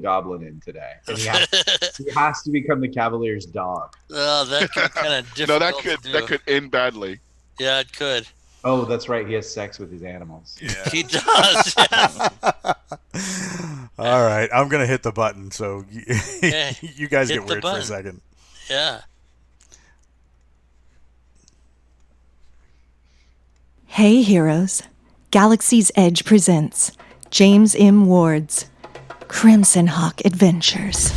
goblin in today, and he has to become the Cavalier's dog. Oh, that could be kind of No, difficult to that do. could end badly. Yeah, it could. Oh, that's right. He has sex with his animals. Yeah. He does. Yes. All right, I'm gonna hit the button, so Okay. you guys Hit get the weird for a button. second. Yeah. Hey Heroes, Galaxy's Edge presents James M. Ward's CrimsonHawk Adventures.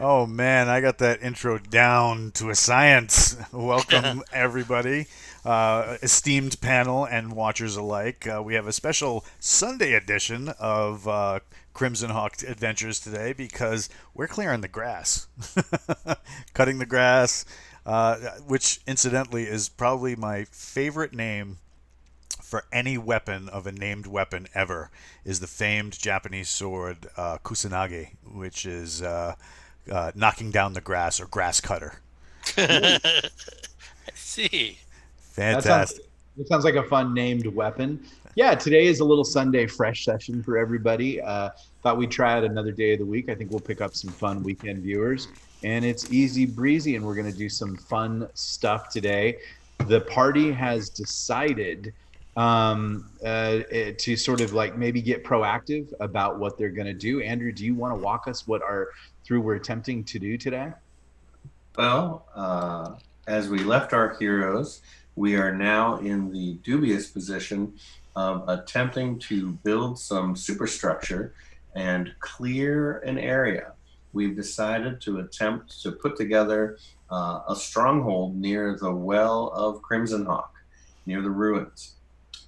Oh man, I got that intro down to a science. Welcome everybody, esteemed panel and watchers alike. We have a special Sunday edition of Crimson Hawk Adventures today because we're clearing the grass, cutting the grass, which incidentally is probably my favorite name for any weapon of a named weapon ever, is the famed Japanese sword kusanage, which is knocking down the grass or grass cutter. I see. Fantastic. That sounds like a fun named weapon. Yeah, today is a little Sunday fresh session for everybody. Thought we'd try out another day of the week. I think we'll pick up some fun weekend viewers. And it's easy breezy, and we're going to do some fun stuff today. The party has decided to sort of like maybe get proactive about what they're going to do. Andrew, do you want to walk us through we're attempting to do today? Well, as we left our heroes, we are now in the dubious position of attempting to build some superstructure and clear an area. We've decided to attempt to put together a stronghold near the well of CrimsonHawk, near the ruins.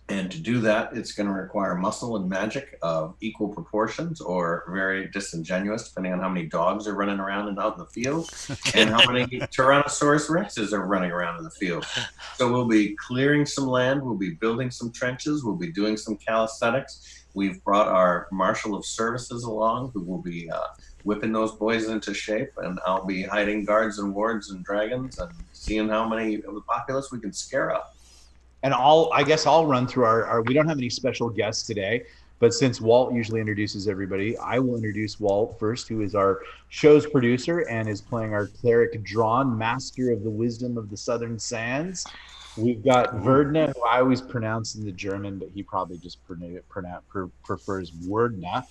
And to do that, it's going to require muscle and magic of equal proportions or very disingenuous, depending on how many dogs are running around and out in the field and how many Tyrannosaurus Rexes are running around in the field. So we'll be clearing some land. We'll be building some trenches. We'll be doing some calisthenics. We've brought our Marshal of Services along who will be whipping those boys into shape. And I'll be hiding guards and wards and dragons and seeing how many of the populace we can scare up. And I guess I'll run through our we don't have any special guests today, but since Walt usually introduces everybody, I will introduce Walt first, who is our show's producer and is playing our cleric Drawn, master of the wisdom of the Southern Sands. We've got Verdna, who I always pronounce in the German, but he probably just prefers Wordna.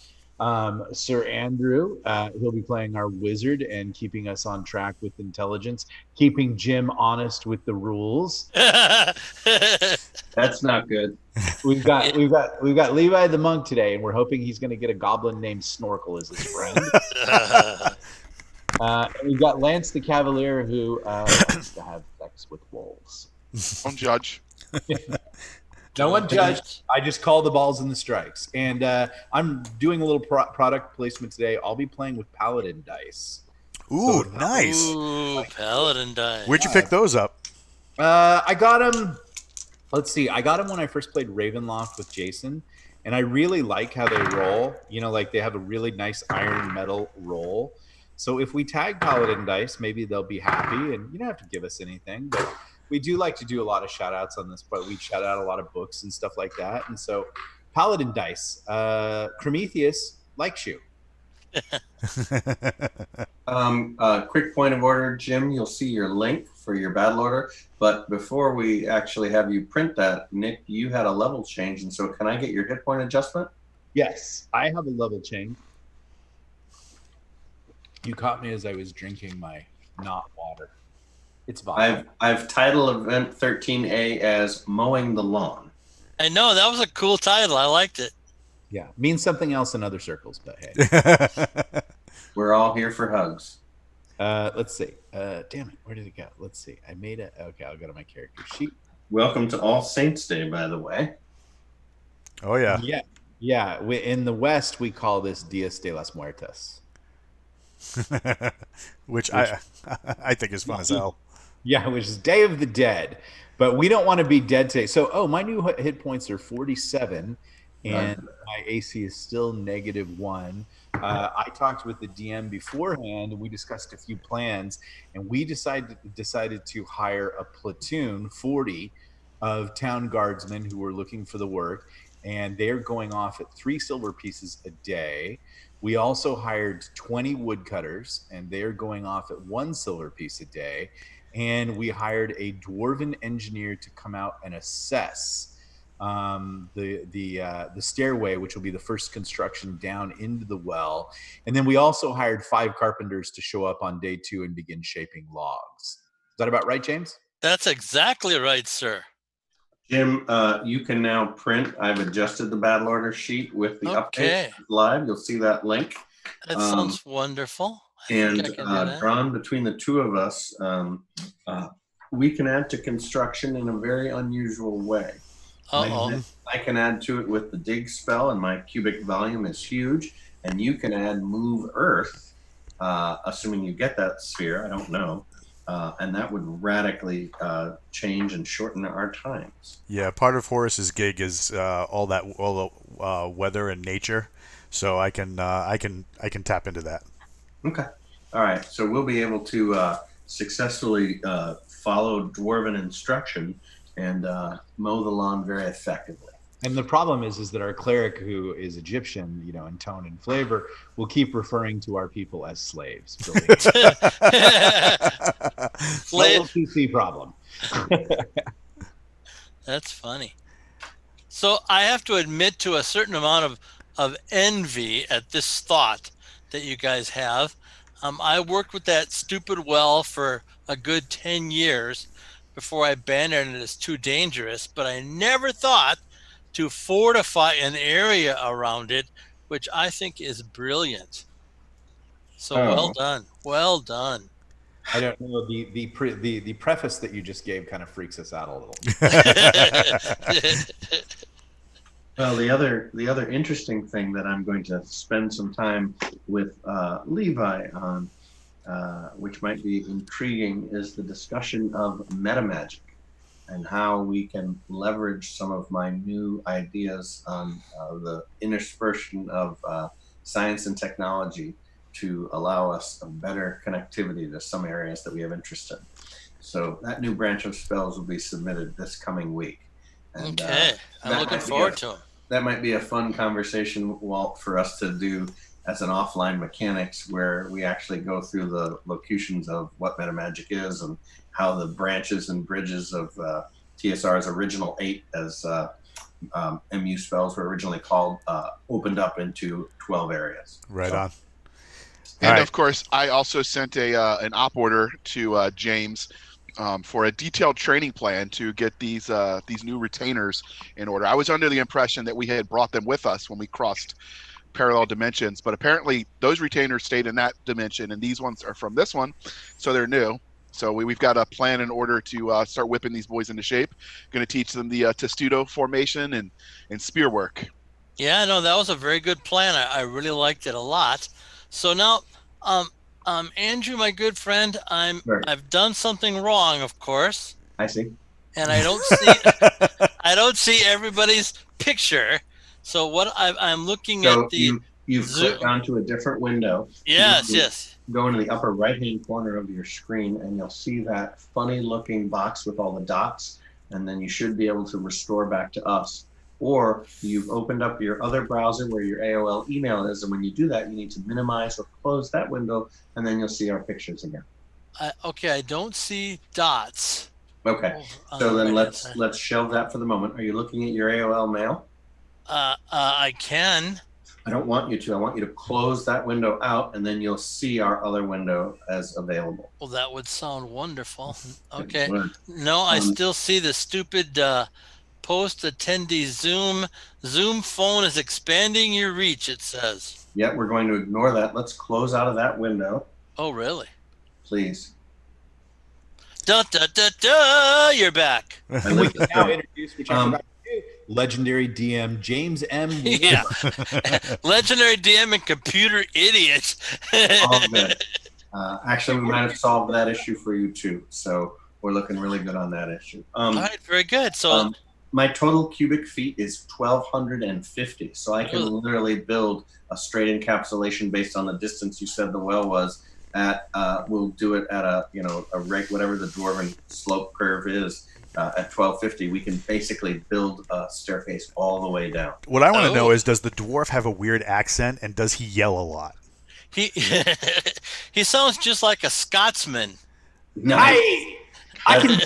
Sir Andrew, he'll be playing our wizard and keeping us on track with intelligence, keeping Jim honest with the rules. That's not good. We've got Levi the monk today, and we're hoping he's going to get a goblin named Snorkel as his friend. And we've got Lance the Cavalier, who wants to have sex with wolves. Don't judge. No one judged. I just call the balls and the strikes. And I'm doing a little product placement today. I'll be playing with Paladin dice. Ooh, nice. Ooh, Paladin dice. Where'd you pick those up? I got them. Let's see. I got them when I first played Ravenloft with Jason. And I really like how they roll. You know, like they have a really nice iron metal roll. So if we tag Paladin dice, maybe they'll be happy. And you don't have to give us anything. But we do like to do a lot of shout outs on this, but we shout out a lot of books and stuff like that. And so Paladin dice, Prometheus likes you. Quick point of order, Jim, you'll see your link for your battle order. But before we actually have you print that, Nick, you had a level change. And so can I get your hit point adjustment? Yes, I have a level change. You caught me as I was drinking my not water. It's vodka. I've titled event 13A as Mowing the Lawn. I know, that was a cool title. I liked it. Yeah, means something else in other circles, but hey. We're all here for hugs. Let's see. Damn it, where did it go? Let's see. I made it. Okay, I'll go to my character sheet. Welcome to All Saints Day, by the way. Oh, yeah. Yeah. Yeah, in the West we call this Dias de las Muertas. Which I think is fun as hell. Yeah, which is Day of the Dead. But we don't want to be dead today. So, my new hit points are 47, and my AC is still -1. I talked with the DM beforehand, and we discussed a few plans, and we decided to hire a platoon, 40, of town guardsmen who were looking for the work, and they're going off at 3 silver pieces a day. We also hired 20 woodcutters, and they're going off at 1 silver piece a day. And we hired a dwarven engineer to come out and assess the stairway, which will be the first construction down into the well. And then we also hired 5 carpenters to show up on day 2 and begin shaping logs. Is that about right, James? That's exactly right, sir. Jim, you can now print. I've adjusted the battle order sheet with the Okay. update live. You'll see that link. That sounds wonderful. I think And I can do that. drawn between the two of us, we can add to construction in a very unusual way. Uh-oh. I can add to it with the dig spell, and my cubic volume is huge. And you can add move earth, assuming you get that sphere. I don't know. And that would radically change and shorten our times. Yeah, part of Horace's gig is all the weather and nature, so I can tap into that. Okay. All right. So we'll be able to successfully follow dwarven instruction and mow the lawn very effectively. And the problem is that our cleric, who is Egyptian, in tone and flavor, will keep referring to our people as slaves. Little PC problem. That's funny. So I have to admit to a certain amount of envy at this thought that you guys have. I worked with that stupid well for a good 10 years before I abandoned it as too dangerous, but I never thought to fortify an area around it, which I think is brilliant. So well done. Well done. I don't know. The preface that you just gave kind of freaks us out a little. Well, the other interesting thing that I'm going to spend some time with Levi on, which might be intriguing, is the discussion of metamagic and how we can leverage some of my new ideas on the interspersion of science and technology to allow us a better connectivity to some areas that we have interest in. So that new branch of spells will be submitted this coming week. And, okay, I'm looking forward to them. That might be a fun conversation, Walt, for us to do as an offline mechanics, where we actually go through the locutions of what metamagic is and how the branches and bridges of TSR's original 8, as MU spells were originally called, opened up into 12 areas. Right on. And of course, I also sent an op order to James for a detailed training plan to get these new retainers in order. I was under the impression that we had brought them with us when we crossed parallel dimensions, but apparently those retainers stayed in that dimension, and these ones are from this one, so they're new. So we've got a plan in order to start whipping these boys into shape. Going to teach them the testudo formation and spear work. Yeah, no, that was a very good plan. I really liked it a lot. So now, Andrew, my good friend, I've done something wrong, of course. I see. And I don't see everybody's picture. So what I'm looking at the you've clicked onto a different window. Yes. Go into the upper right-hand corner of your screen, and you'll see that funny-looking box with all the dots, and then you should be able to restore back to us. Or you've opened up your other browser where your AOL email is, and when you do that, you need to minimize or close that window, and then you'll see our pictures again. Okay, I don't see dots. Okay, so then let's shelve that for the moment. Are you looking at your AOL mail? I can. I don't want you to. I want you to close that window out, and then you'll see our other window as available. Well, that would sound wonderful. Okay. No, I still see the stupid post attendee Zoom phone is expanding your reach, it says. Yeah, we're going to ignore that. Let's close out of that window. Oh, really? Please. Da, da, da, da, you're back. And we can now introduce, which I forgot to do, legendary DM James M. Yeah. Legendary DM and computer idiot. All good. Actually, we might have solved that issue for you too. So we're looking really good on that issue. All right, very good. So my total cubic feet is 1,250. So I can literally build a straight encapsulation based on the distance you said the well was at. We'll do it at a whatever the dwarven slope curve is. At 1,250, we can basically build a staircase all the way down. What I want to know is, does the dwarf have a weird accent, and does he yell a lot? He sounds just like a Scotsman. Nice. I can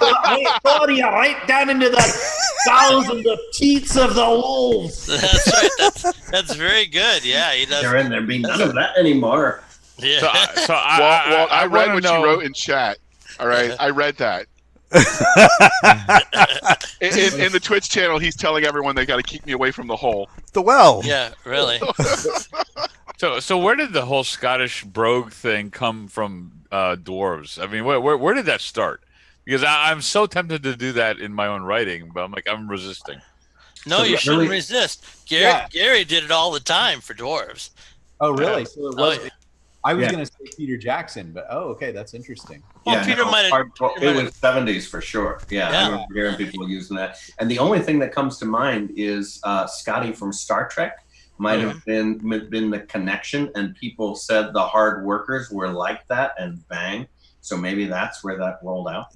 follow you right down into the bowels and the teats of the wolves. That's right. That's very good. Yeah, he does. There'd be none of that anymore. Yeah. So I read what you wrote in chat. All right, I read that. in the Twitch channel, he's telling everyone they got to keep me away from the hole. The well. Yeah, really. So where did the whole Scottish brogue thing come from? Dwarves. I mean, where did that start? Because I'm so tempted to do that in my own writing, but I'm resisting. No, you shouldn't resist. Gary did it all the time for dwarves. Oh, really? So it was. I was going to say Peter Jackson, but okay, that's interesting. Well, Peter might have. It was 70s for sure. Yeah, I remember hearing people using that. And the only thing that comes to mind is Scotty from Star Trek might have been the connection, and people said the hard workers were like that, and bang. So maybe that's where that rolled out.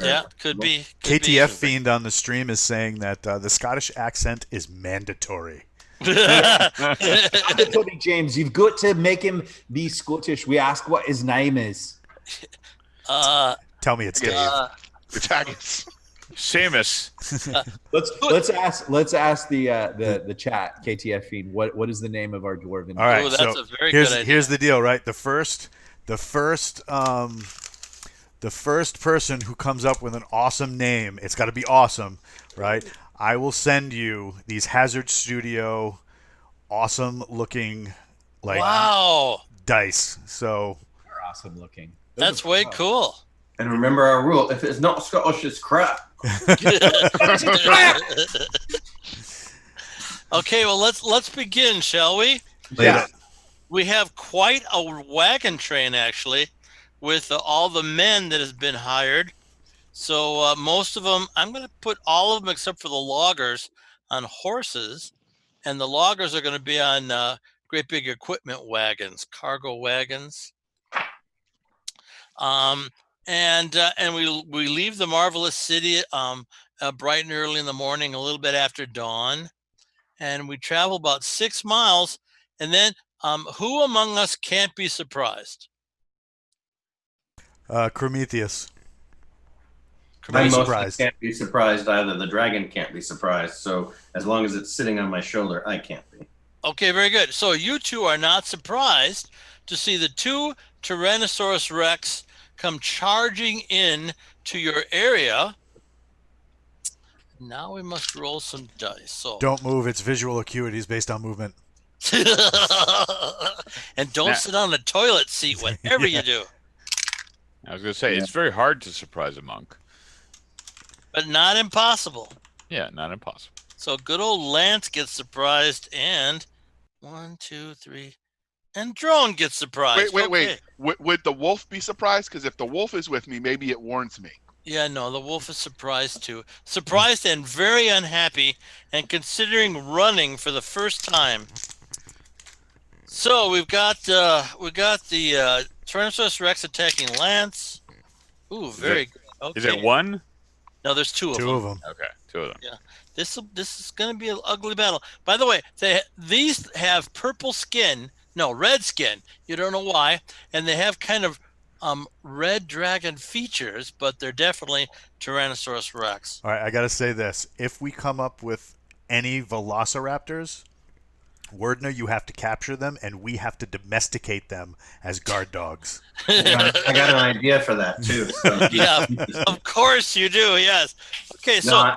Yeah, could be. KTF Fiend on the stream is saying that the Scottish accent is mandatory. James, you've got to make him be Scottish. We ask what his name is. Tell me it's Dave. It's Haggis. Seamus. Let's ask the chat, KTF Fiend. What is the name of our dwarven? All right, that's so a very good idea. Here's the deal, right? The first person who comes up with an awesome name, it's got to be awesome, right? I will send you these Hazard Studio awesome looking dice. So they're awesome looking. That's way cool. And remember our rule: if it's not Scottish, it's crap. Okay, well let's begin, shall we? Yeah. We have quite a wagon train actually, with all the men that has been hired. So most of them, I'm going to put all of them except for the loggers on horses, and the loggers are going to be on great big equipment wagons, cargo wagons. And we leave the marvelous city bright and early in the morning, a little bit after dawn, and we travel about 6 miles, and then who among us can't be surprised? Prometheus. I mostly can't be surprised either. The dragon can't be surprised. So as long as it's sitting on my shoulder, I can't be. Okay, very good. So you two are not surprised to see the 2 Tyrannosaurus Rex come charging in to your area. Now we must roll some dice. So don't move. It's visual acuity is based on movement. And don't sit on the toilet seat, whatever you do. I was going to say, it's very hard to surprise a monk. But not impossible. Yeah, not impossible. So good old Lance gets surprised, and 1, 2, 3, and Drone gets surprised. Wait. Would the wolf be surprised? Because if the wolf is with me, maybe it warns me. Yeah, no, the wolf is surprised too. Surprised and very unhappy, and considering running for the first time. So we've got the Tyrannosaurus Rex attacking Lance. Ooh, very good. Okay. Is it one? No, there's two of them. Okay, 2 of them. Yeah, this is going to be an ugly battle. By the way, these have red skin. You don't know why, and they have kind of red dragon features, but they're definitely Tyrannosaurus Rex. All right, I got to say this: if we come up with any velociraptors, Wordner, you have to capture them, and we have to domesticate them as guard dogs. I got an idea for that too. So. Yeah, of course you do. Yes. Okay, so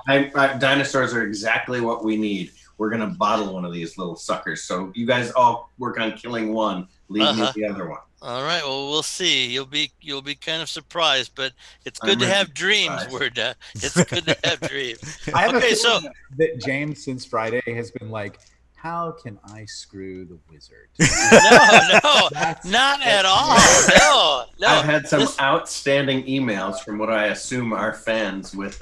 dinosaurs are exactly what we need. We're gonna bottle one of these little suckers. So you guys all work on killing one, leave me the other one. All right. Well, we'll see. You'll be kind of surprised, but it's good I'm to ready have to dreams. surprise. It's good to have dreams. I have a Okay, so feeling that James since Friday has been like, how can I screw the wizard? no, That's not at that's all. No. I've had some This- outstanding emails from what I assume are fans with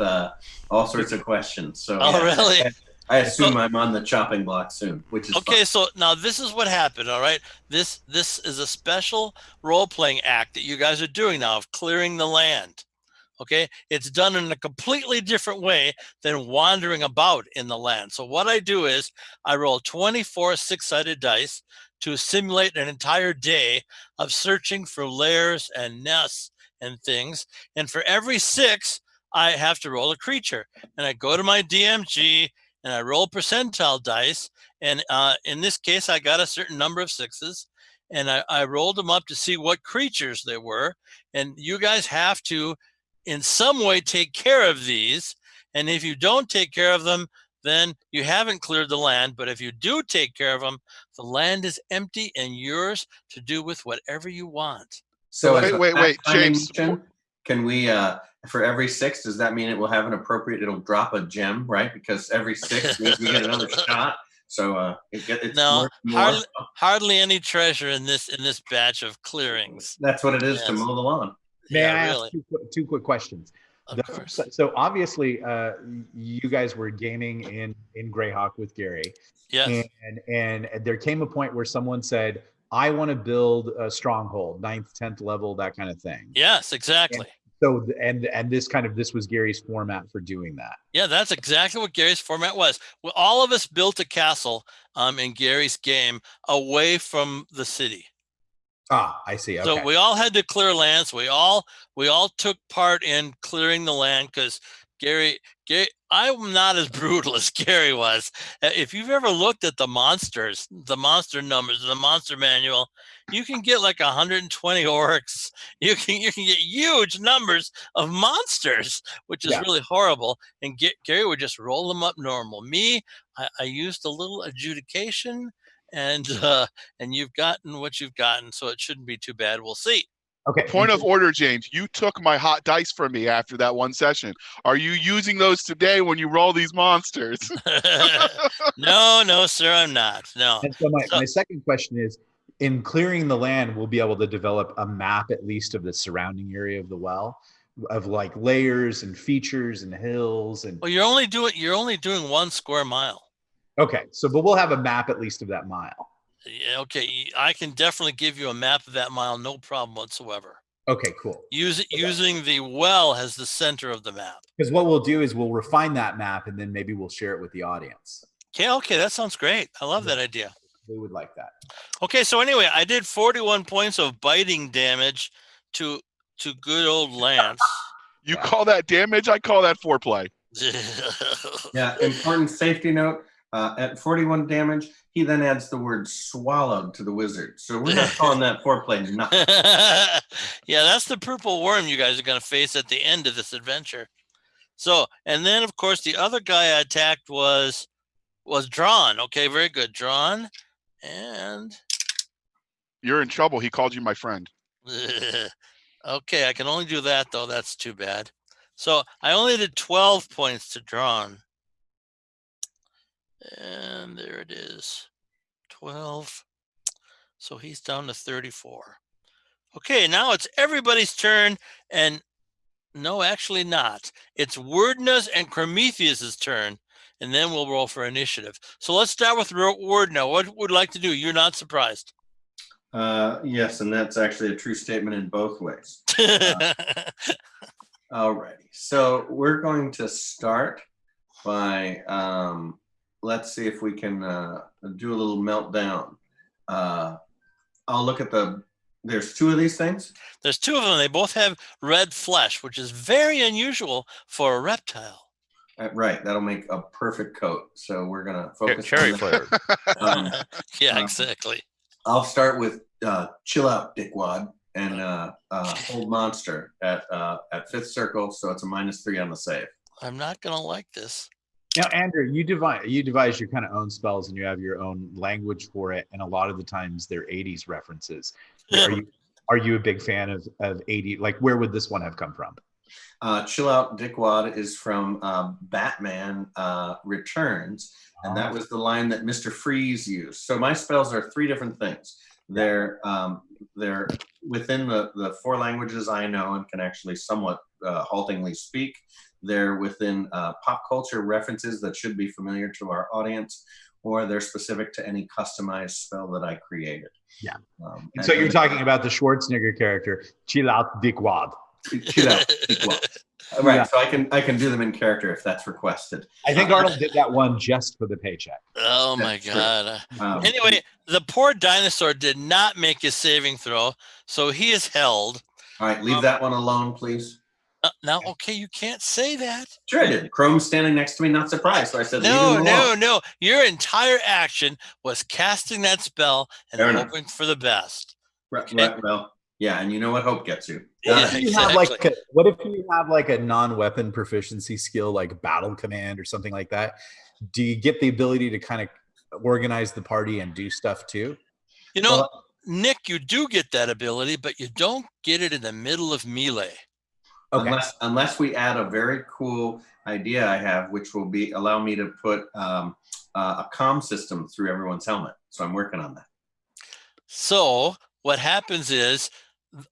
all sorts of questions. So Oh, really? I assume I'm on the chopping block soon, which is Okay, fine. so now this is what happened. All right, this is a special role playing act that you guys are doing now of clearing the land. Okay, it's done in a completely different way than wandering about in the land. So what I do is I roll 24 six-sided dice to simulate an entire day of searching for lairs and nests and things. And for every 6, I have to roll a creature. And I go to my DMG and I roll percentile dice. And in this case, I got a certain number of 6s. And I rolled them up to see what creatures they were. And you guys have to in some way take care of these. And if you don't take care of them, then you haven't cleared the land. But if you do take care of them, the land is empty and yours to do with whatever you want. So as Wait, a fact-finding James. mission, can we for every 6, does that mean it will have an appropriate, it'll drop a gem, right? Because every 6 means we get another shot. So it's No, worth more. hardly any treasure in this batch of clearings. That's what it is to Yes. mow the lawn. May Yeah, I really. ask two quick questions? Of course. So obviously, you guys were gaming in Greyhawk with Gary, Yes. and there came a point where someone said, "I want to build a stronghold, 9th, 10th level, that kind of thing." Yes, exactly. So and this was Gary's format for doing that. Yeah, that's exactly what Gary's format was. Well, all of us built a castle in Gary's game away from the city. Ah, I see. Okay. So we all had to clear lands. We all took part in clearing the land because Gary, I'm not as brutal as Gary was. If you've ever looked at the monsters, the monster numbers, the monster manual, you can get like 120 orcs. You can get huge numbers of monsters, which is really horrible. And Gary would just roll them up normal. Me, I used a little adjudication, and you've gotten what you've gotten, so it shouldn't be too bad. We'll see. Okay. Point of order, James. You took my hot dice from me after that one session. Are you using those today when you roll these monsters? No, sir, I'm not. No. And so my second question is, in clearing the land, we'll be able to develop a map at least of the surrounding area of the well, of like layers and features and hills and. Well, you're only doing 1 square mile. Okay, but we'll have a map at least of that mile. Yeah, okay, I can definitely give you a map of that mile, no problem whatsoever. Okay, cool. Using the well as the center of the map. Because what we'll do is we'll refine that map and then maybe we'll share it with the audience. Okay, that sounds great. I love that idea. They would like that. Okay, so anyway, I did 41 points of biting damage to good old Lance. You call that damage? I call that foreplay. Yeah, important safety note. At 41 damage, he then adds the word swallowed to the wizard. So we're not calling that foreplay nothing. Yeah, that's the purple worm you guys are going to face at the end of this adventure. So, and then of course the other guy I attacked was Drawn. Okay, very good. Drawn. And You're in trouble. He called you my friend. okay, I can only do that though. That's too bad. So I only did 12 points to Drawn. And there it is. 12. So he's down to 34. Okay, now it's everybody's turn. And no, actually not. It's Wordna's and Prometheus's turn. And then we'll roll for initiative. So let's start with Wordna. What would you like to do? You're not surprised. Yes, and that's actually a true statement in both ways. Alrighty. So we're going to start by let's see if we can do a little meltdown. I'll look at there's 2 of these things. There's 2 of them. They both have red flesh, which is very unusual for a reptile. Right. That'll make a perfect coat. So we're going to focus Cherry on flavored. Yeah, exactly. I'll start with Chill Out, Dickwad, and Hold Monster at 5th circle. So it's a -3 on the save. I'm not going to like this. Now, Andrew, you devise your kind of own spells and you have your own language for it. And a lot of the times they're 80s references. are you a big fan of 80? Like, where would this one have come from? Chill Out Dickwad is from Batman Returns, and that was the line that Mr. Freeze used. So my spells are 3 different things. They're within the 4 languages I know and can actually somewhat haltingly speak. They're within pop culture references that should be familiar to our audience, or they're specific to any customized spell that I created. Yeah. And so you're talking about the Schwarzenegger character, Chill Out Dickwad. Chill Out Dickwad. Right, yeah. So I can do them in character if that's requested. I think Arnold did that one just for the paycheck. Oh my God! Anyway, the poor dinosaur did not make his saving throw, so he is held. All right, leave that one alone, please. Now, okay, you can't say that. Sure, I did. Chrome's standing next to me, not surprised. So I said, no. Your entire action was casting that spell and hoping for the best. Right. Well, yeah, and you know what hope gets you. Yeah, exactly. What if you have like a non-weapon proficiency skill like battle command or something like that? Do you get the ability to kind of organize the party and do stuff too? You know, Nick, you do get that ability, but you don't get it in the middle of melee. Okay. Unless we add a very cool idea I have, which will allow me to put a comm system through everyone's helmet. So I'm working on that. So what happens is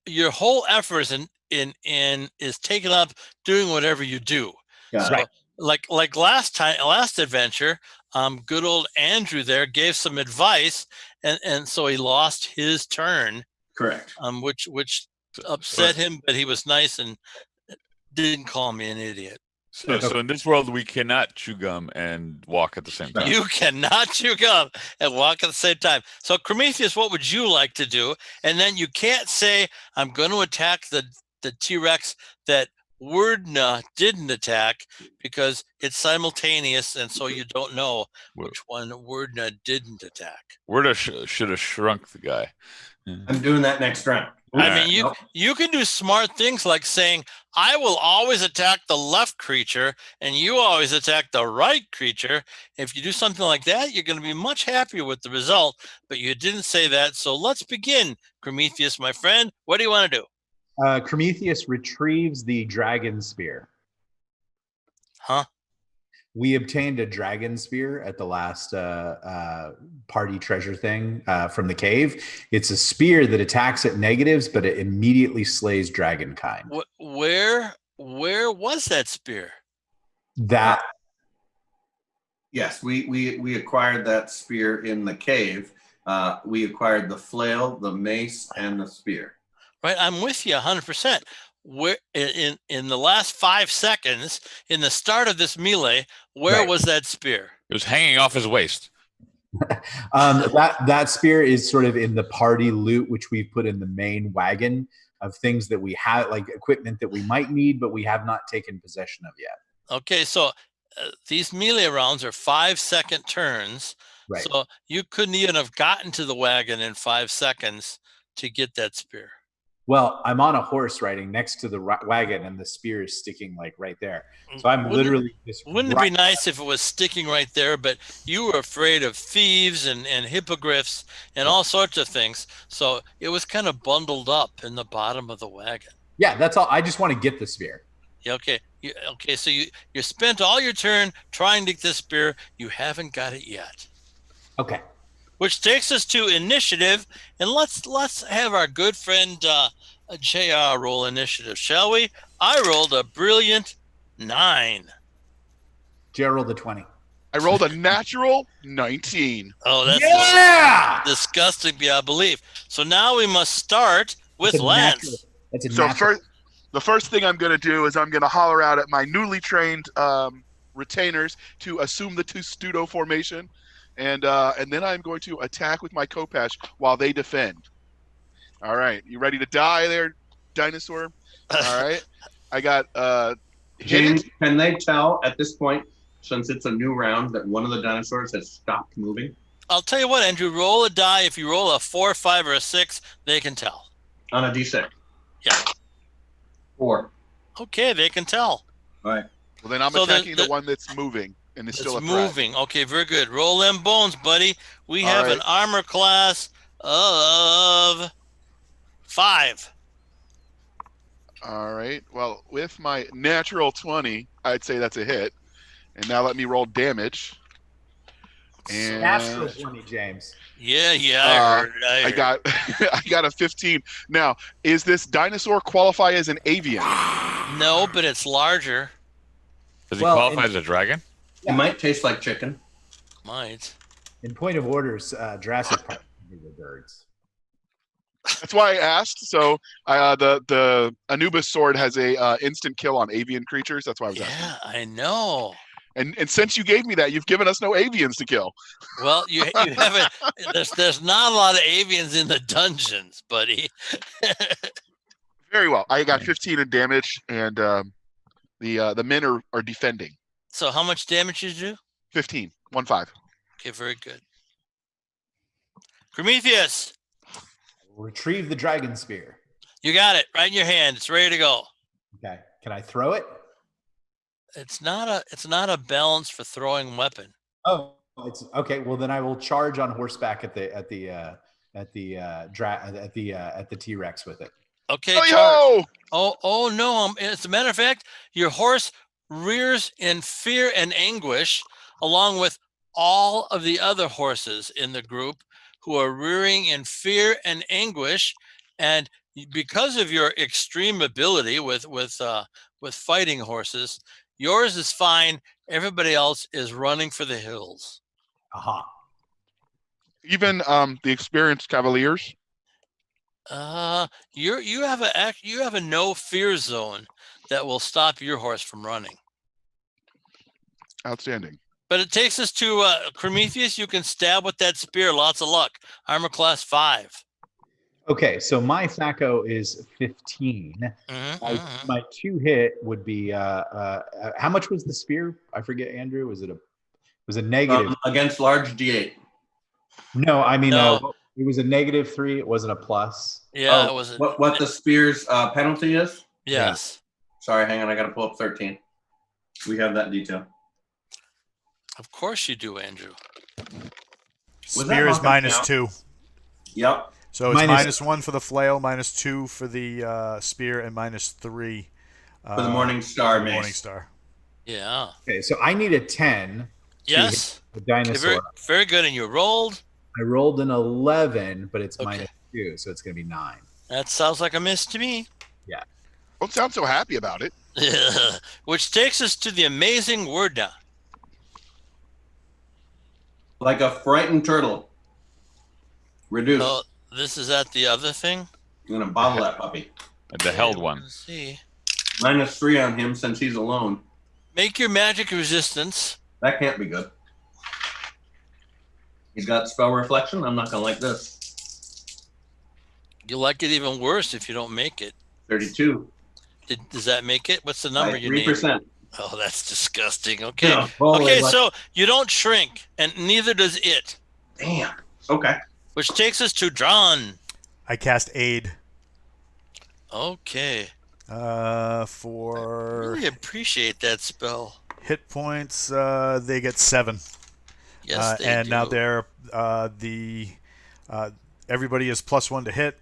your whole effort is taken up doing whatever you do. So, right. Like last adventure, good old Andrew there gave some advice, and so he lost his turn. Correct. Which upset him, but he was nice and didn't call me an idiot. So in this world, we cannot chew gum and walk at the same time. You cannot chew gum and walk at the same time. So, Prometheus, what would you like to do? And then you can't say, I'm going to attack the T-Rex that Wordna didn't attack, because it's simultaneous, and so you don't know which one Wordna didn't attack. Wordna should have shrunk the guy. I'm doing that next round. I mean, you can do smart things like saying, I will always attack the left creature and you always attack the right creature. If you do something like that, you're going to be much happier with the result, but you didn't say that. So let's begin, Prometheus, my friend. What do you want to do? Prometheus retrieves the dragon spear. Huh? We obtained a dragon spear at the last party treasure thing from the cave. It's a spear that attacks at negatives, but it immediately slays dragon kind. Where was that spear? Yes, we acquired that spear in the cave. We acquired the flail, the mace, and the spear. Right, I'm with you 100%. Where in the last 5 seconds, in the start of this melee, where was that spear? It was hanging off his waist. That spear is sort of in the party loot, which we've put in the main wagon of things that we have, like equipment that we might need, but we have not taken possession of yet. Okay, so these melee rounds are 5-second turns. Right. So you couldn't even have gotten to the wagon in 5 seconds to get that spear. Well, I'm on a horse riding next to the wagon, and the spear is sticking like right there. So I'm literally just. Wouldn't it be nice if it was sticking right there? But you were afraid of thieves and hippogriffs and all sorts of things. So it was kind of bundled up in the bottom of the wagon. Yeah, that's all. I just want to get the spear. Yeah, okay. Okay. So you spent all your turn trying to get this spear. You haven't got it yet. Okay. Which takes us to initiative, and let's have our good friend JR roll initiative, shall we? I rolled a brilliant 9. JR rolled a 20. I rolled a natural 19. Oh, that's disgusting beyond belief. So now we must start with Lance. The first thing I'm going to do is I'm going to holler out at my newly trained retainers to assume the Testudo formation. And then I'm going to attack with my Khopesh while they defend. All right. You ready to die there, dinosaur? All right. I got James, can they tell at this point, since it's a new round, that one of the dinosaurs has stopped moving? I'll tell you what, Andrew, roll a die. If you roll a 4, 5, or a 6, they can tell. On a D6? Yeah. 4. Okay, they can tell. All right. Well, then I'm attacking the one that's moving. And it's still moving. Okay, very good. Roll them bones, buddy. We have an armor class of 5. All right. Well, with my natural 20, I'd say that's a hit. And now let me roll damage. And Natural 20, James. Yeah, I heard it. I got I got a 15. Now, is this dinosaur qualify as an avian? No, but it's larger. Does he qualify as a dragon? It might taste like chicken. Might. In point of orders, Jurassic Park were birds. That's why I asked. So the Anubis sword has a instant kill on avian creatures. That's why I was asking. Yeah, I know. And since you gave me that, you've given us no avians to kill. Well, you haven't. There's not a lot of avians in the dungeons, buddy. Very well. I got 15 in damage, and the men are defending. So how much damage did you do? 15. 1-5. Okay, very good. Prometheus, Retrieve the dragon spear. you got it right in your hand. It's ready to go. Okay. Can I throw it? It's not a balance for throwing weapon. Oh, it's okay. Well, then I will charge on horseback at the T-Rex with it. Okay. Yo! Oh no! As a matter of fact, your horse rears in fear and anguish, along with all of the other horses in the group who are rearing in fear and anguish, and because of your extreme ability with fighting horses, yours is fine. Everybody else is running for the hills. Aha. Even the experienced cavaliers. You have a no fear zone that will stop your horse from running. Outstanding. But it takes us to Prometheus. You can stab with that spear. Lots of luck. Armor class 5. Okay, so my FACO is 15. My 2 hit would be how much was the spear? I forget, Andrew. Was a negative? Against large D8. No, I mean No. it was a -3. It wasn't a plus. Yeah, Oh, it was. What the spear's penalty is? Yes. Sorry, hang on. I got to pull up 13. We have that detail. Of course you do, Andrew. Was that Spear is Malcolm count? -2. Yep. So it's Minus- -1 for the flail, -2 for the spear, and -3 For the Morning Star mace. Morning Star. Yeah. Okay, so I need a 10. Yes. The Okay, dinosaur. very, very good. And you rolled. I rolled an 11, but it's Okay. -2, so it's going to be 9. That sounds like a miss to me. Don't sound so happy about it. Which takes us to the amazing word now. Like a frightened turtle. Reduce. Oh, this is at the other thing. I'm going to bottle that puppy. The held one. Let's see. -3 on him since he's alone. Make your magic resistance. That can't be good. He's got spell reflection. I'm not going to like this. You like it even worse if you don't make it. 32. Does that make it? What's the number By you need? 3%. Oh, that's disgusting. Okay. Yeah, holy Okay, luck. so you don't shrink, and neither does it. Damn. Okay. Which takes us to Drawn. I cast Aid Okay. for Really appreciate that spell. hit points. They get 7. Yes, they and do. now they're everybody is +1 to hit,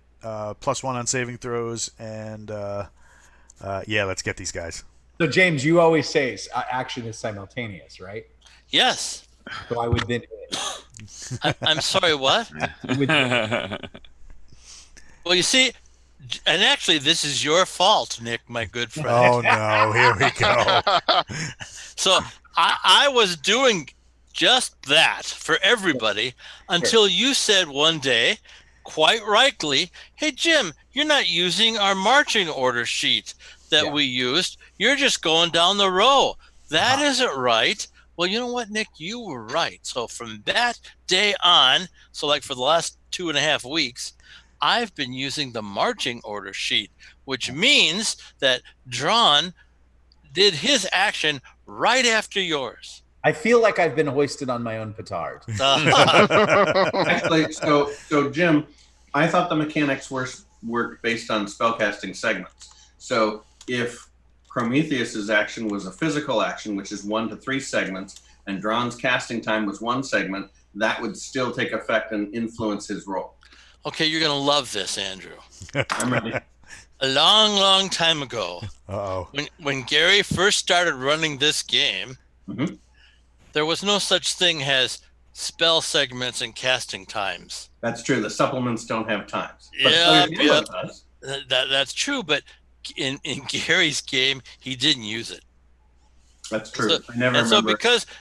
+1 on saving throws, and yeah, let's get these guys. So, James, you always say action is simultaneous, right? Yes. So I would then I'm sorry, what? Well, you see, and actually, this is your fault, Nick, my good friend. Oh no, here we go. So I was doing just that for everybody until you said one day, quite rightly, hey, Jim, you're not using our marching order sheet that we used. You're just going down the row. That isn't right. Well, you know what, Nick? You were right. So from that day on, so like for the last 2.5 weeks, I've been using the marching order sheet, which means that Drawn did his action right after yours. I feel like I've been hoisted on my own petard. Actually, so Jim, I thought the mechanics worked based on spellcasting segments. So if Prometheus's action was a physical action, which is 1 to 3 segments, and Drawn's casting time was 1 segment, that would still take effect and influence his roll. Okay, you're gonna love this, Andrew. I'm ready. A long, long time ago, Uh-oh. when Gary first started running this game, Mm-hmm. there was no such thing as spell segments and casting times. That's true. The supplements don't have times. But Yeah, Player's Handbook does. that's true. But in Gary's game, he didn't use it. That's true. So, I never and so remember.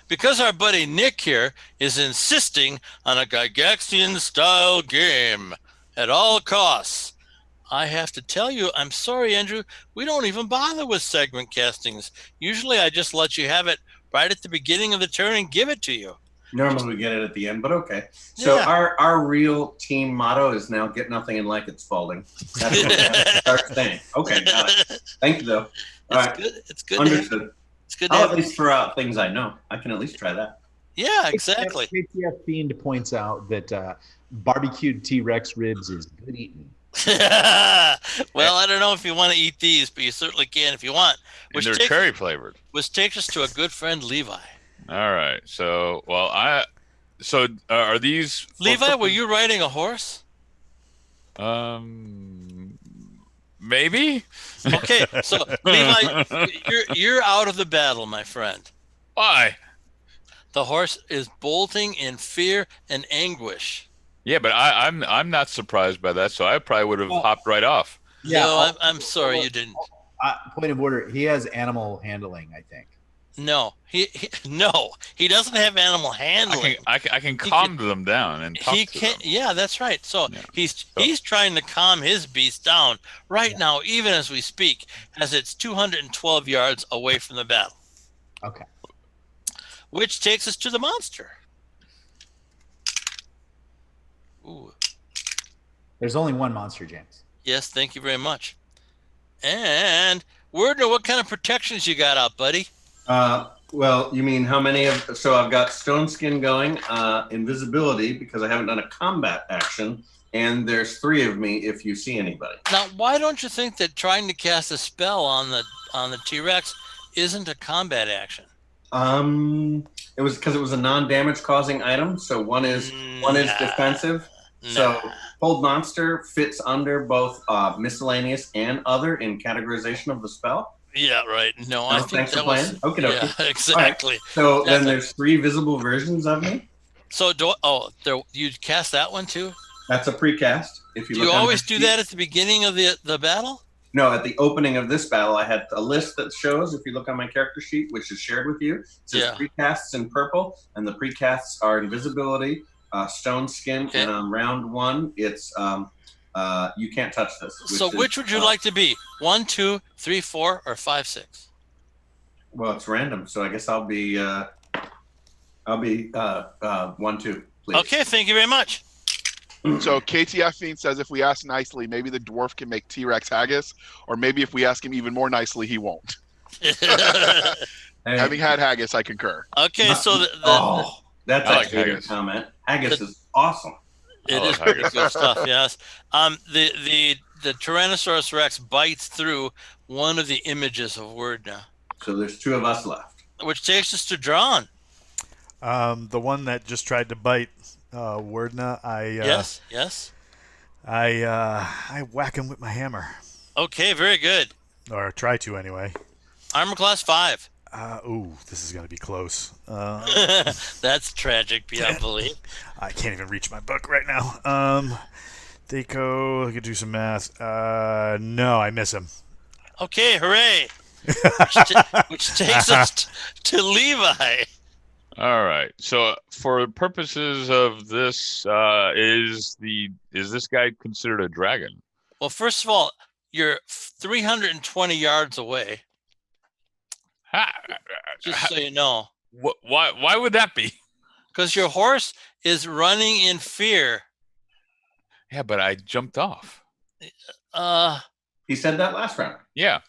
because our buddy Nick here is insisting on a Gygaxian style game at all costs, I have to tell you, I'm sorry, Andrew, we don't even bother with segment castings. Usually I just let you have it right at the beginning of the turn and give it to you. Normally we get it at the end, but okay. So Yeah. our real team motto is now get nothing and like it, Spalding. That's what we have to start saying. Okay, got it. Thank you, though. All right. It's good. Understood. It's good to I'll have at least throw out things I know. I can at least try that. Yeah, exactly. KTF Fiend points out that barbecued T-Rex ribs is good eating. Well, I don't know if you want to eat these, but you certainly can if you want. And they're cherry flavored. Which takes us to a good friend, Levi. All right. So, are these Levi, were you riding a horse? Maybe. Okay, so Levi, you're out of the battle, my friend. Why? The horse is bolting in fear and anguish. Yeah, but I'm not surprised by that, so I probably would have hopped right off. Yeah, No, I'm sorry you didn't. Point of order. He has animal handling, I think. No, he doesn't have animal handling. I can calm them down and talk to them. Yeah, that's right. So Yeah. he's trying to calm his beast down right now, even as we speak, as it's 212 yards away from the battle. Okay. Which takes us to the monster. Ooh. There's only one monster, James. Yes, thank you very much. And Wordner, what kind of protections you got out, buddy? Well, you mean how many of? So I've got Stone Skin going, invisibility because I haven't done a combat action, and there's 3 of me if you see anybody. Now, why don't you think that trying to cast a spell on the T-Rex isn't a combat action? It was because it was a non-damage causing item. So one is defensive. So hold monster fits under both miscellaneous and other in categorization of the spell. Yeah, right. No, I think that was. Okay, yeah, exactly. Right. So then there's 3 visible versions of me. So you cast that one too? That's a precast. If you do look you on always my do sheet. that at the beginning of the battle? No, at the opening of this battle, I had a list that shows, if you look on my character sheet, which is shared with you, it says precasts in purple, and the precasts are invisibility, stone skin, and on round 1, it's you can't touch this. So which would you like to be? 1, 2, 3, 4, or 5, 6? Well, it's random, so I guess I'll be 1, 2, please. Okay, thank you very much. So KTF Fiend says if we ask nicely, maybe the dwarf can make T-Rex haggis, or maybe if we ask him even more nicely, he won't. Having had haggis, I concur. Okay, so that's actually a good comment. Haggis is awesome. It is pretty good stuff. Yes. The Tyrannosaurus Rex bites through one of the images of Wordna. So there's 2 of us left. Which takes us to Drawn. The one that just tried to bite Wordna, yes. I whack him with my hammer. Okay, very good. Or try to anyway. Armor class 5. This is gonna be close. That's tragic beyond belief. I can't even reach my book right now. Deco, I could do some math. No, I miss him. Okay, hooray! which takes us to Levi. All right. So, for purposes of this, is this guy considered a dragon? Well, first of all, you're 320 yards away. Just so you know. Why would that be? Because your horse is running in fear. Yeah, but I jumped off. He said that last round. Yeah.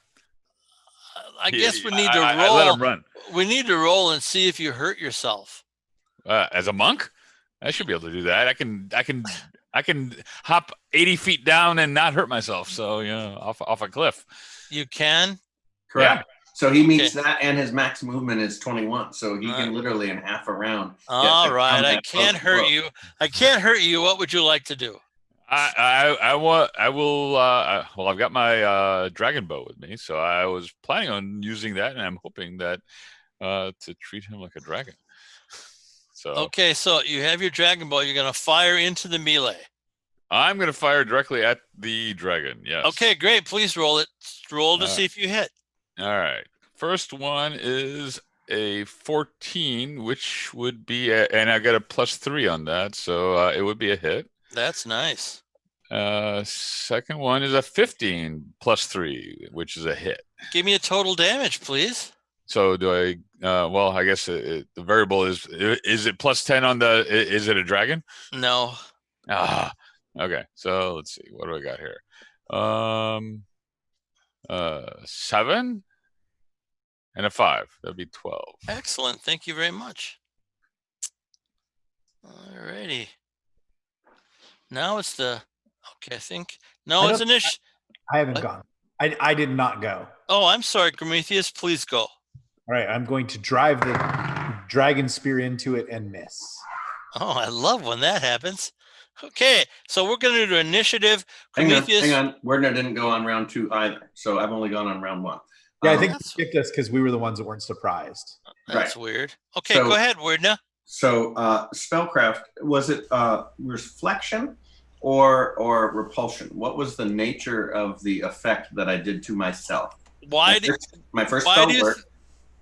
I guess we need to roll. I let him run. We need to roll and see if you hurt yourself. As a monk, I should be able to do that. I can hop 80 feet down and not hurt myself. So off a cliff. You can. Correct. Yeah. So he meets that, and his max movement is 21. So he can literally in half a round. All right. I can't hurt you. I can't hurt you. What would you like to do? I will. Well, I've got my dragon bow with me, so I was planning on using that, and I'm hoping that to treat him like a dragon. So Okay, so you have your dragon bow. You're going to fire into the melee. I'm going to fire directly at the dragon. Yes. Okay, great. Please roll it. Roll to see if you hit. All right. First one is a 14, which would be and I got a +3 on that, so it would be a hit. That's nice. Second one is a 15 +3, which is a hit. Give me a total damage, please. So do I? Well, I guess the variable is it +10 on the? Is it a dragon? No. Okay. So let's see. What do I got here? 7 and a 5. That'd be 12. Excellent. Thank you very much. All righty. Now it's the. Okay, I think. No, it's initiative. I haven't gone. I did not go. Oh, I'm sorry, Prometheus. Please go. All right, I'm going to drive the dragon spear into it and miss. Oh, I love when that happens. Okay, so we're going to do initiative. Prometheus. Hang on. Werner didn't go on round 2 either, so I've only gone on round 1. Yeah, I think you skipped us because we were the ones that weren't surprised. That's weird. Okay, go ahead, Werner. So, spellcraft, was it reflection or repulsion? What was the nature of the effect that I did to myself? My first spell worked.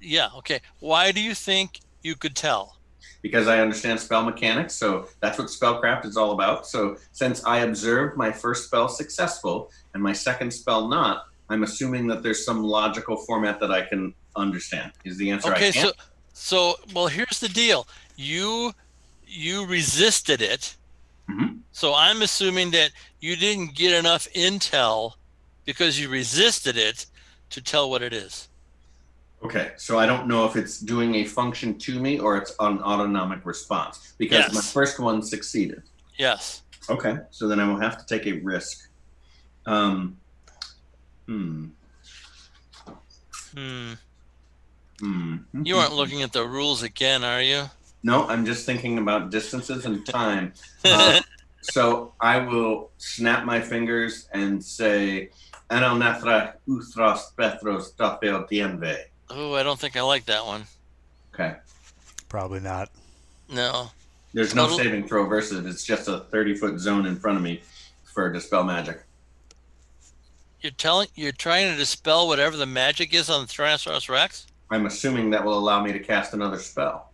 Yeah, okay. Why do you think you could tell? Because I understand spell mechanics, so that's what spellcraft is all about. So since I observed my first spell successful and my second spell not, I'm assuming that there's some logical format that I can understand. Is the answer okay, I can't? So well, here's the deal. You resisted it. Mm-hmm. So I'm assuming that you didn't get enough intel because you resisted it to tell what it is. Okay, so I don't know if it's doing a function to me or it's an autonomic response because my first one succeeded. Yes. Okay, so then I will have to take a risk. You aren't looking at the rules again, are you? No, I'm just thinking about distances and time. So I will snap my fingers and say, "Ano nafra uthros petros tafel tienve." Oh, I don't think I like that one. Okay. Probably not. No. There's no saving throw versus it. It's just a 30-foot zone in front of me for dispel magic. You're trying to dispel whatever the magic is on the Tyrannosaurus Rex? I'm assuming that will allow me to cast another spell.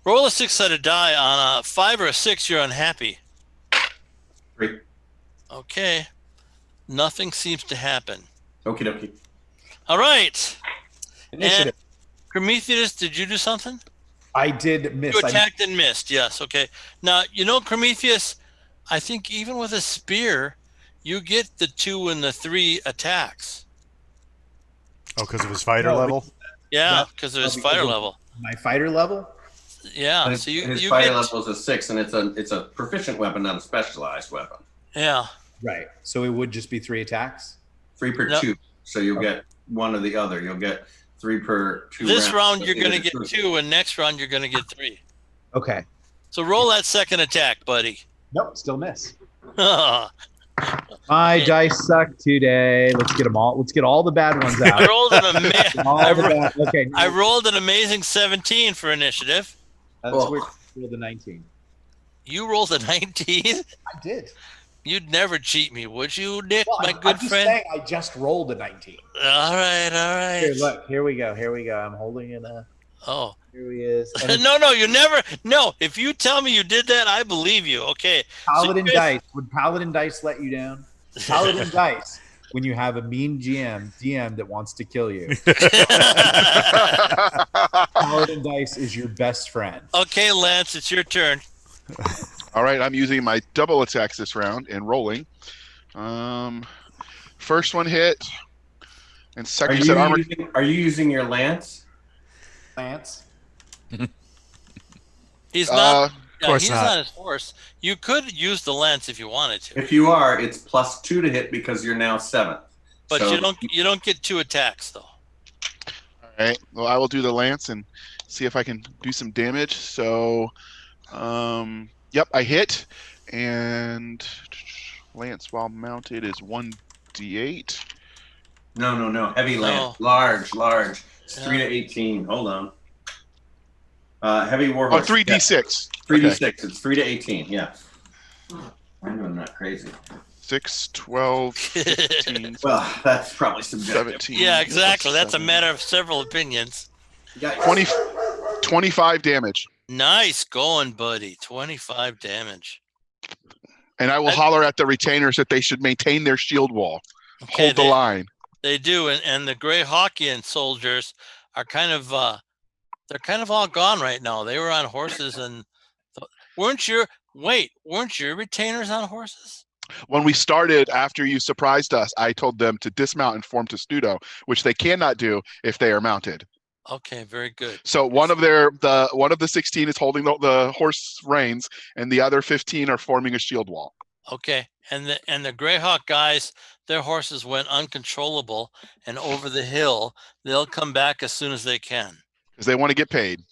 Roll a 6-sided die. On a 5 or a 6, you're unhappy. 3. Okay. Nothing seems to happen. Okie dokie. All right. Initiative. And Prometheus, did you do something? I did miss. You attacked and missed. Yes. Okay. Now, Prometheus, I think even with a spear, you get the 2 and the 3 attacks. Oh, because of his fighter level? Yeah, because of his fighter level. My fighter level? Yeah. His, So his fighter level is a 6, and it's a proficient weapon, not a specialized weapon. Yeah. Right. So it would just be 3 attacks? 3 per 2. So you'll get one or the other. You'll get 3 per 2. This round you're going to get 2, and next round you're going to get 3. Okay. So roll that second attack, buddy. Nope, still miss. My dice suck today. Let's get them all. Let's get all the bad ones out. I rolled an amazing 17 for initiative. That's weird. You rolled a 19. You rolled a 19? I did. You'd never cheat me, would you, Nick, my good I'm just friend? saying I just rolled a 19. All right. Here, look. Here we go. I'm holding it up. Oh. Here he is. No, you never. No, if you tell me you did that, I believe you. Okay. Paladin dice. Would Paladin dice let you down? Paladin dice. When you have a mean DM that wants to kill you. Paladin dice is your best friend. Okay, Lance, it's your turn. All right, I'm using my double attacks this round and rolling. First one hit, and second armor. Are you using your lance? Lance? He's not. Of course he's not. on his horse. You could use the lance if you wanted to. If you are, it's +2 to hit because you're now 7th. But so, you don't get 2 attacks though. All right. Well, I will do the lance and see if I can do some damage. So, Yep, I hit, and lance while mounted is 1d8. No. Heavy lance. No. Large. It's 3 to 18. Hold on. Heavy warhorse. 3d6. 3d6. It's 3 to 18. Yeah. I'm doing that crazy. 6, 12, 15, Well, that's probably subjective. 17. Yeah, exactly. That's a 7, matter of several opinions. 25 damage. Nice going, buddy. 25 damage. And I will holler at the retainers that they should maintain their shield wall. Okay, Hold the line. They do, and the Greyhawkian soldiers are kind of they're kind of all gone right now. They were on horses, and weren't your retainers on horses? When we started, after you surprised us, I told them to dismount and form testudo, which they cannot do if they are mounted. Okay, very good. So one of the 16 is holding the horse reins, and the other 15 are forming a shield wall. Okay, and the Greyhawk guys, their horses went uncontrollable and over the hill. They'll come back as soon as they can. Because they want to get paid.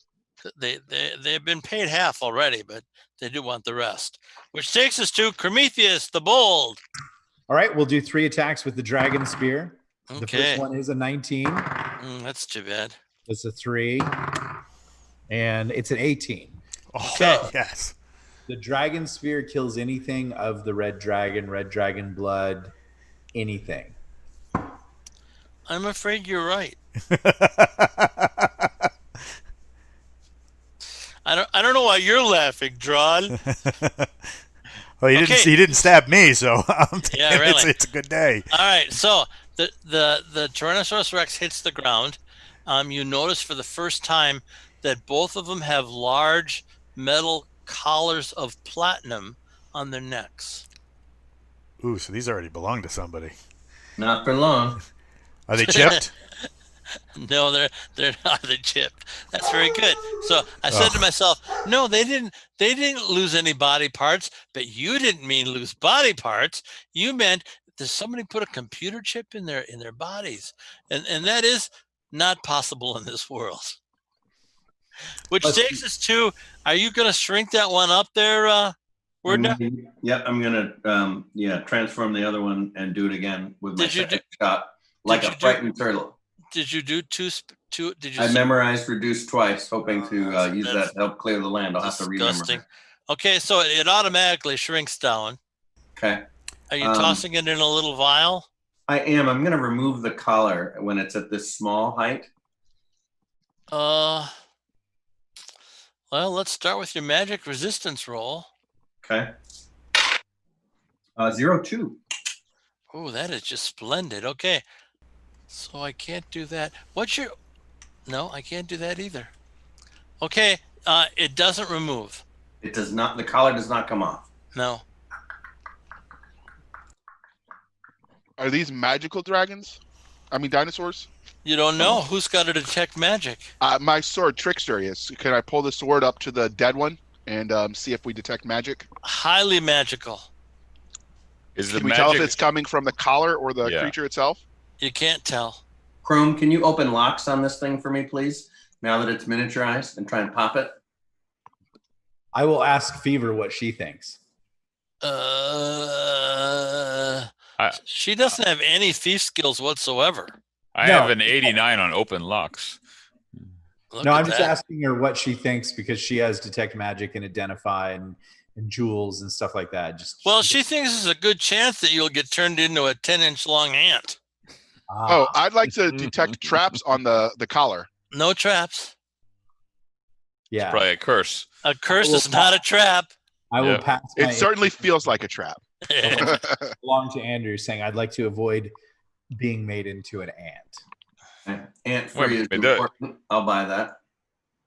They've been paid half already, but they do want the rest. Which takes us to Prometheus the Bold. All right, we'll do 3 attacks with the dragon spear. The Okay. first one is a 19. That's too bad. It's a 3. And it's an 18. Oh, Okay. yes. The dragon spear kills anything of the red dragon blood, anything. I'm afraid you're right. I don't know why you're laughing, Drawn. Well, he didn't stab me, so I'm thinking Yeah, really. it's a good day. All right, so the Tyrannosaurus Rex hits the ground. You notice for the first time that both of them have large metal collars of platinum on their necks. Ooh, so these already belong to somebody. Not for long. Are they chipped? No, they're not the chip. That's very good. So I said to myself, no, they didn't lose any body parts, but you didn't mean lose body parts. You meant does somebody put a computer chip in their bodies? And that is not possible in this world. Which takes us to, are you going to shrink that one up there, Yep, I'm gonna transform the other one and do it again with my second shot, like a frightened turtle. Did you do two? Did you? I memorized reduce twice, hoping to use that to help clear the land. I'll have to remember. Okay, so it automatically shrinks down. Okay. Are you tossing it in a little vial? I am. I'm going to remove the collar when it's at this small height. Well, let's start with your magic resistance roll. Okay. 0-2. Oh, that is just splendid. Okay. So I can't do that. No, I can't do that either. Okay. It doesn't remove. It does not. The collar does not come off. No. Are these magical dragons? I mean, dinosaurs? You don't know. Who's got to detect magic? My sword, Trickster, is. Can I pull the sword up to the dead one and see if we detect magic? Highly magical. Can we tell if it's coming from the collar or the creature itself? You can't tell. Chrome, can you open locks on this thing for me, please? Now that it's miniaturized, and try and pop it. I will ask Fever what she thinks. She doesn't have any thief skills whatsoever. I have an 89 on open locks. I'm just asking her what she thinks because she has detect magic and identify and jewels and stuff like that. She thinks there's a good chance that you'll get turned into a 10-inch long ant. Oh, I'd like to detect traps on the collar. No traps. Yeah. It's probably a curse. A curse is not a trap. I will pass. It certainly feels like a trap. Along to Andrew saying, I'd like to avoid being made into an ant. Ant free is important. I'll buy that.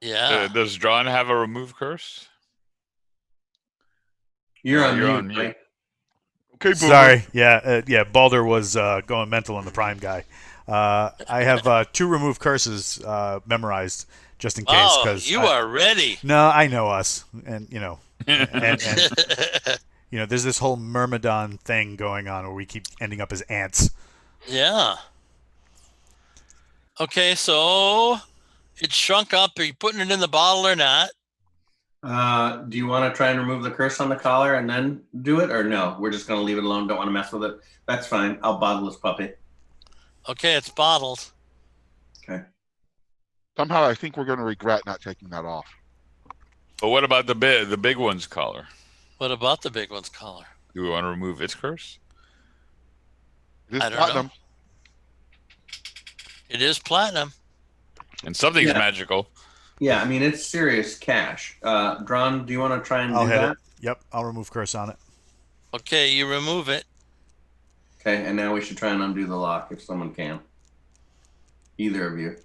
Yeah. Does Drawn have a remove curse? You're on mute, right? Okay, Sorry. Yeah. Balder was going mental on the Prime guy. I have 2 remove curses memorized just in case. Because you are ready. No, I know us, and and there's this whole Myrmidon thing going on where we keep ending up as ants. Yeah. Okay, so it shrunk up. Are you putting it in the bottle or not? Do you want to try and remove the curse on the collar and then do it, or no? We're just going to leave it alone. Don't want to mess with it. That's fine. I'll bottle this puppy. Okay, it's bottled. Okay. Somehow I think we're going to regret not taking that off. But what about the big one's collar? What about the big one's collar? Do we want to remove its curse? It is I don't platinum. know. It is platinum. And something's Yeah. magical. Yeah, I mean, it's serious cash. Dron, do you want to try and I'll do hit that? it. Yep, I'll remove curse on it. Okay, you remove it. Okay, and now we should try and undo the lock if someone can. Either of you.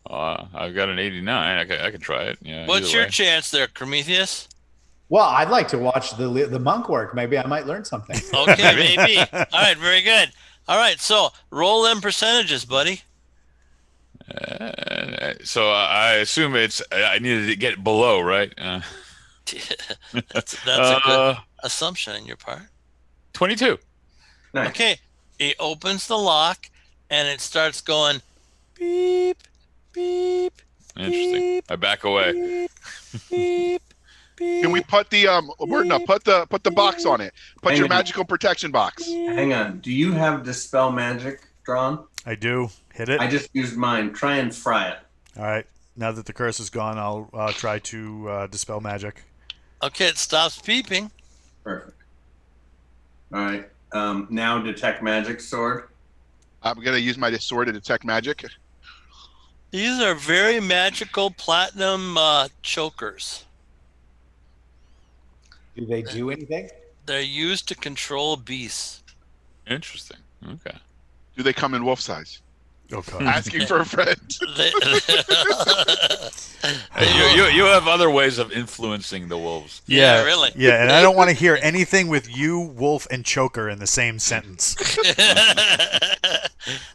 I've got an 89. I could try it. Yeah. What's either your way. chance there, Prometheus? Well, I'd like to watch the monk work. Maybe I might learn something. Okay, maybe. All right, very good. All right, so roll them percentages, buddy. So I assume I needed to get below, right? That's a good assumption on your part. 22. Nice. Okay, he opens the lock, and it starts going beep, beep, Interesting. beep, I back away. beep, beep, beep. Can we put the put the box on it? Put Hang your on. magical protection box. Hang on. Do you have Dispel Magic, Dron? I do. Hit it. I just used mine. Try and fry it. All right. Now that the curse is gone, I'll try to dispel magic. Okay, it stops beeping. Perfect. All right. Now detect magic sword. I'm gonna use my sword to detect magic. These are very magical platinum chokers. Do they do anything? They're used to control beasts. Interesting. Okay. Do they come in wolf size? Oh God. Asking for a friend. They- You have other ways of influencing the wolves. Yeah, really. Yeah, and I don't want to hear anything with you, wolf, and choker in the same sentence.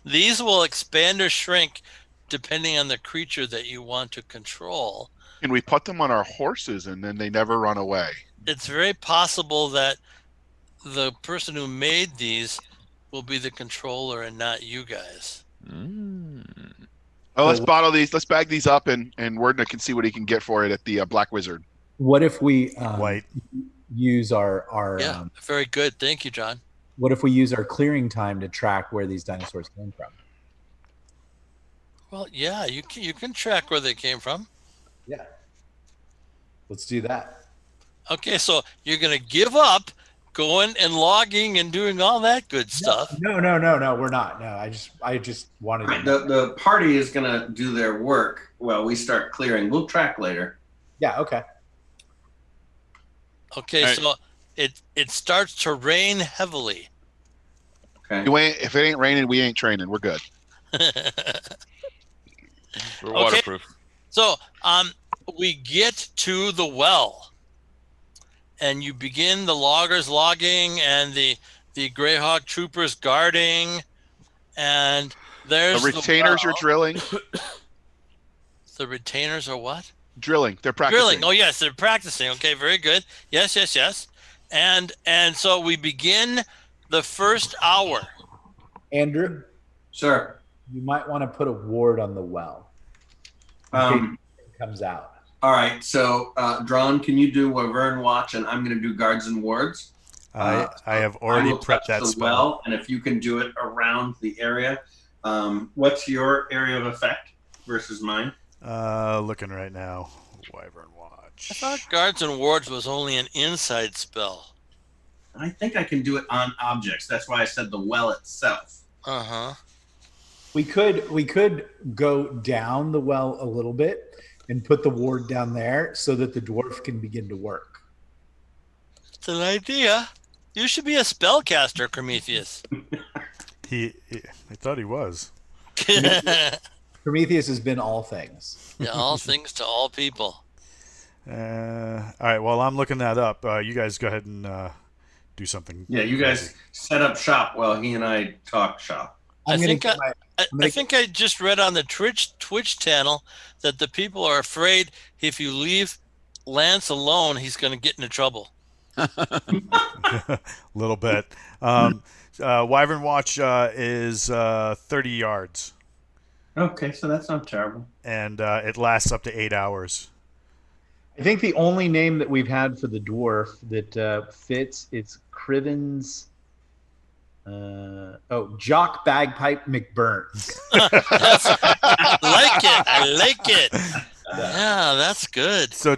These will expand or shrink depending on the creature that you want to control. Can we put them on our horses and then they never run away? It's very possible that the person who made these will be the controller and not you guys. Oh, let's bottle these. Let's bag these up, and Wordna can see what he can get for it at the Black Wizard. What if we White. use our Yeah, very good. Thank you, John. what if we use our clearing time to track where these dinosaurs came from? Well, yeah, you can track where they came from. Yeah. Let's do that. Okay, so you're going to give up going and logging and doing all that good stuff. No, we're not. No, I just wanted to. The party is going to do their work while we start clearing. We'll track later. Yeah, okay. Okay, All right. so it starts to rain heavily. Okay. If it ain't raining, we ain't training. We're good. We're waterproof. So we get to the well, and you begin the loggers logging and the Greyhawk troopers guarding, and there's The retainers are well. drilling. The retainers are what? Drilling. They're practicing. Drilling. Oh yes, they're practicing. Okay, very good. Yes. And so we begin the first hour. Andrew, Sure. you might want to put a ward on the well. In case it comes out. All right. So, Dron, can you do Wyvern Watch, and I'm going to do Guards and Wards. I have already I will prepped touch that the spell. well, and if you can do it around the area. What's your area of effect versus mine? Looking right now. Wyvern I Watch. thought Guards and Wards was only an inside spell. I think I can do it on objects. That's why I said the well itself. Uh-huh. We could go down the well a little bit and put the ward down there so that the dwarf can begin to work. It's an idea. You should be a spellcaster, Prometheus. I thought he was. Prometheus has been all things. Yeah, all things to all people. All right. Well, I'm looking that up. You guys go ahead and do something. Yeah, you guys set up shop while he and I talk shop. I gonna think get my- I think I just read on the Twitch channel that the people are afraid if you leave Lance alone, he's going to get into trouble. A little bit. Wyvern Watch is 30 yards, Okay, so that's not terrible. and it lasts up to 8 hours. I think the only name that we've had for the dwarf that fits is Criven's. Jock Bagpipe McBurns. I like it. I like it. Yeah, that's good. So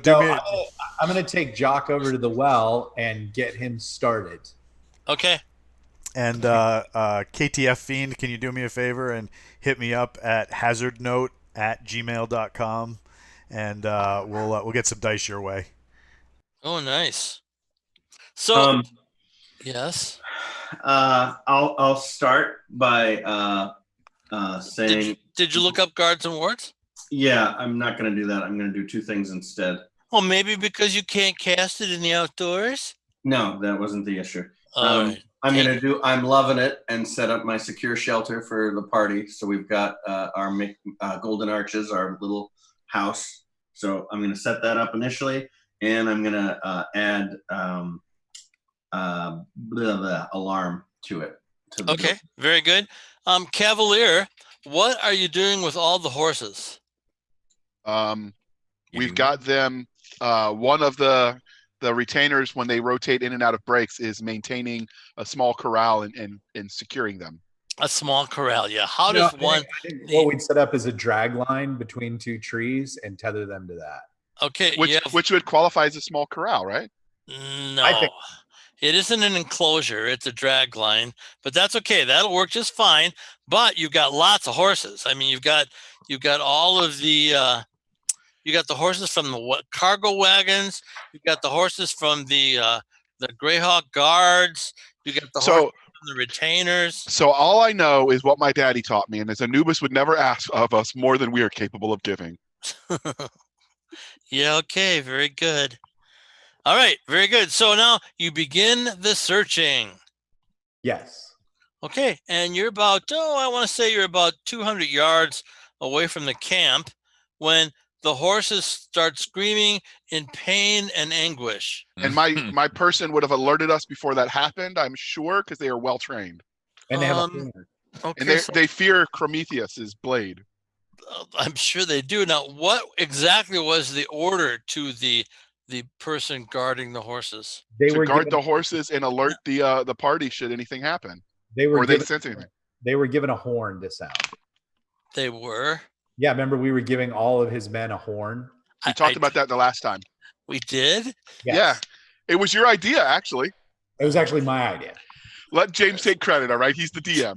I'm gonna take Jock over to the well and get him started. Okay. And KTF Fiend, can you do me a favor and hit me up at hazardnote@gmail.com, and we'll get some dice your way. Oh, nice. So, yes. I'll start by saying. Did you look up guards and wards? Yeah, I'm not going to do that. I'm going to do two things instead. Well, maybe because you can't cast it in the outdoors. No, that wasn't the issue. All right. I'm loving it and set up my secure shelter for the party. So we've got our golden arches, our little house. So I'm going to set that up initially, and I'm going to add alarm to it. Okay, very good. Cavalier, what are you doing with all the horses? We've got them. One of the retainers, when they rotate in and out of breaks, is maintaining a small corral and securing them. A small corral, yeah. How does one? I think what we'd set up is a drag line between two trees and tether them to that. Okay, which would qualify as a small corral, right? No, it isn't an enclosure. It's a drag line, but that's okay. That'll work just fine. But you've got lots of horses. I mean, you've got all of the. You got the horses from the cargo wagons. You got the horses from the Greyhawk guards. You got the horses from the retainers. So all I know is what my daddy taught me, and as Anubis would never ask of us more than we are capable of giving. Yeah. Okay. Very good. All right. Very good. So now you begin the searching. Yes. Okay. And you're about I want to say you're about 200 yards away from the camp when the horses start screaming in pain and anguish. And my person would have alerted us before that happened, I'm sure, because they are well trained. And they have a horn. Okay, and they fear Prometheus's blade. I'm sure they do. Now, what exactly was the order to the person guarding the horses? They were guard the horses and alert the party should anything happen. They sense anything. They were given a horn to sound. They were. Yeah, remember we were giving all of his men a horn? We talked about that the last time. We did? Yes. Yeah. It was your idea, actually. It was actually my idea. Let James take credit, all right? He's the DM.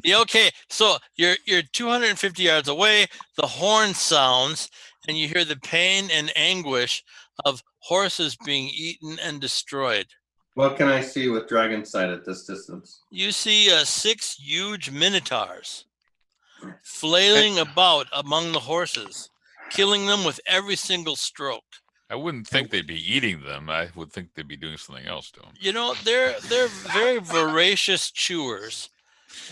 Yeah, okay. So you're 250 yards away, the horn sounds, and you hear the pain and anguish of horses being eaten and destroyed. What can I see with dragon sight at this distance? You see 6 huge minotaurs flailing about among the horses, killing them with every single stroke. I wouldn't think they'd be eating them. I would think they'd be doing something else to them. You know, they're very voracious chewers.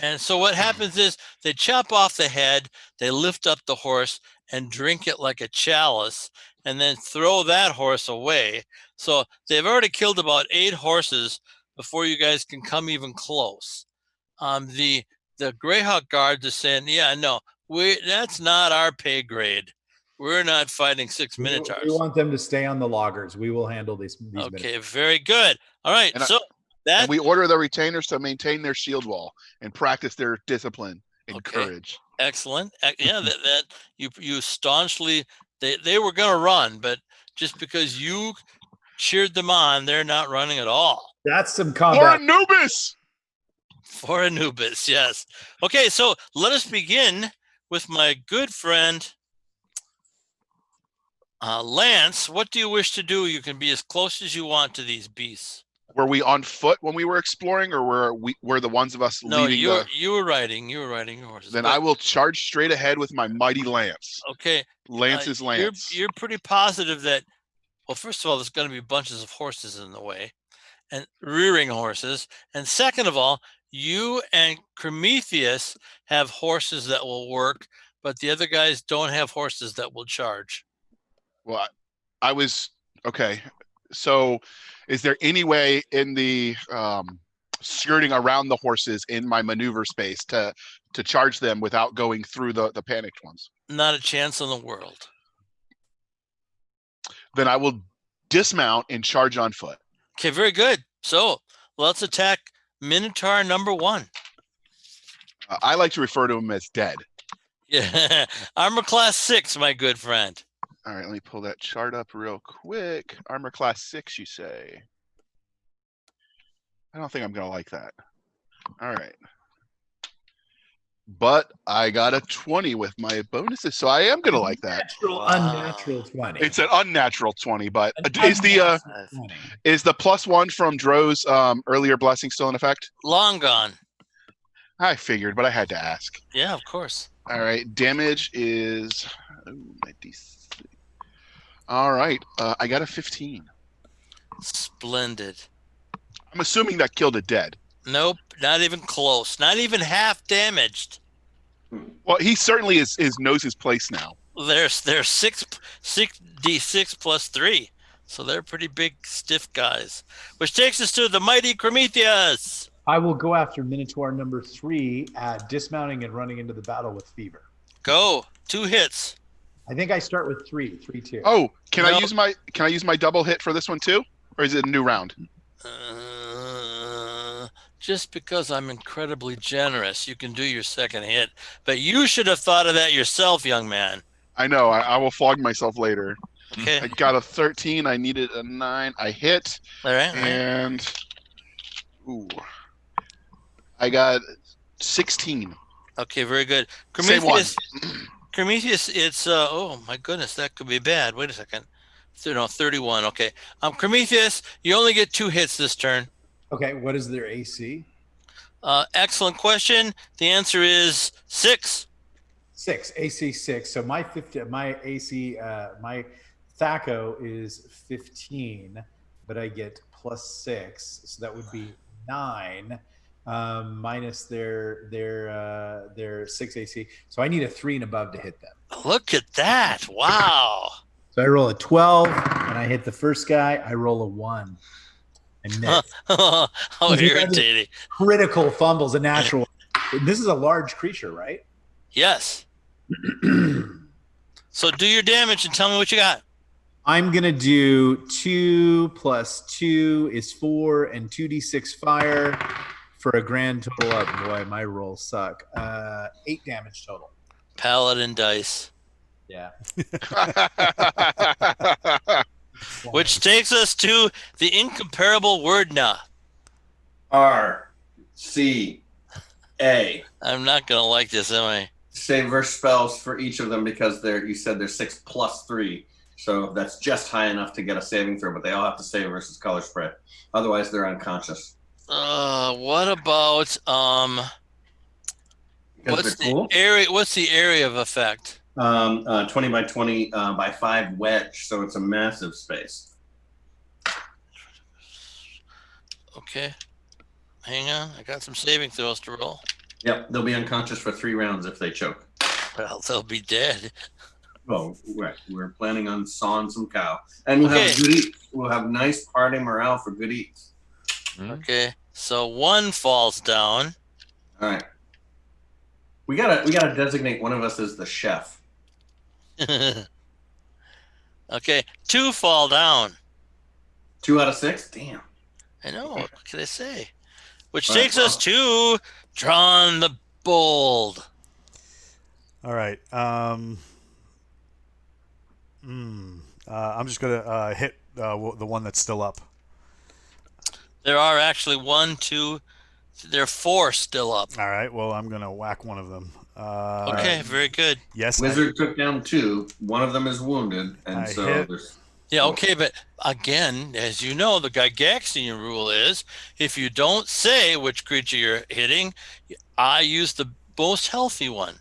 And so what happens is they chop off the head, they lift up the horse and drink it like a chalice, and then throw that horse away. So they've already killed about 8 horses before you guys can come even close. The Greyhawk guards are saying, yeah, no, that's not our pay grade. We're not fighting 6 minotaurs. We want them to stay on the loggers. We will handle these Okay, minotaurs. very good. All right, and we order the retainers to maintain their shield wall and practice their discipline and courage. Excellent. Yeah, that you staunchly, they were going to run, but just because you cheered them on, they're not running at all. That's some combat. For Anubis! For Anubis, yes. Okay, so let us begin with my good friend Lance. What do you wish to do? You can be as close as you want to these beasts. Were we on foot when we were exploring, or were the ones of us leading? No, you were riding your horses. Then I will charge straight ahead with my mighty lance. Okay. Lance's lance. You're pretty positive that, well, first of all, there's going to be bunches of horses in the way, and rearing horses. And second of all, you and Prometheus have horses that will work, but the other guys don't have horses that will charge. Well, I was okay. So, is there any way in the skirting around the horses in my maneuver space to charge them without going through the panicked ones? Not a chance in the world. then I will dismount and charge on foot. Okay, very good. So let's attack Minotaur number 1. I like to refer to him as dead. Yeah, armor class 6, my good friend. All right, let me pull that chart up real quick. Armor class 6, you say? I don't think I'm going to like that. All right. But I got a 20 with my bonuses, so I am going to like that. Unnatural 20. It's an unnatural 20, but is the +1 from Dro's earlier blessing still in effect? Long gone. I figured, but I had to ask. Yeah, of course. All right, damage is my DC. All right, I got a 15. Splendid. I'm assuming that killed it dead. Nope, not even close. Not even half damaged. Well, he certainly knows his place now. They're 6d6 plus 3, so they're pretty big, stiff guys. Which takes us to the mighty Prometheus. I will go after Minotaur number 3 at dismounting and running into the battle with fever. Go. 2 hits. I think I start with 3-2. Oh, can I use my double hit for this one too, or is it a new round? Just because I'm incredibly generous, you can do your second hit. But you should have thought of that yourself, young man. I know. I will flog myself later. Okay. I got a 13. I needed a 9. I hit. All right. And I got 16. Okay, very good. Same one. Prometheus, it's oh my goodness, that could be bad. Wait a second. No, 31. Okay. Prometheus, you only get 2 hits this turn. Okay, what is their AC? Excellent question. The answer is 6. 6. AC 6. So my AC, my Thaco is 15, but I get +6, so that would be 9 minus their 6 AC. So I need a 3 and above to hit them. Look at that! Wow. So I roll a 12, and I hit the first guy. I roll a 1. I miss. How irritating. Critical fumbles, a natural. This is a large creature, right? Yes. So do your damage and tell me what you got. I'm going to do 2 + 2 is 4 and 2d6 fire for a grand total of, boy, my rolls suck, 8 damage total. Paladin dice. Yeah. Which takes us to the incomparable wordna. R-C-A. I'm not going to like this, am I? Save verse spells for each of them because you said they're 6 + 3. So that's just high enough to get a saving throw, but they all have to save versus color spread. Otherwise, they're unconscious. What about what's the area of effect? 20 by 20 by 5 wedge, so it's a massive space. Okay. Hang on. I got some saving throws to roll. Yep, they'll be unconscious for 3 rounds if they choke. Well, they'll be dead. Oh, right. We're planning on sawing some cow. And we'll have good eats. We'll have nice party morale for good eats. Okay. So 1 falls down. All right. We gotta designate one of us as the chef. Okay. 2 fall down. 2 out of 6? Damn. I know. What can I say? Which takes us to Drawn the Bold. All right. I'm just gonna hit the one that's still up. There are actually 1, 2. There are 4 still up. All right. Well, I'm gonna whack one of them. Okay. Very good. Yes. Wizard took down 2. One of them is wounded, and there's. Yeah, okay, but again, as you know, the Gygaxian rule is if you don't say which creature you're hitting, I use the most healthy one.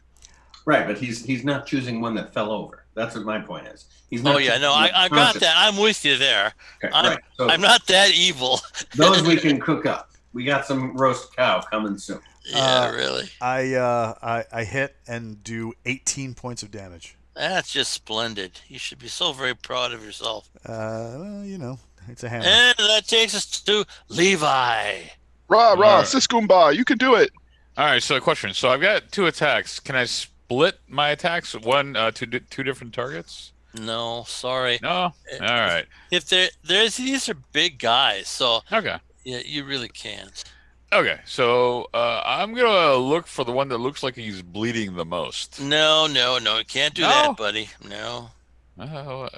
Right, but he's not choosing one that fell over. That's what my point is. He's not. Oh yeah, no, I got that. I'm with you there. Okay, I'm not that evil. Those we can cook up. We got some roast cow coming soon. Yeah, really. I hit and do 18 points of damage. That's just splendid. You should be so very proud of yourself. Well, you know, it's a hammer. And that takes us to Levi. Rah, Siskumba, you can do it. All right, so the question. So I've got 2 attacks. Can I split my attacks? One, two different targets? No, sorry. No. All right. If these are big guys, so Okay. yeah, you really can't. Okay. So I'm gonna look for the one that looks like he's bleeding the most. No, you can't do No? that, buddy. No. How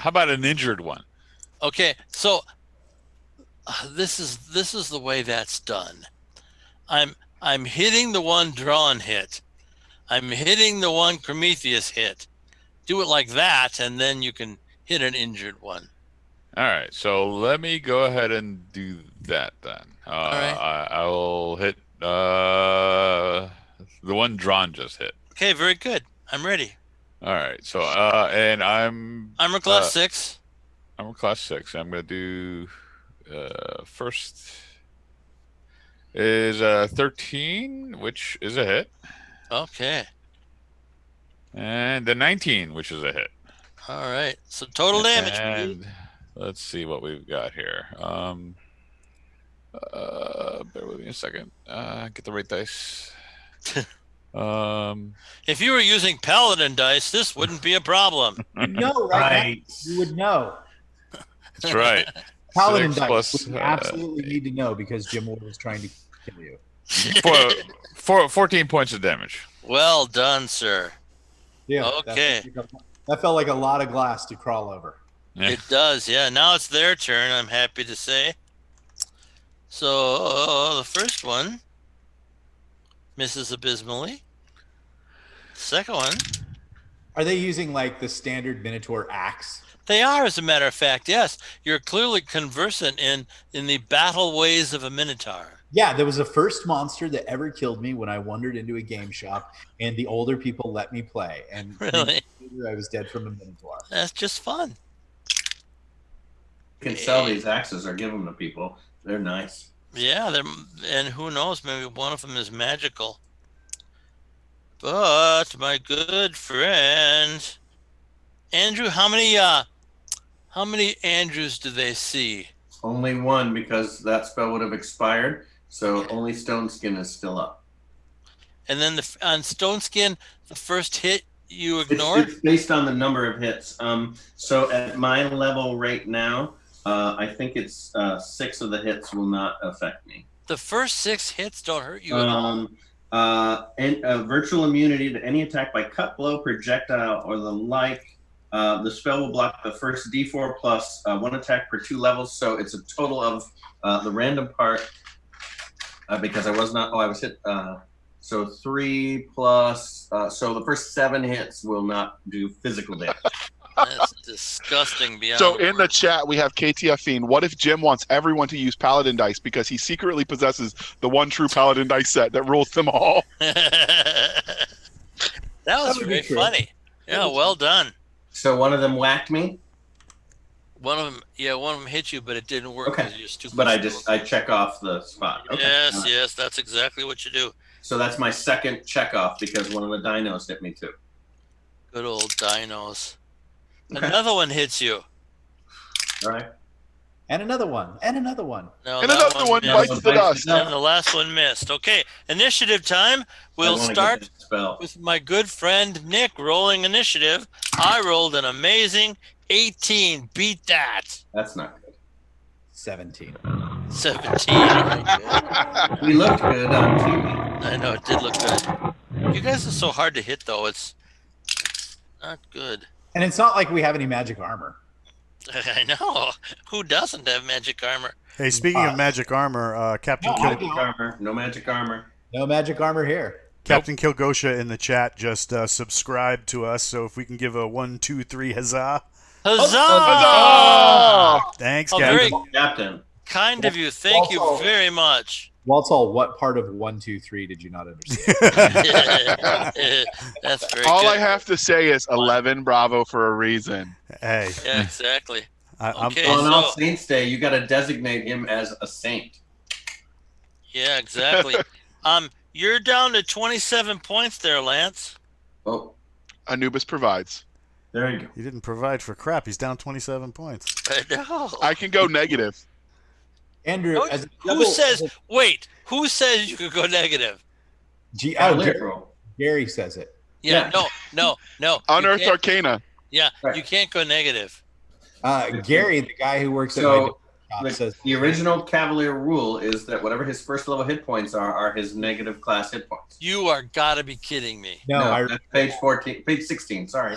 about an injured one? Okay, so this is the way that's done. I'm hitting the one Drawn hit. I'm hitting the one Prometheus hit. Do it like that, and then you can hit an injured one. All right. So let me go ahead and do that then. All right. I will hit the one Drawn just hit. Okay, very good. I'm ready. All right. So and I'm Armor class 6. Armor class 6. I'm gonna do first is 13, which is a hit, Okay. and the 19, which is a hit. All right. So total damage. And let's see what we've got here. Bear with me a second. Get the right dice. If you were using Paladin dice, this wouldn't be a problem. You know, right? You would know. That's right. Paladin 6 dice. plus, You absolutely need to know because Jim Ward was trying to kill you. 14 points of damage. Well done, sir. Yeah. Okay. That felt like a lot of glass to crawl over. Yeah. It does, yeah. Now it's their turn, I'm happy to say. So the first one misses abysmally. Second one. Are they using like the standard Minotaur axe? They are, as a matter of fact, yes. You're clearly conversant in the battle ways of a Minotaur. Yeah, there was the first monster that ever killed me when I wandered into a game shop, and the older people let me play. And Really? I was dead from a Minotaur. That's just fun. You can sell these axes or give them to people. They're nice. Yeah, and who knows, maybe one of them is magical. But my good friend Andrew, how many Andrews do they see? Only one, because that spell would have expired. So only Stone Skin is still up. And then on Stone Skin, the first hit you ignore? It's based on the number of hits. So at my level right now, I think it's 6 of the hits will not affect me. The first 6 hits don't hurt you at all. And virtual immunity to any attack by cut, blow, projectile, or the like. The spell will block the first D4 plus 1 attack per 2 levels. So it's a total of the random part. Because I was not. Oh, I was hit. So 3 plus. So the first 7 hits will not do physical damage. That's disgusting beyond. So in the chat we have KTF Fiend. What if Jim wants everyone to use Paladin dice because he secretly possesses the one true Paladin dice set that rules them all? That was would be very true. funny. Yeah, well done. So one of them whacked me. One of them hit you, but it didn't work Okay. because you're stupid. But I check off the spot. Okay. Yes, that's exactly what you do. So that's my second check off because one of the dinos hit me too. Good old dinos. Okay. Another one hits you. All right. And another one. And another one. No, And that another one missed. bites the dust. And the last one missed. Okay, initiative time. We'll I wanna get start this spell. with my good friend Nick rolling initiative. I rolled an amazing 18. Beat that. That's not good. 17. 17. Right, We looked good on TV. good. I know, it did look good. You guys are so hard to hit, though. It's not good. And it's not like we have any magic armor. I know. Who doesn't have magic armor? Hey, speaking of magic armor, Captain No, Kil- I Magic armor. No magic armor. No magic armor here. Captain Kilgosha in the chat just subscribed to us. So if we can give a 1, 2, 3 huzzah. Huzzah! Oh! Thanks, Oh, Captain. very Captain. kind of you. Thank you Also- very much. Waltall, what part of 1, 2, 3 did you not understand? That's very All good. I have to say is 11 Bravo for a reason. Hey, Yeah, exactly. I'm Okay. On All so- Saints Day, you got to designate him as a saint. Yeah, exactly. You're down to 27 points there, Lance. Oh, Anubis provides. there you go. he didn't provide for crap. He's down 27 points. I know. I can go negative. Andrew, No, as a who double- says? Wait, who says you could go negative? Oh, Literal. Gary says it. Yeah, no. Unearthed You can't- Arcana. Yeah, Right. you can't go negative. Gary, the guy who works at my So shop, says the original Cavalier rule is that whatever his first level hit points are his negative class hit points. You are gotta be kidding me. no. That's page 14, page 16. Sorry.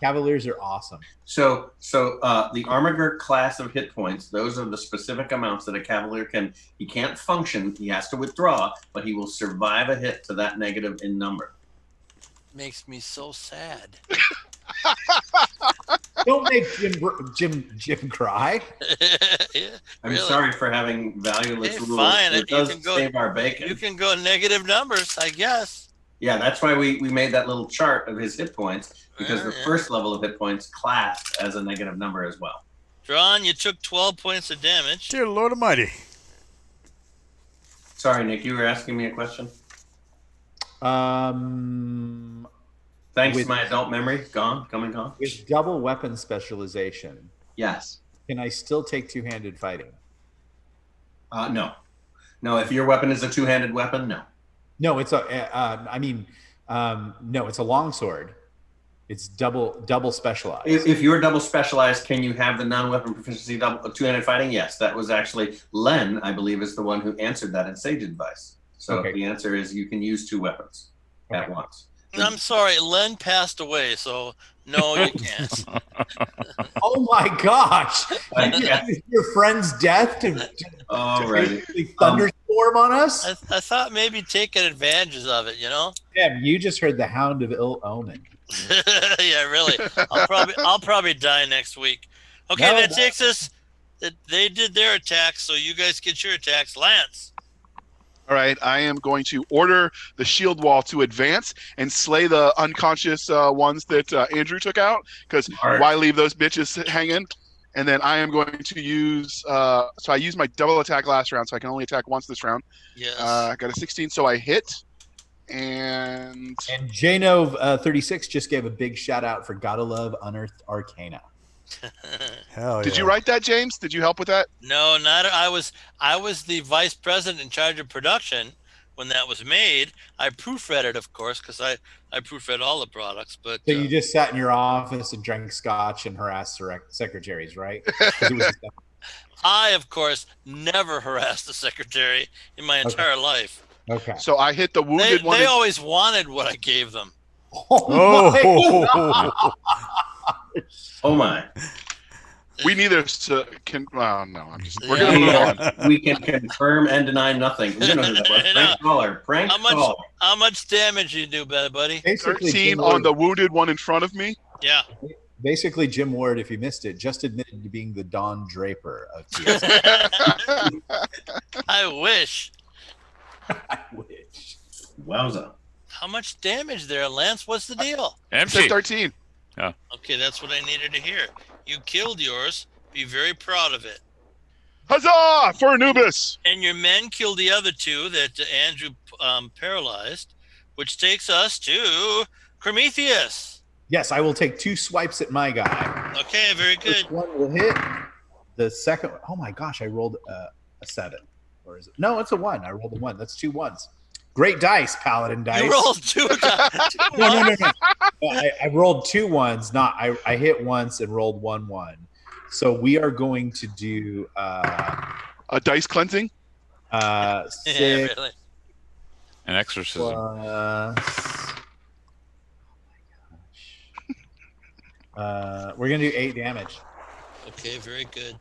Cavaliers are awesome. So the Armiger class of hit points, those are the specific amounts that a Cavalier can. He can't function. He has to withdraw, but he will survive a hit to that negative in number. Makes me so sad. Don't make Jim cry. Yeah, I'm really. sorry for having valueless Hey, rules. fine. It You does can go- save our bacon. You can go negative numbers, I guess. Yeah, that's why we made that little chart of his hit points, because the Yeah. first level of hit points classed as a negative number as well. Drawn, you took 12 points of damage. Dear Lord Almighty. Sorry, Nick, you were asking me a question. Thanks With- to my adult memory, come and gone. With double weapon specialization, Yes. can I still take two-handed fighting? No. If your weapon is a two-handed weapon, no. No, it's a. No, it's a longsword. It's double specialized. If you're double specialized, can you have the non-weapon proficiency double two-handed fighting? Yes, that was actually Len, I believe, is the one who answered that in Sage Advice. So Okay. the answer is you can use two weapons at Okay. once. I'm sorry, Len passed away, so no, you can't. Oh my gosh! Yeah. Your friend's death to Alrighty. basically thunderstorm on us? I thought maybe taking advantages of it, you know? Tim, you just heard the Hound of Ill Omen. Yeah, really. I'll probably die next week. Okay, No, that no. takes us. They did their attacks, so you guys get your attacks. Lance. All right, I am going to order the shield wall to advance and slay the unconscious ones that Andrew took out, because Alright. why leave those bitches hanging? And then I am going to use, so I used my double attack last round, so I can only attack once this round. Yes. I got a 16, so I hit. And And Janov 36 just gave a big shout out for Gotta Love Unearthed Arcana. Hell did yeah. you write that, James? Did you help with that? No, not I was the vice president in charge of production when that was made. I proofread it, of course, because I proofread all the products. But So you just sat in your office and drank scotch and harassed secretaries, right? 'Cause it was- I, of course, never harassed the secretary in my entire life. okay. So I hit the wounded one. They always wanted what I gave them. Oh, my Oh, Oh my. We neither can. Well, no, I'm just. We're gonna move on. We can confirm and deny nothing. We don't know who that was. I know. Prank caller. Prank How much? caller. How much damage you do, buddy? Basically, 13 Jim on Ward, the wounded one in front of me. Yeah. basically, Jim Ward, if you missed it, just admitted to being the Don Draper of TS. I wish. I wish. Wowza. How much damage there, Lance? What's the deal? Said Empty. 13. Okay, that's what I needed to hear. You killed yours. Be very proud of it. Huzzah for Anubis! And your men killed the other two that Andrew paralyzed, which takes us to Prometheus. Yes, I will take 2 swipes at my guy. Okay, very First good. one will hit. The second, oh my gosh, I rolled a 7. Or is it? No, it's a 1. I rolled a 1. That's 2 1s. Great dice, Paladin dice. You rolled two times. No. I rolled 2 1s. Not I hit once and rolled 1 1. So we are going to do A dice cleansing. 6 Yeah, really. An exorcism. We're gonna do 8 damage. Okay, very good.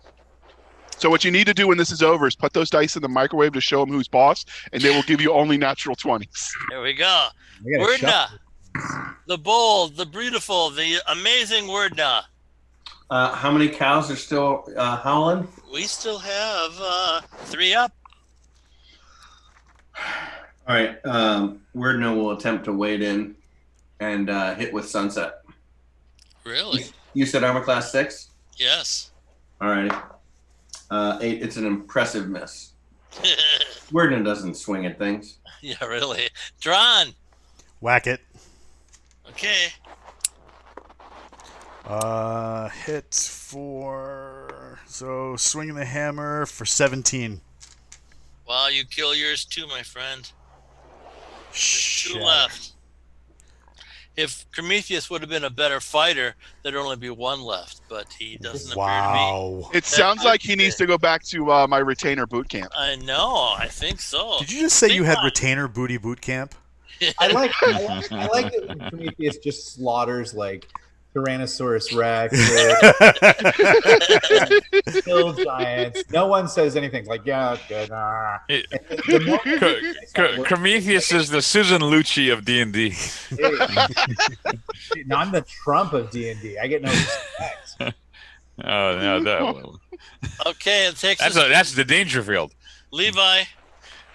So what you need to do when this is over is put those dice in the microwave to show them who's boss, and they will give you only natural 20s. There we go. I gotta Wordna. shuffle. The bold, the beautiful, the amazing Wordna. How many cows are still howling? We still have 3 up. All right. Wordno will attempt to wade in and hit with sunset. Really? You said armor class 6? Yes. All righty. 8. It's an impressive miss. Wordno doesn't swing at things. Yeah, really. Drawn. Whack it. Okay. Hit for, so swinging the hammer for 17. Well, you kill yours too, my friend. There's 2 Shit. left. if Prometheus would have been a better fighter, there'd only be one left, but he doesn't appear Wow. It sounds like he needs to go back to my retainer boot camp. to be. I know. I think so. Did you just say you had Levi. retainer booty boot camp? I like it when Prometheus just slaughters like Tyrannosaurus Rex, kill giants. No one says anything like, "Yeah, it's good." The moment they start working- Prometheus is the Susan Lucci of D&D. No, I'm the Trump of D&D. I get no respect. Oh no, Okay, it takes us that's the Dangerfield. Levi.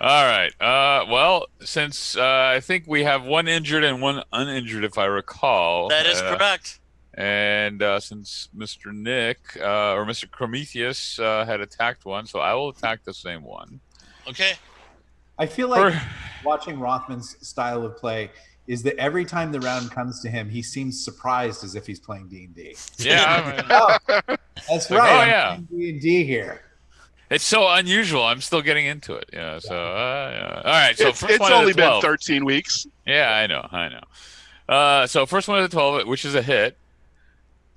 All right. Well, since I think we have one injured and one uninjured, if I recall. That is correct. And since Mr. Nick or Mr. Prometheus had attacked one, so I will attack the same one. Okay. I feel like watching Rothman's style of play is that every time the round comes to him, he seems surprised as if he's playing D&D. Yeah. Oh, that's Like, right. oh, I'm yeah. playing D&D here. It's so unusual. I'm still getting into it. Yeah. So, yeah. All right. So first It's one only is a 12. been 13 weeks. Yeah, I know. So first one is a 12, which is a hit.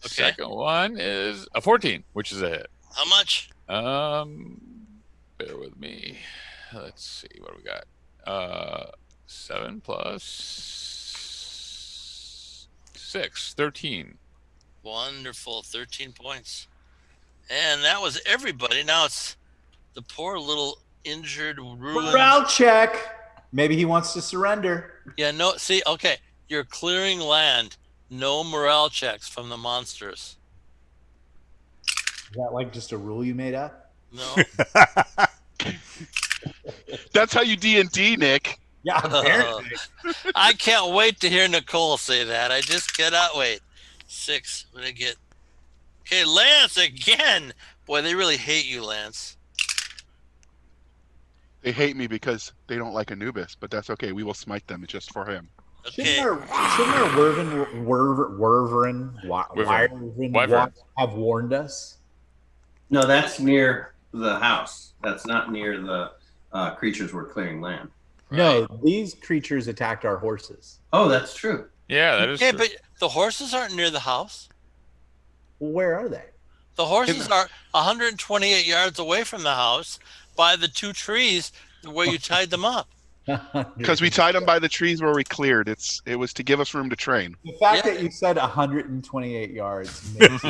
Okay. Second one is a 14, which is a hit. How much? Bear with me. Let's see what do we got. 7 plus 6, 13. Wonderful. 13 points. And that was everybody. Now it's the poor little injured, ruined. Morale check. Maybe he wants to surrender. Yeah, no, see, okay. You're clearing land. No morale checks from the monsters. Is that like just a rule you made up? No. That's how you D&D, Nick. Yeah, apparently. I can't wait to hear Nicole say that. I just cannot wait. 6. What did I get? Okay, Lance again. Boy, they really hate you, Lance. They hate me because they don't like Anubis, but that's okay. We will smite them just for him. Okay. Shouldn't our Wyvern have warned us? No, that's near the house. That's not near the creatures we're clearing land. No, these creatures attacked our horses. Oh, that's true. Yeah, that is Okay, true. but the horses aren't near the house. Well, where are they? The horses are 128 yards away from the house by the 2 trees where you tied them up. Because we tied them by the trees where we cleared. It was to give us room to train. The fact that you said 128 yards. Makes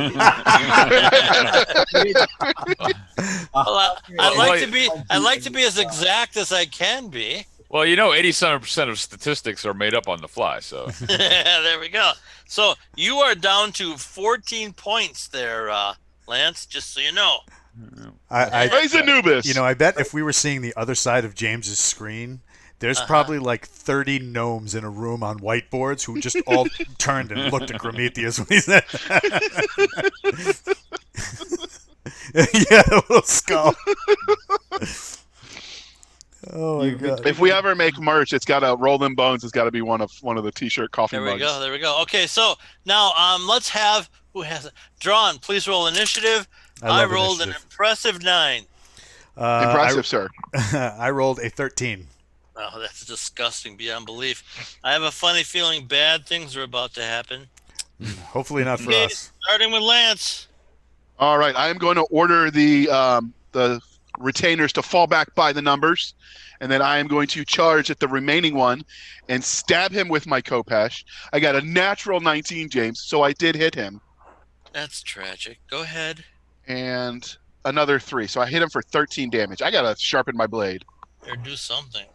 Well, I'd like to be as exact as I can be. Well, 87% of statistics are made up on the fly. So There we go. So you are down to 14 points there, Lance, just so you know. Praise Anubis! I bet if we were seeing the other side of James's screen, there's probably like 30 gnomes in a room on whiteboards who just all turned and looked at Prometheus when he said that. Yeah, a little skull. Oh my god! If we ever make merch, it's got to roll them bones. It's got to be one of the t-shirt coffee There mugs. There we go. Okay, so now let's have who has Drawn. Please roll initiative. I rolled an impressive 9. Impressive, sir. I rolled a 13. Oh, that's disgusting beyond belief. I have a funny feeling bad things are about to happen. Hopefully not for Okay, us. starting with Lance. All right, I am going to order the retainers to fall back by the numbers, and then I am going to charge at the remaining one and stab him with my Kopesh. I got a natural 19, James, so I did hit him. That's tragic. Go ahead. And another 3, so I hit him for 13 damage. I got to sharpen my blade. Or do something.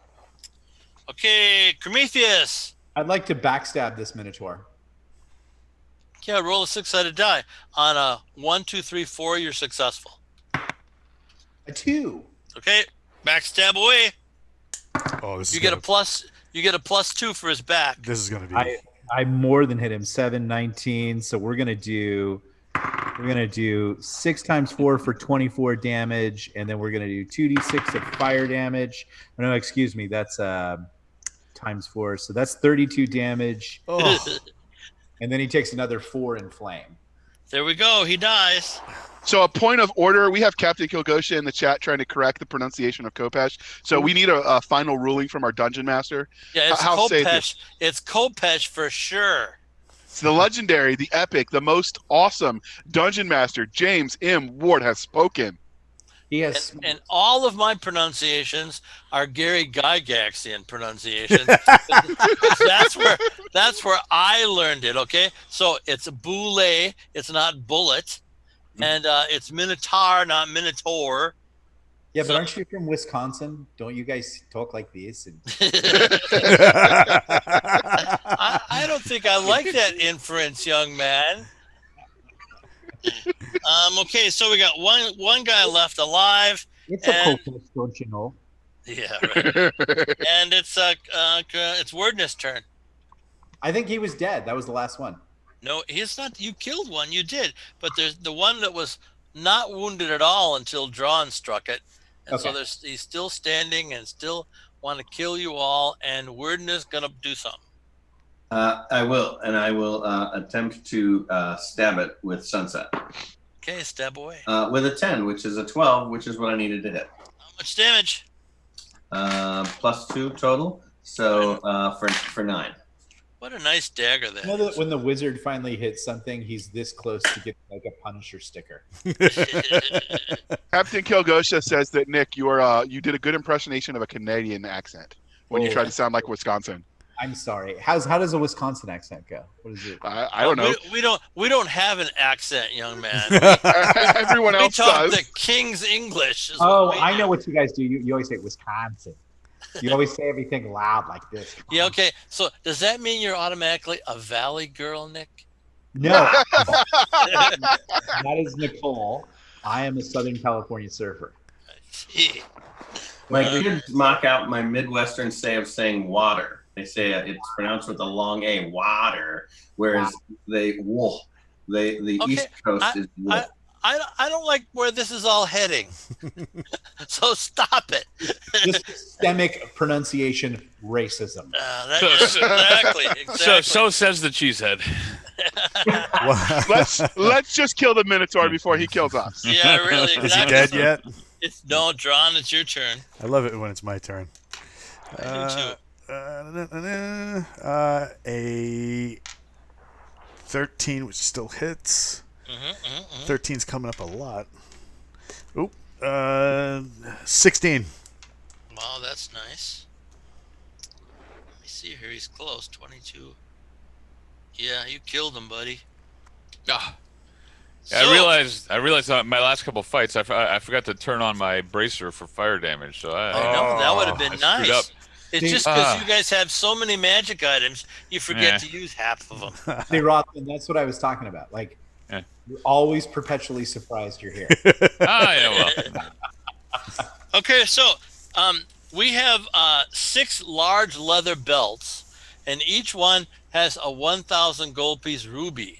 Okay, Prometheus. I'd like to backstab this Minotaur. Yeah, roll a 6-sided die. On a 1, 2, 3, 4, you're successful. A 2. Okay, backstab away. Oh, this is You get a +2 for his back. This is gonna be. I more than hit him. 7, 19. So we're gonna do 6 times 4 for 24 damage, and then we're gonna do 2d6 of fire damage. Oh, no, excuse me, that's times 4, so that's 32 damage. Oh. And then he takes another 4 in flame. There we go. He dies. So a point of order, we have Captain Kilgosha in the chat trying to correct the pronunciation of Kopesh. So we need a final ruling from our dungeon master. Yeah, it's How say Kopesh. It's Kopesh for sure. It's the legendary, the epic, the most awesome dungeon master, James M. Ward, has spoken. He has. And all of my pronunciations are Gary Gygaxian pronunciations. that's where I learned it. Okay, so it's boule, it's not bullet, and it's minotaur, not minotaur. Yeah, but aren't you from Wisconsin? Don't you guys talk like this? I don't think I like that inference, young man. Okay, so we got one guy left alive. It's a Kopesh, don't you know? Yeah, right. And it's Wordness' turn. I think he was dead. That was the last one. No, he's not. You killed one. You did, but there's the one that was not wounded at all until Drawn struck it, and so he's still standing and still want to kill you all. And Wordness gonna do something. I will attempt to stab it with Sunset. Okay, stab away. With a 10, which is a 12, which is what I needed to hit. How much damage? +2 total, so for 9. What a nice dagger that You know is. that when the wizard finally hits something, he's this close to getting like a Punisher sticker. Captain Kilgosha says that Nick, you did a good impersonation of a Canadian accent when you tried to sound like Wisconsin. I'm sorry. How does a Wisconsin accent go? What is it? I don't know. We don't have an accent, young man. Everyone else we talk does. the King's English. I know what you guys do. You always say Wisconsin. You always say everything loud like this. Yeah, okay. So does that mean you're automatically a Valley girl, Nick? No. That is Nicole. I am a Southern California surfer. Gee. My kids mock out my Midwestern say of saying water. They say it's pronounced with a long A, water, whereas the East Coast is wool. I don't like where this is all heading. So stop it. Just systemic pronunciation racism. Exactly. So says the cheesehead. Let's just kill the Minotaur before he kills us. Yeah, really. Exactly. Is he dead yet? It's no, Drawn. It's your turn. I love it when it's my turn. I do too. A 13, which still hits. 13's coming up a lot. Oop. 16. Wow, that's nice. Let me see here. He's close. 22. Yeah, you killed him, buddy. Ah. Yeah, I realized on my last couple fights, I forgot to turn on my bracer for fire damage. So I know that would have been screwed up. nice. It's just because you guys have so many magic items, you forget to use half of them. See, Rothman, that's what I was talking about. Like, you're always perpetually surprised you're here. Yeah, well. Okay, so we have 6 large leather belts, and each one has a 1,000 gold piece ruby.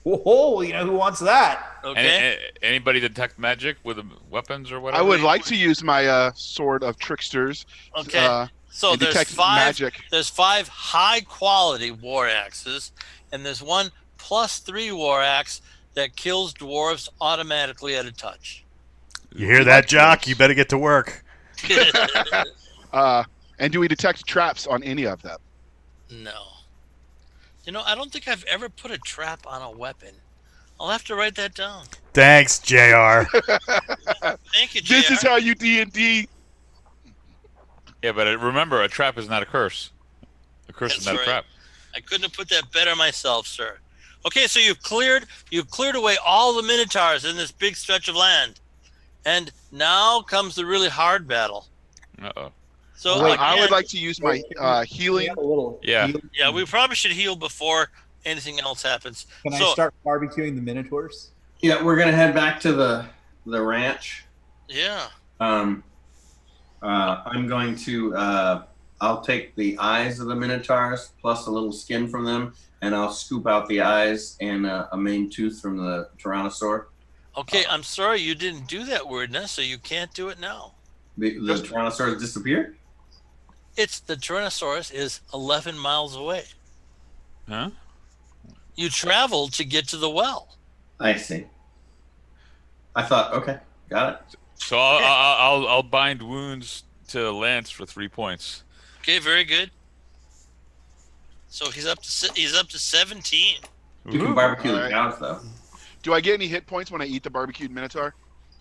Whoa, you know who wants that? Okay. Anybody detect magic with weapons or whatever? I would like to use my sword of tricksters. Okay. So there's detect 5. magic. There's 5 high quality war axes, and there's one +3 war axe that kills dwarves automatically at a touch. You hear that, Jock? You better get to work. And do we detect traps on any of them? No. You know, I don't think I've ever put a trap on a weapon. I'll have to write that down. Thanks, JR. Thank you, JR. This is how you D&D. Yeah, but remember, a trap is not a curse. A curse is not That's a trap. I couldn't have put that better myself, sir. Okay, so you've cleared away all the Minotaurs in this big stretch of land. And now comes the really hard battle. Uh-oh. So I would like to use my healing. Yeah. Yeah, we probably should heal before anything else happens. Can I start barbecuing the Minotaurs? Yeah, we're gonna head back to the ranch. Yeah. I'm going to I'll take the eyes of the Minotaurs plus a little skin from them, and I'll scoop out the eyes and a main tooth from the Tyrannosaur. Okay, I'm sorry you didn't do that, Wordness, so you can't do it now. The Tyrannosaurus disappeared? The Tyrannosaurus is 11 miles away. Huh? You traveled to get to the well. I see. I thought, okay, got it. So I'll bind wounds to Lance for 3 points. Okay, very good. So he's up to 17. You can Ooh. barbecue All the right. cows, though. Do I get any hit points when I eat the barbecued Minotaur?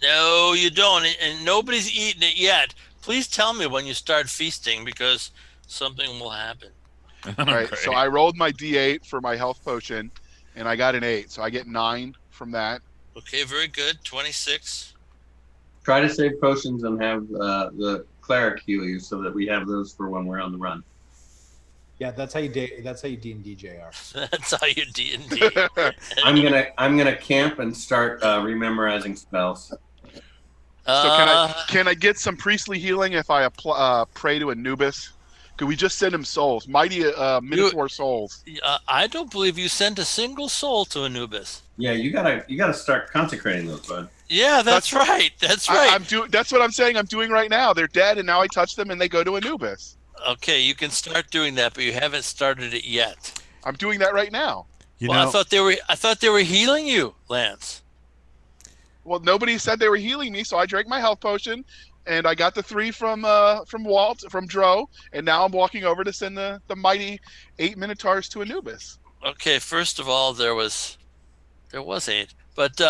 No, you don't, and nobody's eaten it yet. Please tell me when you start feasting, because something will happen. All right. So I rolled my D8 for my health potion, and I got an 8. So I get 9 from that. Okay, very good. 26. Try to save potions and have the cleric heal you, so that we have those for when we're on the run. Yeah, that's how you D&D, JR. That's how you D&D. I'm gonna camp and start rememorizing spells. So can I get some priestly healing if I pray to Anubis? Could we just send him souls, mighty Minotaur souls? I don't believe you sent a single soul to Anubis. Yeah, you gotta start consecrating those, bud. Yeah, that's right. That's right. That's what I'm saying. I'm doing right now. They're dead, and now I touch them, and they go to Anubis. Okay, you can start doing that, but you haven't started it yet. I'm doing that right now. I thought they were healing you, Lance. Well, nobody said they were healing me, so I drank my health potion, and I got the 3 from Walt, from Dro, and now I'm walking over to send the mighty 8 Minotaurs to Anubis. Okay, first of all, there was 8, but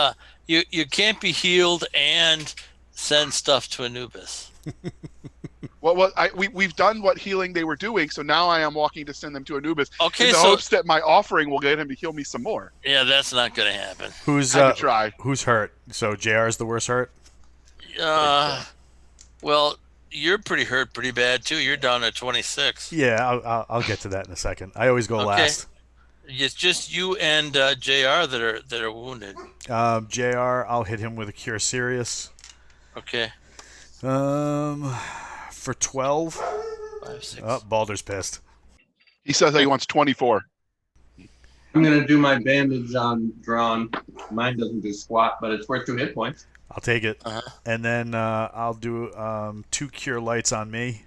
you can't be healed and send stuff to Anubis. Well, we've done what healing they were doing, so now I am walking to send them to Anubis Okay, in the so hopes that my offering will get him to heal me some more. yeah, that's not going to happen. Who's I could try. Who's hurt? So JR is the worst hurt. Well, you're pretty bad too. You're down at 26. Yeah, I'll get to that in a second. I always go last. It's just you and JR that are wounded. JR, I'll hit him with a Cure Serious. Okay. For 12. 5, 6. Oh, Baldur's pissed. He says that he wants 24. I'm gonna do my bandage on drawn. Mine doesn't do squat, but it's worth 2 hit points. I'll take it. Uh-huh. And then I'll do 2 Cure Lights on me.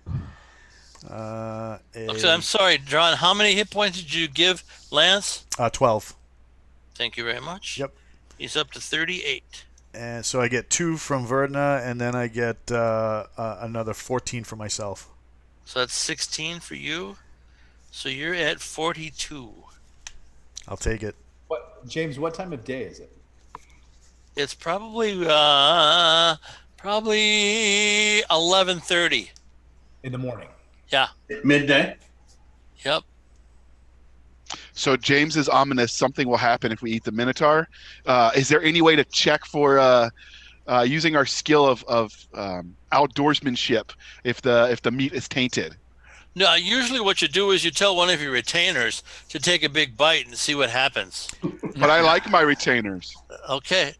Okay, I'm sorry, John. How many hit points did you give Lance? 12. Thank you very much. Yep. He's up to 38. And so I get 2 from Verdna, and then I get another 14 for myself. So that's 16 for you. So you're at 42. I'll take it. James, what time of day is it? It's probably 11:30 In the morning. Yeah. Midday. Yep. So James is ominous. Something will happen if we eat the Minotaur. Is there any way to check for using our skill of outdoorsmanship if the meat is tainted? No, usually what you do is you tell one of your retainers to take a big bite and see what happens. But I like my retainers. Okay.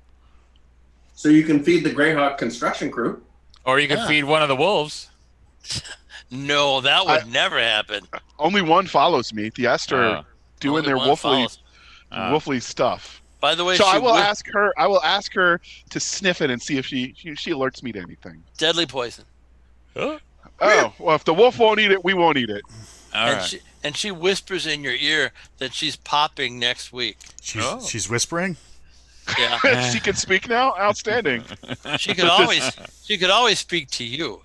So you can feed the Greyhawk construction crew. Or you can feed one of the wolves. No, that would never happen. Only one follows me. The Esther doing Only their one wolfly stuff. By the way, So I will ask her to sniff it and see if she alerts me to anything. Deadly poison. Huh? Oh, well, if the wolf won't eat it, we won't eat it. All And right. she whispers in your ear that she's popping next week. She's whispering? Yeah. She can speak now? Outstanding. She could always speak to you.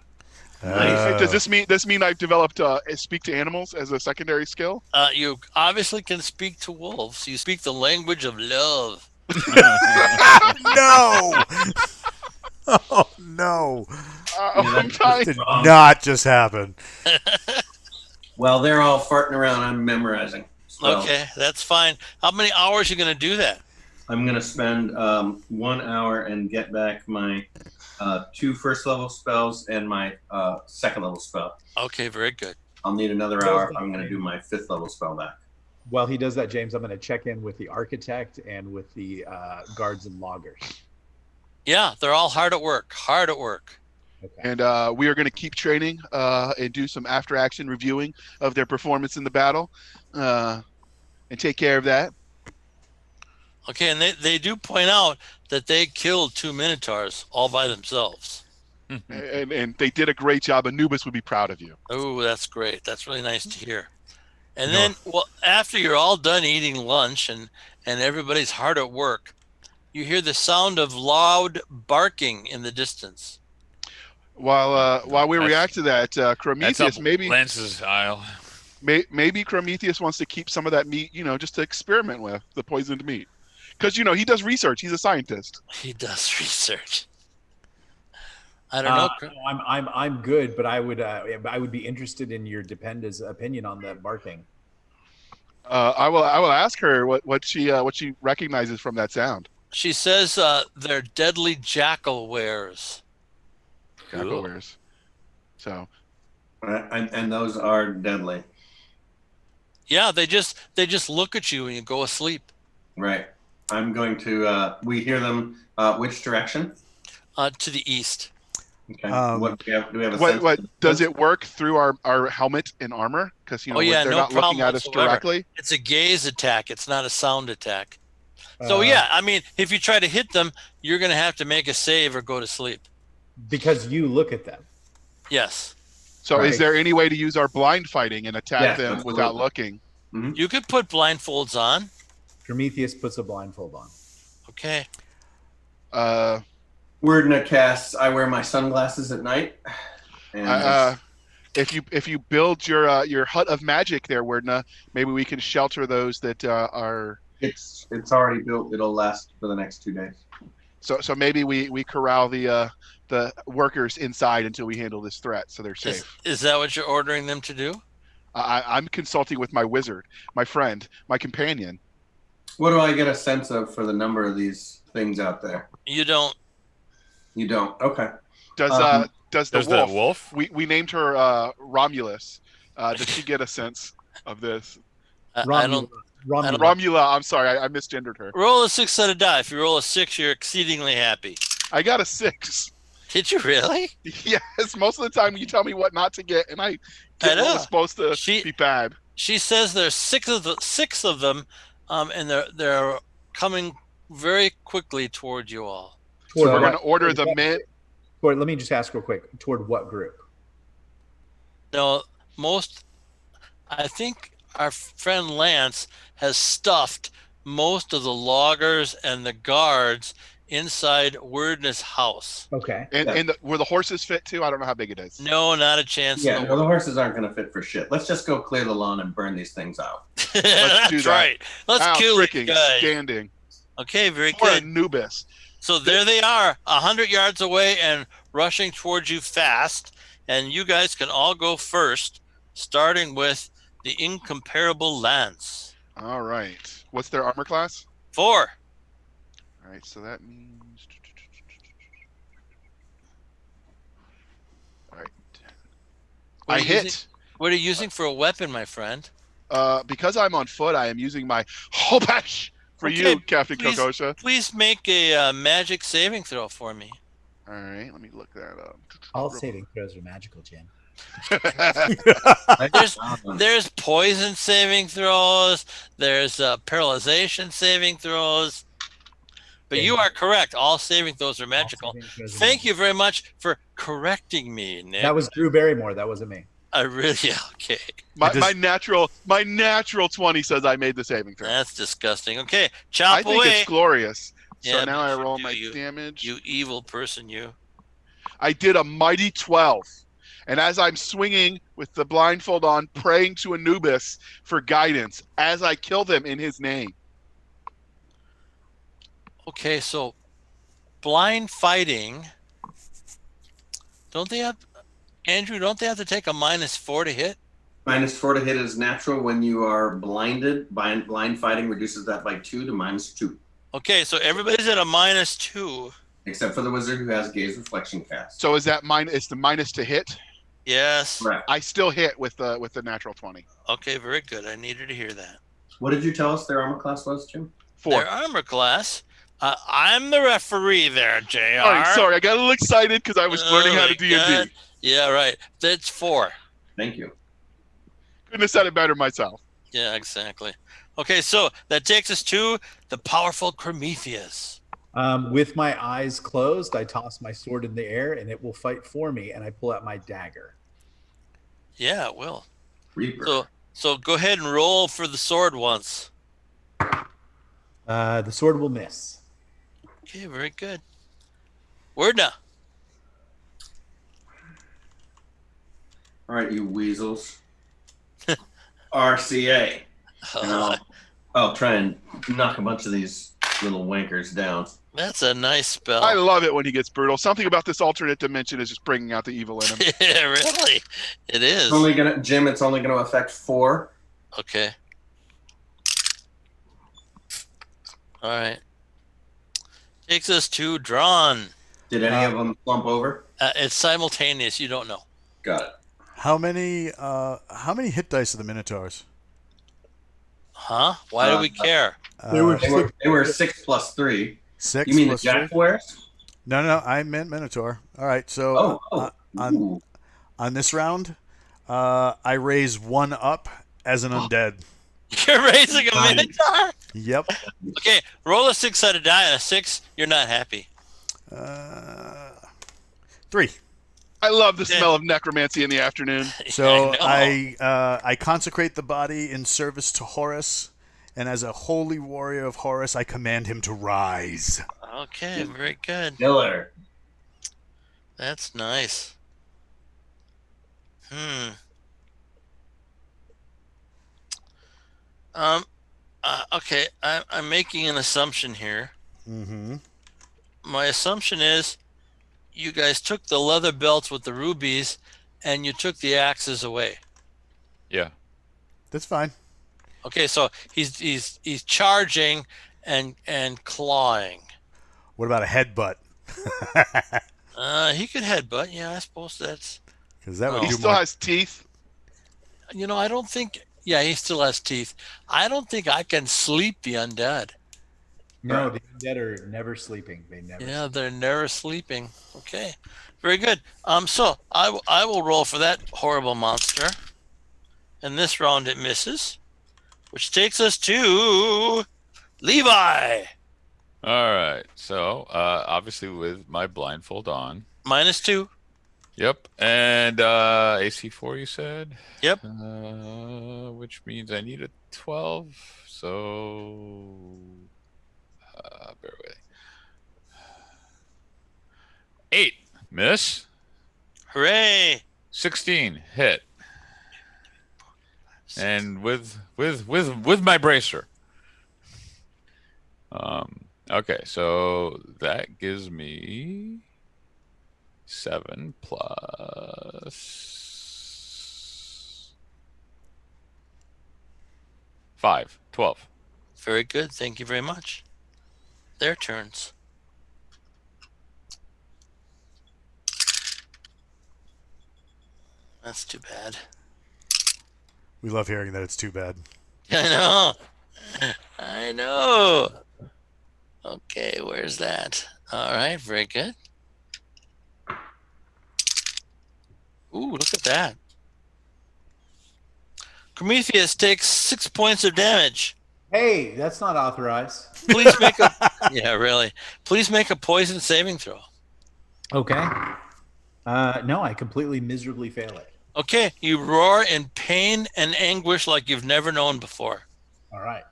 Does this mean I've developed speak to animals as a secondary skill? You obviously can speak to wolves. You speak the language of love. No! Oh, no. I'm trying. Did not just happen. Well, they're all farting around. I'm memorizing. So Okay, that's fine. How many hours are you going to do that? I'm gonna spend 1 hour and get back my 2 first level spells and my 2nd level spell. Okay, very good. I'll need another hour if I'm gonna do my 5th level spell back. While he does that, James, I'm going to check in with the architect and with the guards and loggers. Yeah, they're all hard at work. Hard at work. Okay. And we are going to keep training and do some after-action reviewing of their performance in the battle, and take care of that. Okay, and they do point out that they killed 2 Minotaurs all by themselves. And they did a great job. Anubis would be proud of you. Oh, that's great. That's really nice to hear. And then, well, after you're all done eating lunch and everybody's hard at work, you hear the sound of loud barking in the distance. While we That's- react to that, That's up Prometheus, maybe Lance's aisle. maybe Prometheus wants to keep some of that meat, just to experiment with the poisoned meat, because he does research. He's a scientist. He does research. I don't know. I'm good, but I would be interested in your Dependa's opinion on that barking. I will ask her what she recognizes from that sound. She says they're deadly jackal wares. Jackal wares. So. And those are deadly. Yeah, they just look at you and you go asleep. Right. I'm going to. We hear them. Which direction? To the east. Okay. What do we have a What sense? does it work through our helmet and armor? Because Oh, yeah, they're no not looking problem at us whatsoever. directly. It's a gaze attack. It's not a sound attack. So yeah, I mean, if you try to hit them, you're going to have to make a save or go to sleep. Because you look at them. Yes. So Right. is there any way to use our blind fighting and attack them absolutely. without looking? You could put blindfolds on. Prometheus puts a blindfold on. Okay. Wordna casts. I wear my sunglasses at night. And If you build your hut of magic there, Wordna, maybe we can shelter those that are. it's already built. It'll last for the next 2 days. So maybe we corral the workers inside until we handle this threat, so they're safe. Is that what you're ordering them to do? I'm consulting with my wizard, my friend, my companion. What do I get a sense of for the number of these things out there? You don't. You don't. Okay. Does the There's wolf? the wolf. We named her Romulus. Does she get a sense of this? I don't. Romula. I'm sorry, I misgendered her. Roll a 6-sided die. If you roll a 6, you're exceedingly happy. I got a 6. Did you really? Yes. Most of the time, you tell me what not to get, and I get what was supposed to be bad. She says there's six of them, and they're coming very quickly toward you all. So we're going to order the men. Let me just ask real quick. Toward what group? No, I think our friend Lance has stuffed most of the loggers and the guards inside Wordness' house. Okay. And were the horses fit too? I don't know how big it is. No, not a chance. Yeah, well, the horses aren't going to fit for shit. Let's just go clear the lawn and burn these things out. That's do that. right. Let's kill these freaking guys. standing. Okay, very For good. Anubis. So there they are, 100 yards away and rushing towards you fast. And you guys can all go first, starting with the incomparable Lance. All right. What's their armor class? 4. All right, so that means. All right. What I are you hit. using- What are you using for a weapon, my friend? Because I'm on foot, I am using my Hopash for Okay, you, Captain please- Kokosha. Please make a magic saving throw for me. All right, let me look that up. All saving throws are magical, Jim. There's poison saving throws. There's paralyzation saving throws. But you are correct. All saving throws are magical. Thank you very much for correcting me, Nick. That was Drew Barrymore. That wasn't me. I really okay. My natural 20 says I made the saving throw. That's disgusting. Okay, chop I think away. it's glorious. Yeah, So now but I you roll do, my you- damage. You evil person, you. I did a mighty 12. And as I'm swinging with the blindfold on, praying to Anubis for guidance as I kill them in his name. Okay, so blind fighting. Don't they have to take a -4 to hit? -4 to hit is natural when you are blinded. Blind fighting reduces that by 2 to -2. Okay, so everybody's at a -2. Except for the wizard who has gaze reflection cast. So is that it's the minus to hit? Yes. Correct. I still hit with the natural 20. Okay, very good. I needed to hear that. What did you tell us their armor class was, Jim? 4. Their armor class. I'm the referee there, JR. All right, sorry, I got a little excited because I was learning how to my D&D. God. Yeah, right. That's 4. Thank you. Couldn't have said it better myself. Yeah, exactly. Okay, so that takes us to the powerful Prometheus. With my eyes closed, I toss my sword in the air, and it will fight for me. And I pull out my dagger. Yeah, it will. Reaper. So go ahead and roll for the sword once. The sword will miss. Okay, very good. Wordna. All right, you weasels. RCA. And I'll try and knock a bunch of these little wankers down. That's a nice spell. I love it when he gets brutal. Something about this alternate dimension is just bringing out the evil in him. Yeah, really. It is. Jim, it's only gonna affect 4. Okay. All right. Takes us to drawn. Did any of them slump over? It's simultaneous. You don't know. Got it. How many hit dice are the Minotaurs? Huh? Why do we care? They were They were 6 plus 3. 6 You mean the plus 3? Jaguars? No, I meant Minotaur. All right, so Ooh. on this round, I raise 1 up as an undead. You're raising a Minotaur? Yep. Okay, roll a 6-sided die. On a 6, you're not happy. 3. I love the smell of necromancy in the afternoon. So I I consecrate the body in service to Horus, and as a holy warrior of Horus, I command him to rise. Okay, very good. Killer. That's nice. Okay, I'm making an assumption here. Mm-hmm. My assumption is you guys took the leather belts with the rubies and you took the axes away. Yeah. That's fine. Okay, so he's charging and clawing. What about a headbutt? He could headbutt. Yeah, I suppose that's. Because that would He do still more. has teeth. You know, I don't think. Yeah, he still has teeth. I don't think I can sleep the undead. No, the undead are never sleeping. They never. Yeah, they're never sleeping. Okay, very good. So I will roll for that horrible monster, and this round it misses, which takes us to Levi. All right. So obviously with my blindfold on. -2. Yep. And AC4 you said? Yep. Which means I need a 12. So bear with me. 8. Miss. Hooray! 16. Hit. And with my bracer. Okay, so that gives me 7 plus 5, 12. Very good. Thank you very much. Their turns. That's too bad. We love hearing that it's too bad. I know. I know. Okay, where's that? All right, very good. Ooh, look at that. Prometheus takes 6 points of damage. Hey, that's not authorized. Please make a yeah, really. Please make a poison saving throw. Okay. No, I completely miserably fail it. Okay, you roar in pain and anguish like you've never known before. All right.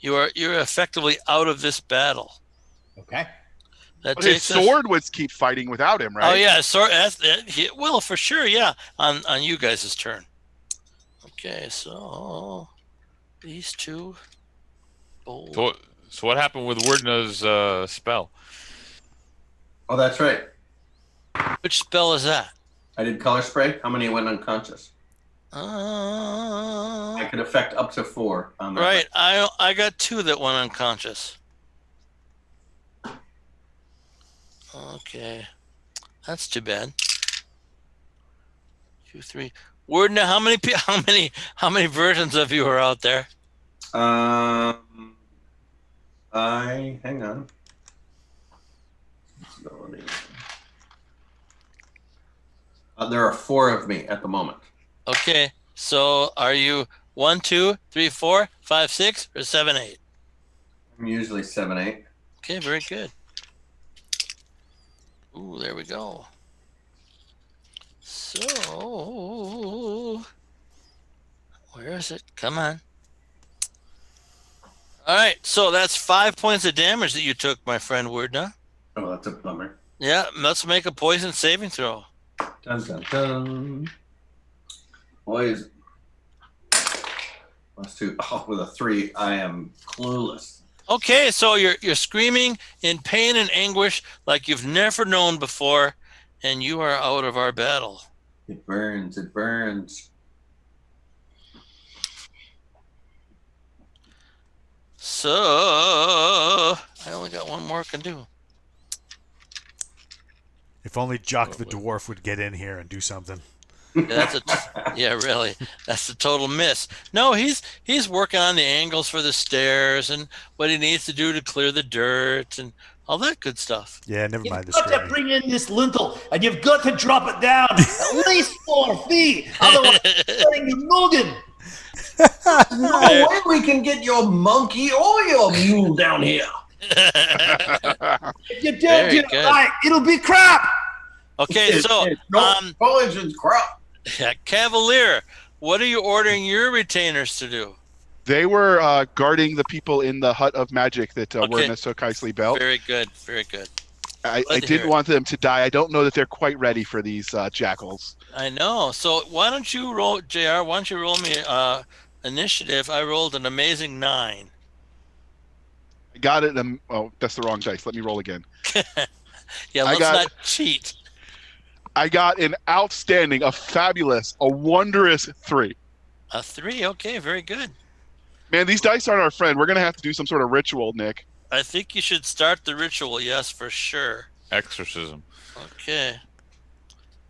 You're effectively out of this battle. Okay. That But his takes us- sword would keep fighting without him, right? Oh yeah, sword. Well, for sure, yeah. On you guys' turn. Okay, so these two. Bold. So what happened with Wordna's spell? Oh, that's right. Which spell is that? I did color spray. How many went unconscious? I Right. could affect up to 4 on that. I got 2 that went unconscious. Okay, that's too bad. 2, 3. Wordna, how many versions of you are out there? Hang on. There are 4 of me at the moment. Okay, so are you 1, 2, 3, 4, 5, 6, or 7, 8? I'm usually 7, 8. Okay, very good. Ooh, there we go. So, where is it? Come on. All right, so that's 5 points of damage that you took, my friend Wordna. Oh, that's a bummer. Yeah, let's make a poison saving throw. Dun, dun, dun. Poison. +2. Oh, with a 3, I am clueless. Okay, so you're screaming in pain and anguish like you've never known before, and you are out of our battle. It burns. It burns. So I only got one more I can do. If only Jock the dwarf would get in here and do something. Yeah, really. That's a total miss. No, he's working on the angles for the stairs and what he needs to do to clear the dirt and all that good stuff. Yeah, never mind the You've got to screaming. bring in this lintel, and you've got to drop it down at least 4 feet. Otherwise, you're getting the noggin. No way we can get your monkey or your mule down here. If you don't Very do it good. right, it'll be crap. Okay, so Poison's crap. yeah, Cavalier, what are you ordering your retainers to do? They were guarding the people in the hut of magic that Okay. Wordna so nicely built. Very good, very good. I Glad to hear didn't it. want them to die. I don't know that they're quite ready for these jackals. I know. So why don't you roll, JR? Why don't you roll me initiative? I rolled an amazing 9. I got it. Oh, that's the wrong dice. Let me roll again. Yeah, I let's got- not cheat. I got an outstanding, a fabulous, a wondrous 3. A 3. Okay, very good. Man, these dice aren't our friend. We're going to have to do some sort of ritual, Nick. I think you should start the ritual. Yes, for sure. Exorcism. Okay.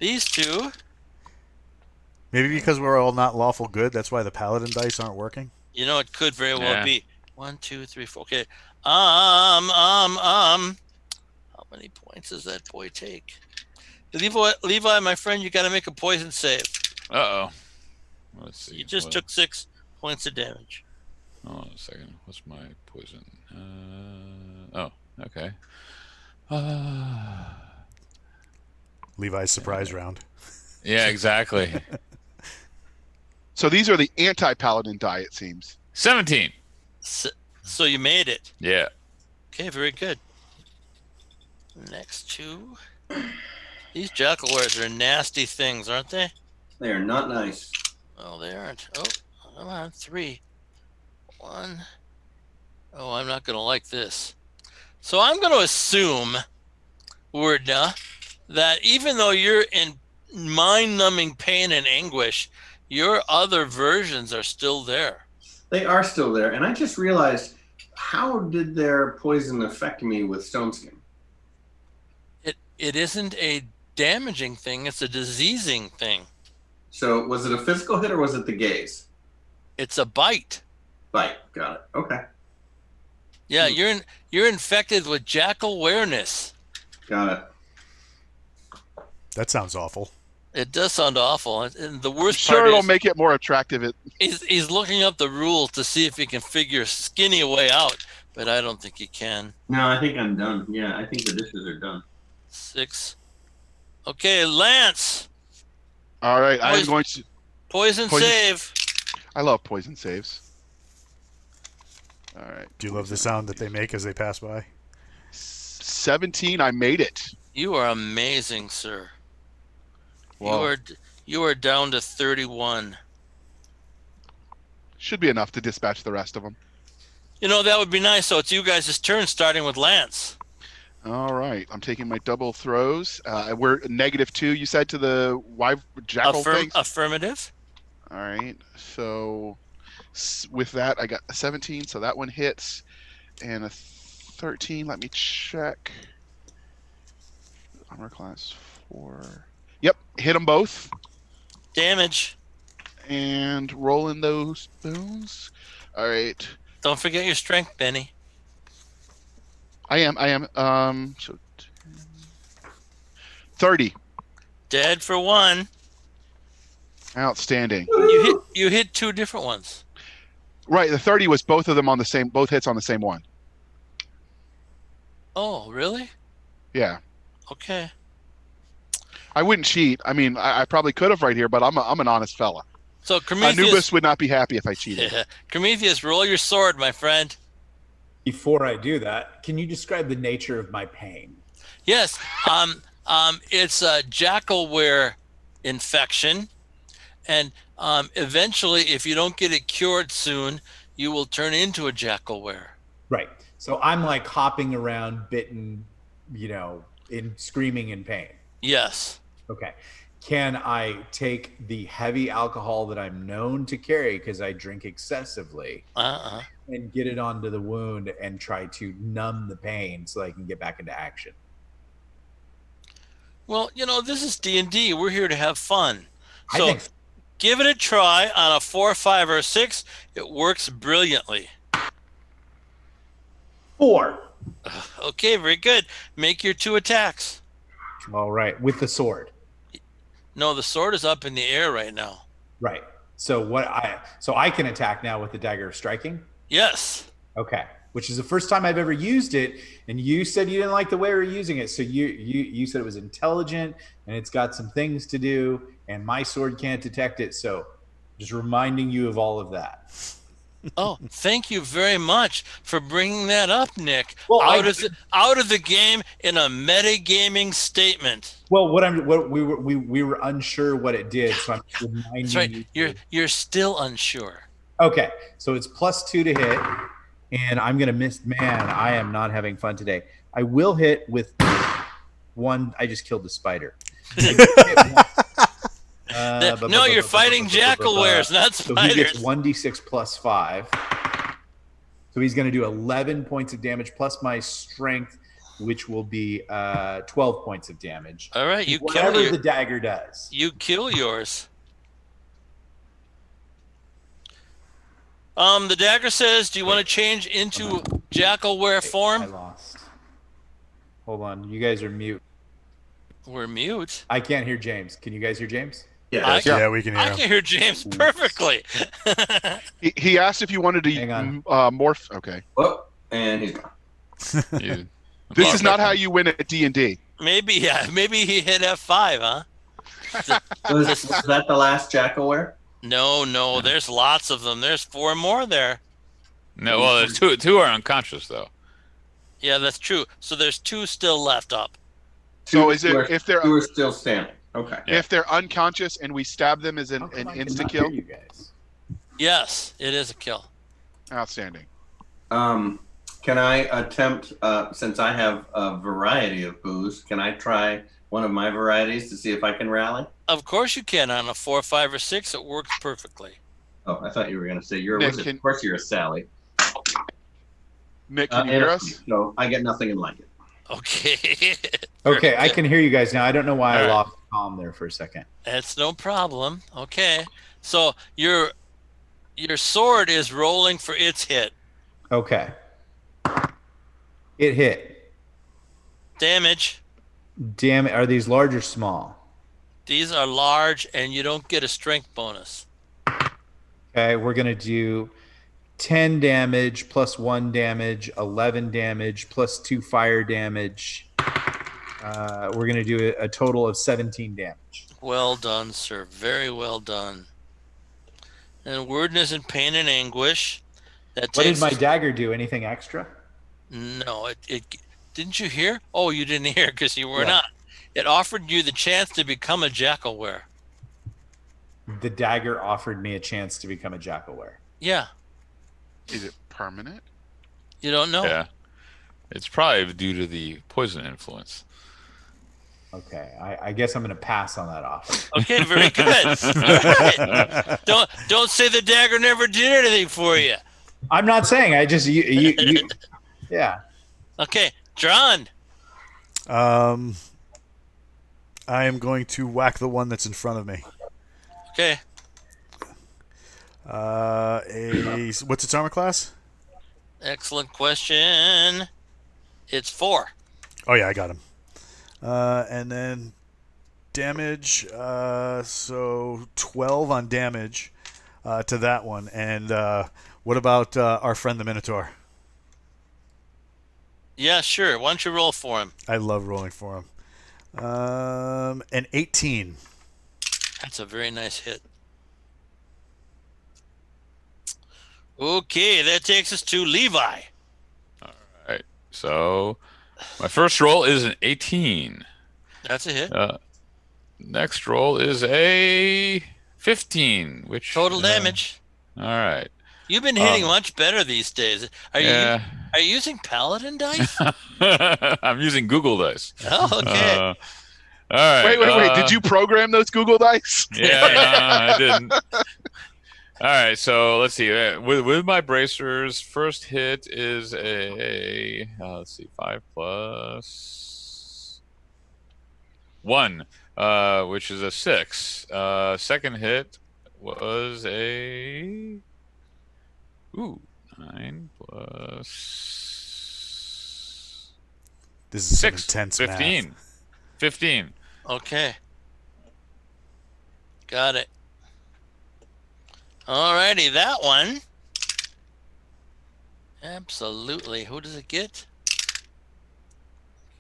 These two. Maybe because we're all not lawful good, that's why the paladin dice aren't working. You know, it could very well Yeah. be 1, 2, 3, 4. Okay. How many points does that boy take? Levi, my friend, you got to make a poison save. Uh-oh. Let's see. You just What- took 6 points of damage. Oh, a second. What's my poison? Okay. Levi's surprise round. Yeah, exactly. So these are the anti-paladin die, it seems. 17. So you made it. Yeah. Okay, very good. Next two. These jackal wares are nasty things, aren't they? They are not nice. Oh, they aren't. Oh, come on. 3. 1. Oh, I'm not going to like this. So I'm going to assume, Wordna, that even though you're in mind-numbing pain and anguish, your other versions are still there. They are still there. And I just realized, how did their poison affect me with stone skin? It isn't a damaging thing, it's a diseasing thing. So was it a physical hit or was it the gaze? It's a bite. Bite. Got it. Okay. Yeah, you're infected with jackal awareness. Got it. That sounds awful. It does sound awful. And the worst Sure, part it'll is make it more attractive. he's looking up the rules to see if he can figure skinny a way out, but I don't think he can. No, I think I'm done. Yeah, I think the dishes are done. 6. Okay, Lance. All right, I'm Poison- going to. Poison Poison- save. I love poison saves. All right. Do you love the sound that they make as they pass by? 17. I made it. You are amazing, sir. Well, You are down to 31. should be enough to dispatch the rest of them. You know, that would be nice. So it's you guys' turn, starting with Lance. All right, I'm taking my double throws. We're -2. You said to the jackal things. Affirmative. All right, so with that, I got a 17, so that one hits, and a 13. Let me check. Armor class 4. Yep, hit them both, Damage. and rolling those bones. All right, Don't forget your strength, Benny. I am. So 30. Dead for 1. Outstanding. You hit 2 different ones. Right, the 30 was both of them on the same, both hits on the same one. Oh, really? Yeah. Okay. I wouldn't cheat. I mean, I probably could have right here, but I'm an honest fella. So Prometheus, Anubis would not be happy if I cheated. yeah. Prometheus, roll your sword, my friend. Before I do that, can you describe the nature of my pain? Yes. It's a jackalware infection, and eventually, if you don't get it cured soon, you will turn into a jackalware. Right. So I'm like hopping around, bitten, in screaming in pain. Yes. Okay. Can I take the heavy alcohol that I'm known to carry because I drink excessively and get it onto the wound and try to numb the pain so I can get back into action? Well, this is D&D. We're here to have fun. I So think so. give it a try on a 4, 5, or 6. It works brilliantly. 4. Okay, very good. Make your 2 attacks. All right. With the sword. No, the sword is up in the air right now. Right. So I can attack now with the dagger of striking? Yes. Okay. Which is the first time I've ever used it, and you said you didn't like the way we were using it. So you said it was intelligent and it's got some things to do, and my sword can't detect it. So just reminding you of all of that. Oh, thank you very much for bringing that up, Nick. Well, out of the game in a metagaming statement. Well, we were unsure what it did, so I'm reminding That's right. You're still unsure. Okay, so it's +2 to hit, and I'm gonna miss. Man, I am not having fun today. I will hit with 1. I just killed the spider. No, you're fighting jackalwares, not spiders. So he gets 1d6 +5. So he's going to do 11 points of damage plus my strength, which will be 12 points of damage. All right, you kill whatever the dagger does. You kill yours. The dagger says, "Do you want to change into jackalware form?" I lost. Hold on, you guys are mute. We're mute. I can't hear James. Can you guys hear James? Yeah, yeah, we can hear I him. can hear James perfectly. He asked if you wanted to morph. Okay. Oh, and he's gone. This is not how you win at D&D. Maybe he hit F5, huh? Was that the last jackalware? No, there's lots of them. There's 4 more there. No, well, there's two are unconscious though. Yeah, that's true. So there's 2 still left up. So is it if they're 2 are still standing? Okay. If they're unconscious and we stab them as an insta kill? You guys. Yes, it is a kill. Outstanding. Can I attempt, since I have a variety of booze, can I try one of my varieties to see if I can rally? Of course you can. On a 4, 5, or 6, it works perfectly. Oh, I thought you were going to say you're a Nick, wizard. Of course you're a Sally. Nick, can you hear us? No, I get nothing and like it. Okay. Okay, I can hear you guys now. I don't know why I All right. lost calm there for a second. That's no problem. Okay. So your sword is rolling for its hit. Okay. It hit. Damage. Damn it. Are these large or small? These are large, and you don't get a strength bonus. Okay, we're going to do 10 damage plus 1 damage, 11 damage plus 2 fire damage. We're going to do a total of 17 damage. Well done, sir. Very well done. And wordness and pain and anguish. What did my dagger do? Anything extra? No, it didn't you hear? Oh, you didn't hear because you were not. It offered you the chance to become a jackalware. The dagger offered me a chance to become a jackalware. Yeah. Is it permanent? You don't know. Yeah, it's probably due to the poison influence. Okay, I guess I'm going to pass on that offer. Okay, very good. All right. Don't say the dagger never did anything for you. I'm not saying. I just you yeah. Okay, John. I am going to whack the one that's in front of me. Okay. What's its armor class? Excellent question. It's 4. Oh yeah, I got him. And then damage. So 12 on damage to that one. And what about our friend the Minotaur? Yeah, sure. Why don't you roll for him? I love rolling for him. An 18. That's a very nice hit. Okay, that takes us to Levi. So my first roll is an 18. That's a hit. Next roll is a 15, which Total damage. All right. You've been hitting much better these days. Are you using Paladin dice? I'm using Google Dice. Oh, okay. All right. Wait. Did you program those Google Dice? Yeah, no, I didn't. All right, so let's see. With my bracers, first hit is a let's see, 5 plus 1, which is a 6. Second hit was a 9 plus This is 6, intense 15. math. 15. Okay. Got it. Alrighty, that one. Absolutely. Who does it get?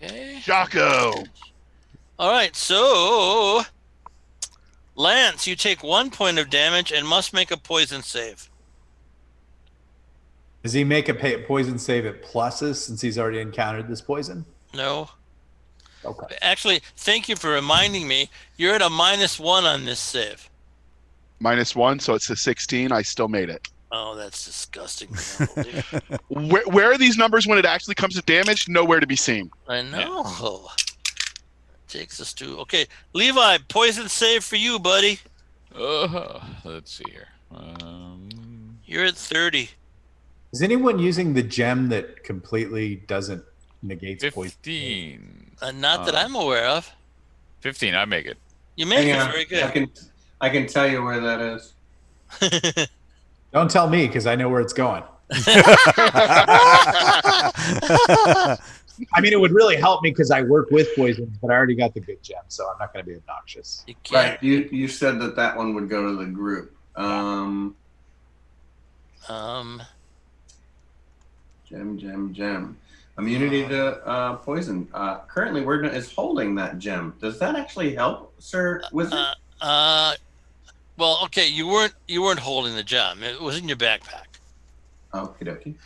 Okay. Jocko. All right, so Lance, you take 1 point of damage and must make a poison save. Does he make a poison save at pluses since he's already encountered this poison? No. Okay. Actually, thank you for reminding me. You're at a -1 on this save. -1, so it's a 16. I still made it. Oh, that's disgusting. Where are these numbers when it actually comes to damage? Nowhere to be seen. I know. Takes us to okay, Levi. Poison save for you, buddy. Let's see here. You're at 30. Is anyone using the gem that completely doesn't negate 15. poison? Not that I'm aware of. 15. I make it. You make Hang it on. very good. I can tell you where that is. Don't tell me because I know where it's going. I mean, it would really help me because I work with poisons, but I already got the good gem, so I'm not going to be obnoxious. You can't. Right. You said that one would go to the group. Gem. Immunity to poison. Currently, Wordna is holding that gem. Does that actually help, Sir Wizard? Well, okay, you weren't holding the gem. It was in your backpack. Okie dokie.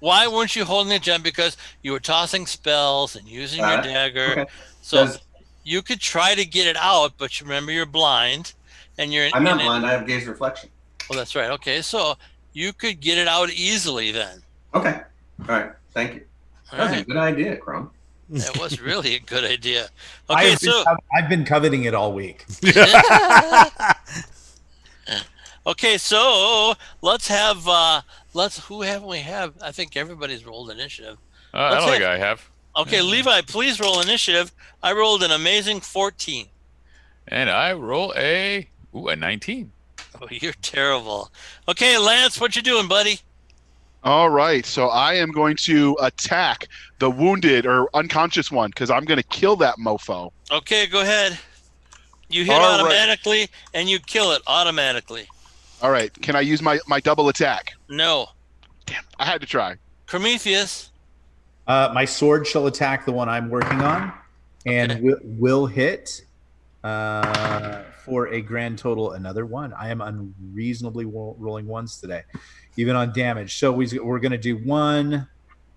Why weren't you holding the gem? Because you were tossing spells and using your dagger. Okay. So you could try to get it out, but you remember you're blind, and I'm not blind. I have gaze reflection. Well, that's right. Okay, so you could get it out easily then. Okay. All right. Thank you. That was a good idea, Chrome. That was really a good idea. Okay, I've been coveting it all week. Okay, so let's have who haven't we have? I think everybody's rolled initiative. I don't think I have. Okay, Levi, please roll initiative. I rolled an amazing 14. And I roll a 19. Oh, you're terrible. Okay, Lance, what you doing, buddy? All right, so I am going to attack the wounded or unconscious one because I'm going to kill that mofo. Okay, go ahead. You hit All automatically, and you kill it automatically. All right, can I use my double attack? No. Damn, I had to try. Prometheus. My sword shall attack the one I'm working on, and will hit for a grand total another 1. I am unreasonably rolling ones today, even on damage. So we're going to do 1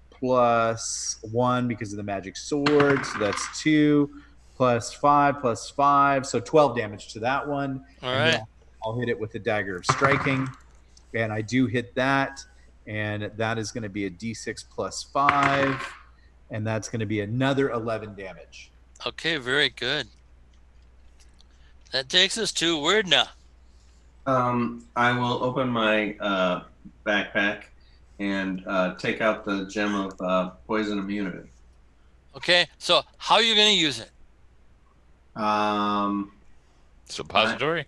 plus 1 because of the magic sword. So that's 2 plus 5, so 12 damage to that one. All right. I'll hit it with the dagger of striking, and I do hit that, and that is going to be a d6 plus 5, and that's going to be another 11 damage. Okay, very good. That takes us to Wordna. I will open my backpack and take out the gem of poison immunity. Okay, so how are you going to use it? Suppository?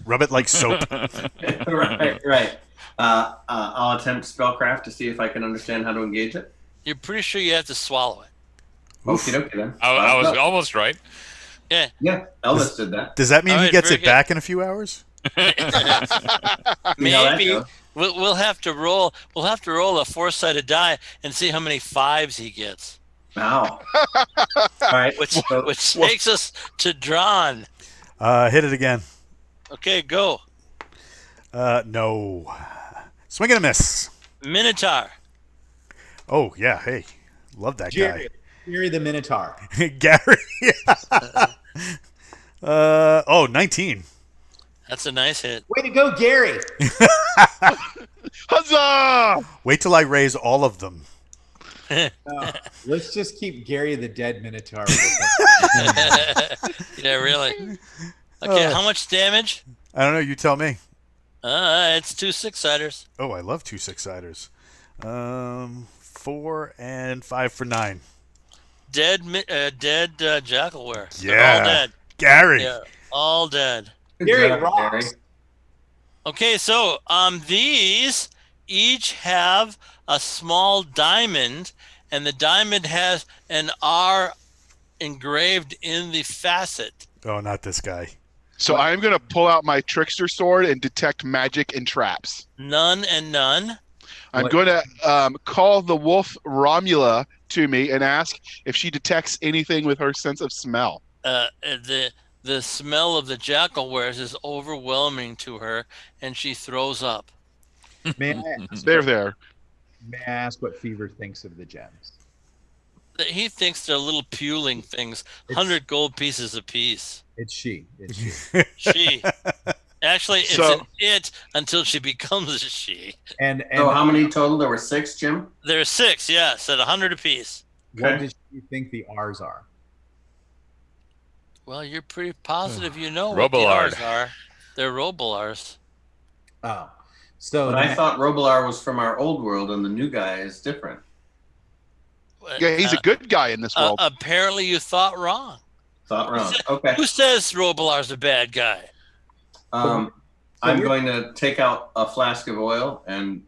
Rub it like soap. Right. I'll attempt spellcraft to see if I can understand how to engage it. You're pretty sure you have to swallow it. Okay, then. I was almost right. Yeah. Yeah, Elvis did that. Does that mean All he right, gets very it good. back in a few hours? Maybe we'll have to roll. We'll have to roll a 4-sided die and see how many 5s he gets. Wow. All right. Which takes us to Drawn. Hit it again. Okay, go. No. Swing and a miss. Minotaur. Oh, yeah, hey. Love that Gary the Minotaur. guy. Gary. 19. That's a nice hit. Way to go, Gary. Huzzah! Wait till I raise all of them. Let's just keep Gary the dead Minotaur. Yeah, really. Okay, how much damage? I don't know. You tell me. It's 2 6-siders. Oh, I love 2 6-siders. 4 and 5 for 9. Dead jackalware. Yeah. They're all dead. Gary. Yeah, all dead. Good Gary job, rocks. Gary. Okay, so these each have a small diamond, and the diamond has an R engraved in the facet. Oh, not this guy. So I'm going to pull out my trickster sword and detect magic and traps. None and none. I'm going to call the wolf Romula to me and ask if she detects anything with her sense of smell. The smell of the jackalwares is overwhelming to her, and she throws up. May I There. ask what Fever thinks of the gems? He thinks they're little puling things, 100 gold pieces apiece. It's she. She. Actually, it's an it until she becomes a she. And So how many total? There were 6, Jim? There's 6, yes, at 100 apiece. what does she think the R's are? Well, you're pretty positive you know what the Robillard. R's are. They're Robillars. Oh, so But I thought Robilar was from our old world, and the new guy is different. Yeah, he's a good guy in this world. Apparently, you thought wrong. Thought wrong. Okay. Who says Robillar's a bad guy? I'm going to take out a flask of oil and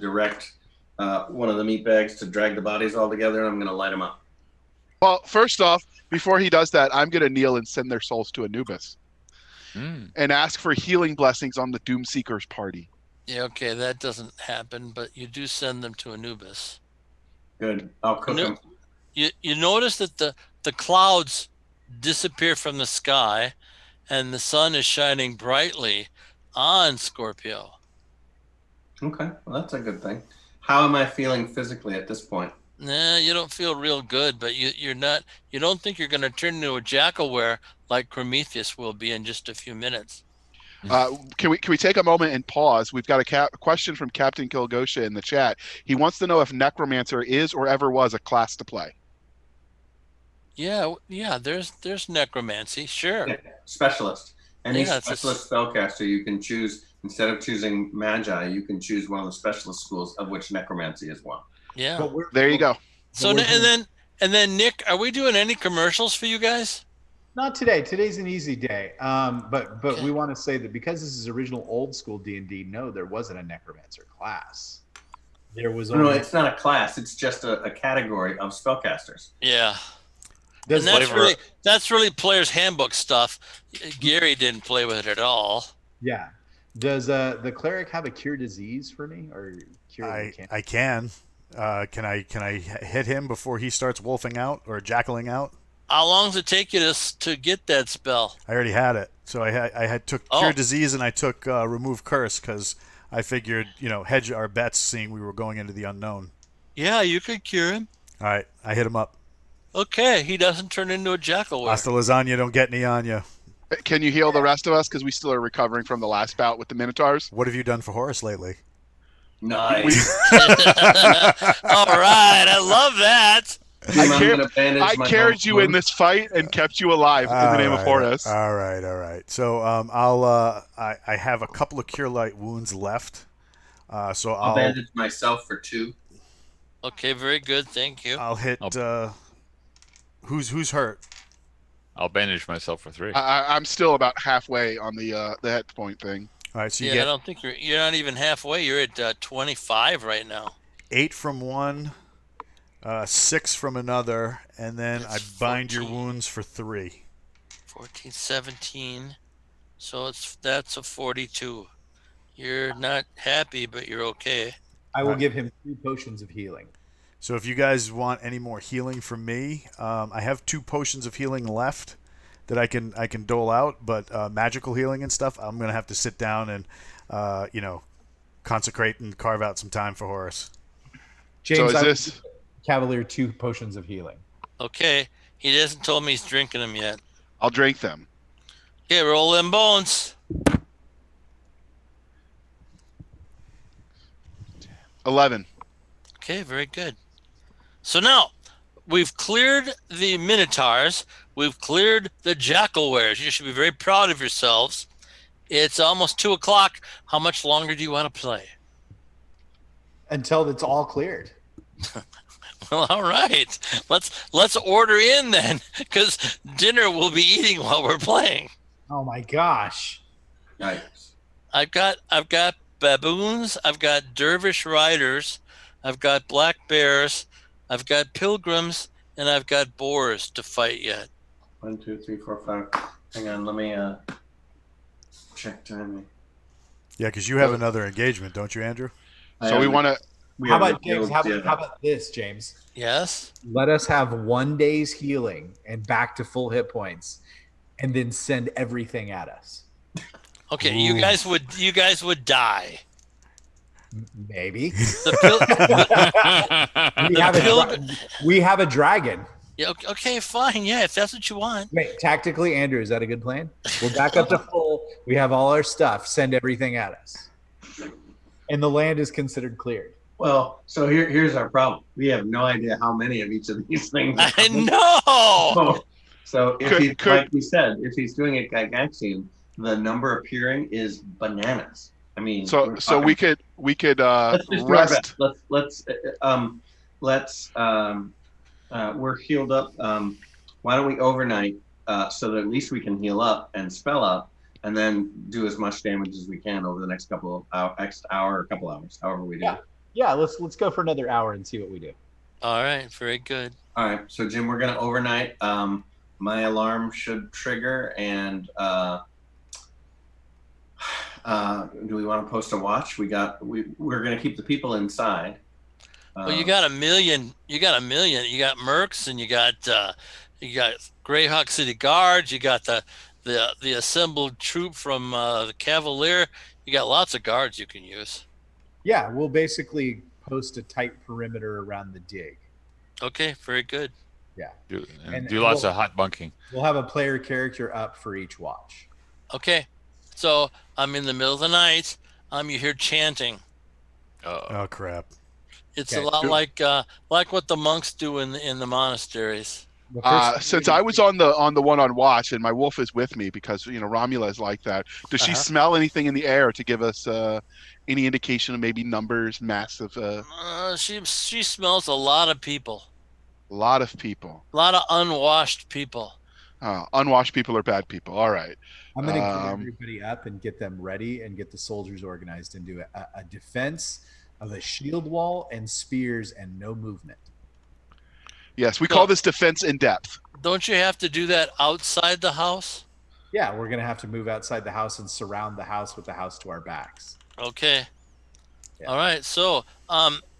direct one of the meat bags to drag the bodies all together, and I'm going to light them up. Well, first off, before he does that, I'm going to kneel and send their souls to Anubis and ask for healing blessings on the Doomseekers party. Yeah, okay, that doesn't happen, but you do send them to Anubis. Good. I'll cook them. You notice that the clouds disappear from the sky, and the sun is shining brightly on Scorpio. Okay. Well, that's a good thing. How am I feeling physically at this point? Nah, you don't feel real good, but you don't think you're going to turn into a jackalware like Prometheus will be in just a few minutes. Can we take a moment and pause? We've got a question from Captain Kilgosha in the chat. He wants to know if Necromancer is or ever was a class to play. Yeah, there's necromancy, sure. Yeah, specialist. Any Yeah, specialist spellcaster you can choose, instead of choosing Magi, you can choose one of the specialist schools, of which necromancy is one. Yeah. There you go. So and then Nick, are we doing any commercials for you guys? Not today. Today's an easy day. But we want to say that because this is original old school D&D, no, there wasn't a necromancer class. There was No, it's not a class. It's just a category of spellcasters. Yeah. Does And that's really player's handbook stuff. Gary didn't play with it at all. Yeah. Does the cleric have a cure disease for me, or cure? I can. Can I hit him before he starts wolfing out or jackaling out? How long does it take you to get that spell? I already had it, so I took cure disease and I took remove curse because I figured hedge our bets, seeing we were going into the unknown. Yeah, you could cure him. All right, I hit him up. Okay, he doesn't turn into a jackalware. Hasta lasagna, don't get any on you. Can you heal the rest of us? Because we still are recovering from the last bout with the Minotaurs. What have you done for Horus lately? Nice. All right, I love that. I carried you in this fight and kept you alive in the name of Horus. All right. So I have a couple of cure light wounds left. So I'll bandage myself for 2. Okay, very good. Thank you. I'll hit. Who's hurt? I'll bandage myself for 3. I'm still about halfway on the hit point thing. All right, so I don't think you're not even halfway. You're at 25 right now. 8 from one, 6 from another, and then That's I bind 14. your wounds for 3. 14, 17. So that's a 42. You're not happy, but you're okay. I will give him 2 potions of healing. So if you guys want any more healing from me, I have 2 potions of healing left that I can dole out, but magical healing and stuff, I'm gonna have to sit down and consecrate and carve out some time for Horus. James, is I this? will give Cavalier 2 potions of healing. Okay. He hasn't told me he's drinking them yet. I'll drink them. Okay, roll them bones. 11. Okay, very good. So now we've cleared the Minotaurs. We've cleared the Jackalwares. You should be very proud of yourselves. It's almost 2 o'clock. How much longer do you want to play? Until it's all cleared. Well, all right. Let's order in then, because dinner we'll be eating while we're playing. Oh my gosh. Yikes. I've got baboons. I've got dervish riders. I've got black bears. I've got pilgrims, and I've got boars to fight yet. 1, 2, 3, 4, 5. Hang on, let me check timing. Yeah, because you have another engagement, don't you, Andrew? So we want to. How about James? How about this, James? Yes. Let us have 1 day's healing and back to full hit points, and then send everything at us. Okay, you guys would die. Maybe. The we have a dragon. Yeah, okay, fine. Yeah, if that's what you want. Wait, tactically, Andrew, is that a good plan? We're back up to full. We have all our stuff. Send everything at us. And the land is considered cleared. Well, so here's our problem. We have no idea how many of each of these things. I know. So if like we said, if he's doing a Gygaxian, the number appearing is bananas. I mean, So we could let's just do our best. We're healed up. Why don't we overnight so that at least we can heal up and spell up, and then do as much damage as we can over the next couple of hour or couple hours, however we do. Yeah. Let's go for another hour and see what we do. All right, very good. All right, so Jim, we're gonna overnight. My alarm should trigger, and do we want to post a watch? We're gonna keep the people inside. Well, you got a million. You got mercs, and you got Greyhawk City Guards. You got the assembled troop from the Cavalier. You got lots of guards you can use. Yeah, we'll basically post a tight perimeter around the dig. Okay, very good. Yeah. Do lots of hot bunking. We'll have a player character up for each watch. Okay, so I'm in the middle of the night. You hear chanting. Oh crap! It's a lot like what the monks do in the monasteries. Since I was on the one on watch, and my wolf is with me because Romula is like that. Does she smell anything in the air to give us any indication of maybe numbers, massive? She smells a lot of people. A lot of people. A lot of unwashed people. Unwashed people are bad people. All right. I'm going to get everybody up and get them ready and get the soldiers organized into a defense of a shield wall and spears and no movement. Yes, we call this defense in depth. Don't you have to do that outside the house? Yeah, we're going to have to move outside the house and surround the house with the house to our backs. Okay. Yeah. All right. So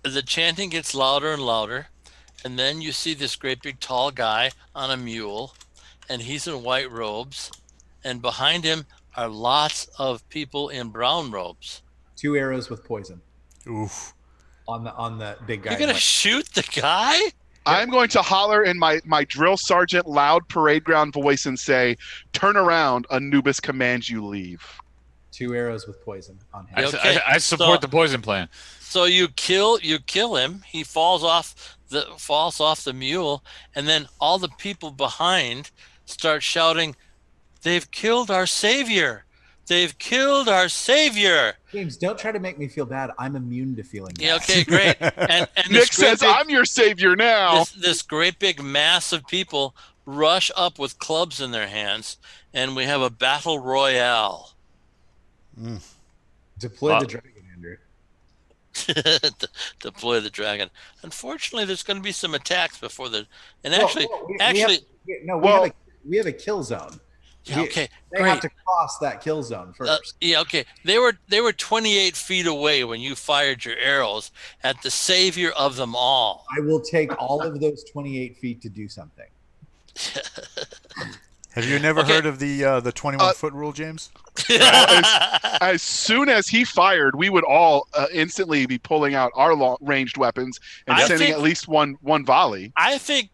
the chanting gets louder and louder. And then you see this great big tall guy on a mule, and he's in white robes. And behind him are lots of people in brown robes. 2 arrows with poison. Oof. On the big guy. You're going to shoot the guy? I'm going to holler in my drill sergeant loud parade ground voice and say, "Turn around, Anubis commands you leave." 2 arrows with poison on him. Okay, I support the poison plan. So you kill him. He falls off the mule, and then all the people behind start shouting, "They've killed our savior! They've killed our savior!" James, don't try to make me feel bad. I'm immune to feeling bad. Yeah, okay, great. And Nick says, "I'm your savior now." This great big mass of people rush up with clubs in their hands, and we have a battle royale. Deploy the dragon, Andrew. Deploy the dragon. Unfortunately, there's going to be some attacks before the. And we have a kill zone. Yeah, okay, they great. have to cross that kill zone first. Yeah, okay. They were 28 feet away when you fired your arrows at the savior of them all. I will take all of those 28 feet to do something. Have you never Okay. heard of the 21-foot rule, James? As soon as he fired, we would all instantly be pulling out our ranged weapons and I sending think- at least one volley. I think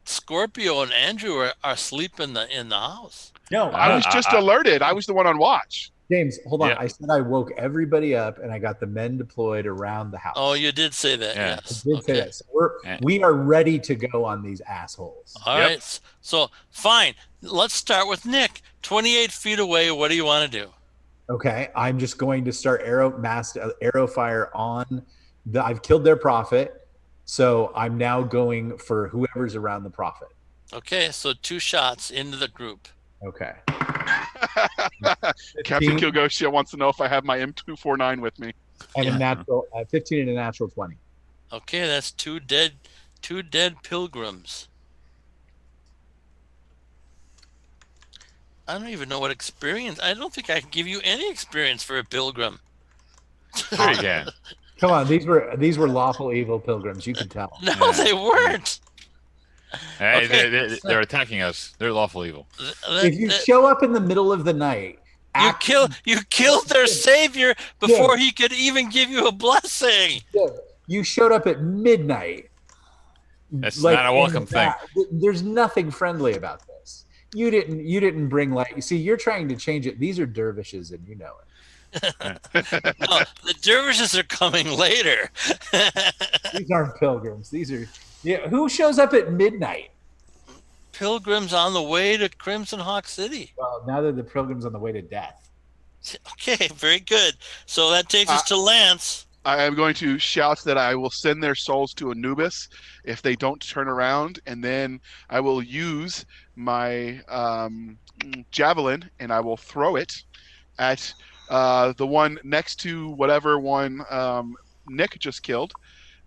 Scorpio and Andrew are asleep in the house. No, I was just alerted. I was the one on watch. James, hold on. Yeah. I said I woke everybody up and I got the men deployed around the house. Oh, you did say that. Yeah. Yes. I did say Okay. that. So we are ready to go on these assholes. All Yep. right. So fine. Let's start with Nick. 28 feet away. What do you want to do? Okay, I'm just going to start arrow fire on the. I've killed their prophet, so I'm now going for whoever's around the prophet. Okay. So 2 shots into the group. Okay. Captain Kilgoshia wants to know if I have my M249 with me. And Yeah. a natural 15 and a natural 20. Okay. That's 2 dead pilgrims. I don't even know what experience. I don't think I can give you any experience for a pilgrim. Sure you can. Come on, these were lawful evil pilgrims. You can tell. No, Yeah. they weren't. Hey, Okay. they're attacking us. They're lawful evil. If you show up in the middle of the night, You killed their savior before he could even give you a blessing. You showed up at midnight. That's not a welcome thing. There's nothing friendly about this. You didn't bring light. You see, you're trying to change it. These are dervishes, and you know it. No, the dervishes are coming later. These aren't pilgrims. These are who shows up at midnight? Pilgrims on the way to CrimsonHawk City. Well, now they're the pilgrims on the way to death. Okay, very good. So that takes us to Lance. I am going to shout that I will send their souls to Anubis if they don't turn around, and then I will use my javelin and I will throw it at the one next to whatever one Nick just killed.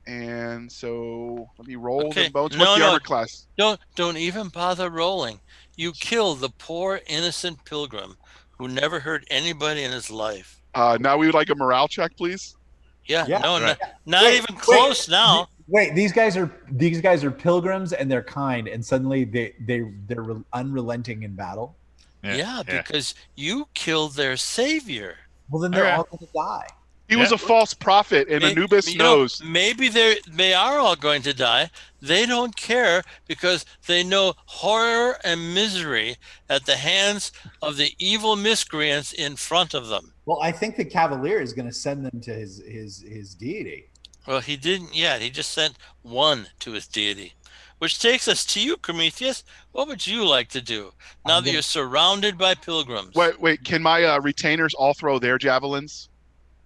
And so let me roll Okay. them bones. No, What's the no. armor class? Don't even bother rolling. You kill the poor innocent pilgrim who never hurt anybody in his life. Now we would like a morale check, please. Yeah, Yeah. no, Right. not Wait, even close now. Wait, these guys are pilgrims and they're kind, and suddenly they're unrelenting in battle. Yeah, because you killed their savior. Well, then they're Okay. all going to die. He was a false prophet, and Anubis You know, knows. maybe they are all going to die. They don't care because they know horror and misery at the hands of the evil miscreants in front of them. Well, I think the Cavalier is going to send them to his deity. Well, he didn't yet. He just sent one to his deity. Which takes us to you, Prometheus. What would you like to do now that you're surrounded by pilgrims? Wait. Can my retainers all throw their javelins?